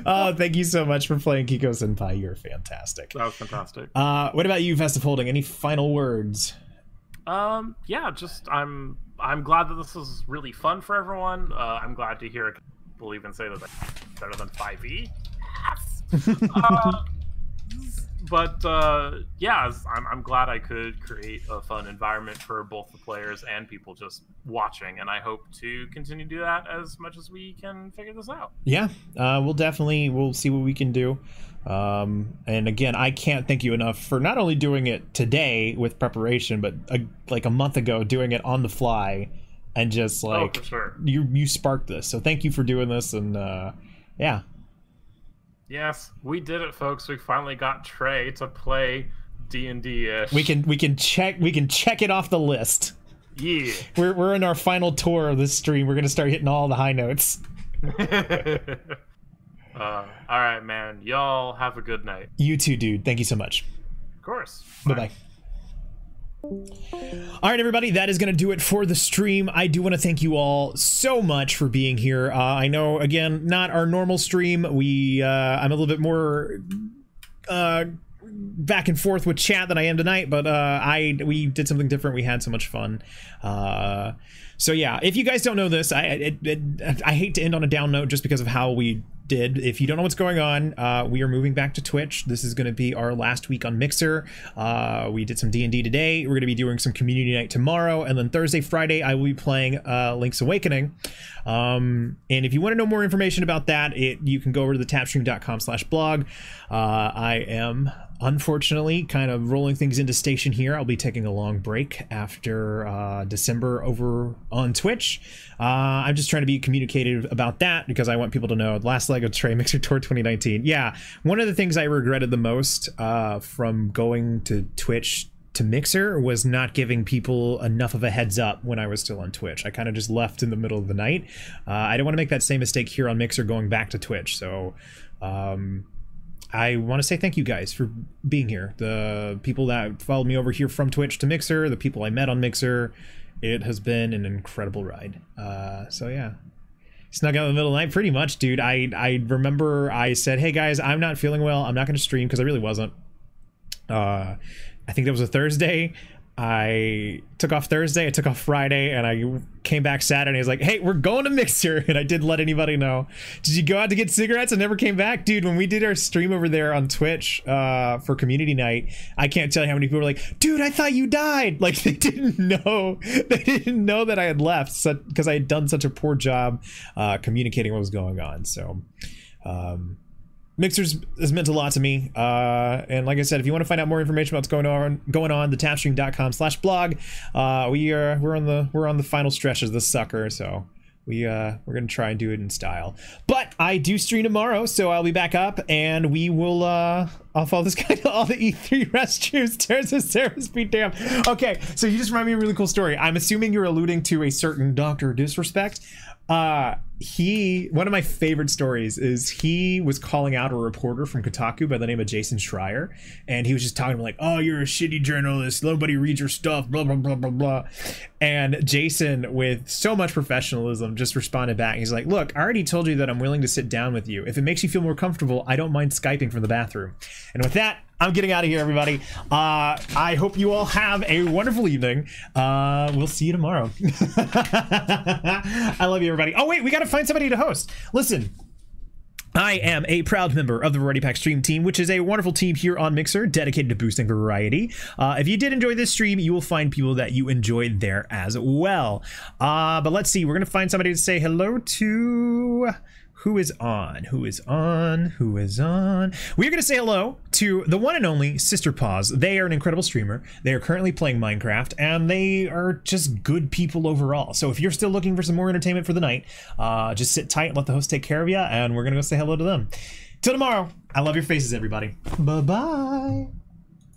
Oh, thank you so much for playing Kiko Senpai. You're fantastic.
That was fantastic.
What about you, Festive Holding? Any final words?
Yeah, just I'm glad that this is really fun for everyone. I'm glad to hear people even say that they're better than 5e. But yeah, I'm glad I could create a fun environment for both the players and people just watching, and I hope to continue to do that as much as we can figure this out.
Yeah, we'll see what we can do. And again, I can't thank you enough for not only doing it today with preparation, but like a month ago doing it on the fly, and just like
for sure.
you sparked this. So thank you for doing this, and yeah.
Yes, we did it, folks. We finally got Trey to play D&D-ish.
We can check it off the list.
Yeah.
We're in our final tour of this stream. We're gonna start hitting all the high notes.
All right, man. Y'all have a good night.
You too, dude. Thank you so much.
Of course.
Bye-bye. All right, everybody, that is going to do it for the stream. I do want to thank you all so much for being here. I know, again, not our normal stream. I'm a little bit more back and forth with chat than I am tonight, but we did something different. We had so much fun. So yeah, if you guys don't know this, I hate to end on a down note just because of how we did. If you don't know what's going on, we are moving back to Twitch. This is going to be our last week on Mixer. We did some D&D today. We're going to be doing some community night tomorrow, and then Thursday, Friday, I will be playing Link's Awakening. And if you want to know more information about that, you can go over to thetapstream.com/blog. I am unfortunately kind of rolling things into station here. I'll be taking a long break after December over on Twitch. I'm just trying to be communicative about that because I want people to know. Last leg of Trey Mixer Tour 2019. Yeah, one of the things I regretted the most from going to Twitch to Mixer was not giving people enough of a heads up when I was still on Twitch. I kind of just left in the middle of the night. I don't want to make that same mistake here on Mixer going back to Twitch. So I want to say thank you guys for being here. The people that followed me over here from Twitch to Mixer, the people I met on Mixer, it has been an incredible ride. So yeah. Snuck out in the middle of the night pretty much, dude. I remember I said, hey guys, I'm not feeling well. I'm not going to stream because I really wasn't. I think that was a Thursday. I took off Thursday, I took off Friday, and I came back Saturday. I was like, hey, we're going to Mixer, and I didn't let anybody know. Did you go out to get cigarettes and never came back? Dude, when we did our stream over there on Twitch for community night, I can't tell you how many people were like, dude, I thought you died. Like, they didn't know. They didn't know that I had left because I had done such a poor job communicating what was going on. So, Mixers has meant a lot to me, and like I said, if you want to find out more information about what's going on, thetapstream.com/blog. We're on the final stretch of this sucker, so we're gonna try and do it in style. But I do stream tomorrow, so I'll be back up, and we will I'll follow this guy to all the E3 restrooms. Tears of service be damned. Okay, so you just remind me of a really cool story. I'm assuming you're alluding to a certain Dr. Disrespect. One of my favorite stories is he was calling out a reporter from Kotaku by the name of Jason Schreier, and he was just talking like, oh, you're a shitty journalist, nobody reads your stuff, blah blah blah blah blah. And Jason, with so much professionalism, just responded back. He's like, look, I already told you that I'm willing to sit down with you. If it makes you feel more comfortable, I don't mind Skyping from the bathroom. And with that, I'm getting out of here, everybody. I hope you all have a wonderful evening. We'll see you tomorrow. I love you, everybody. Oh, wait, we got to find somebody to host. Listen, I am a proud member of the Variety Pack Stream team, which is a wonderful team here on Mixer dedicated to boosting variety. If you did enjoy this stream, you will find people that you enjoyed there as well. But let's see. We're going to find somebody to say hello to. Who is on? Who is on? Who is on? We're going to say hello to the one and only Sister Paws. They are an incredible streamer. They are currently playing Minecraft, and they are just good people overall. So if you're still looking for some more entertainment for the night, just sit tight and let the host take care of you, and we're going to go say hello to them. Till tomorrow, I love your faces, everybody. Bye-bye.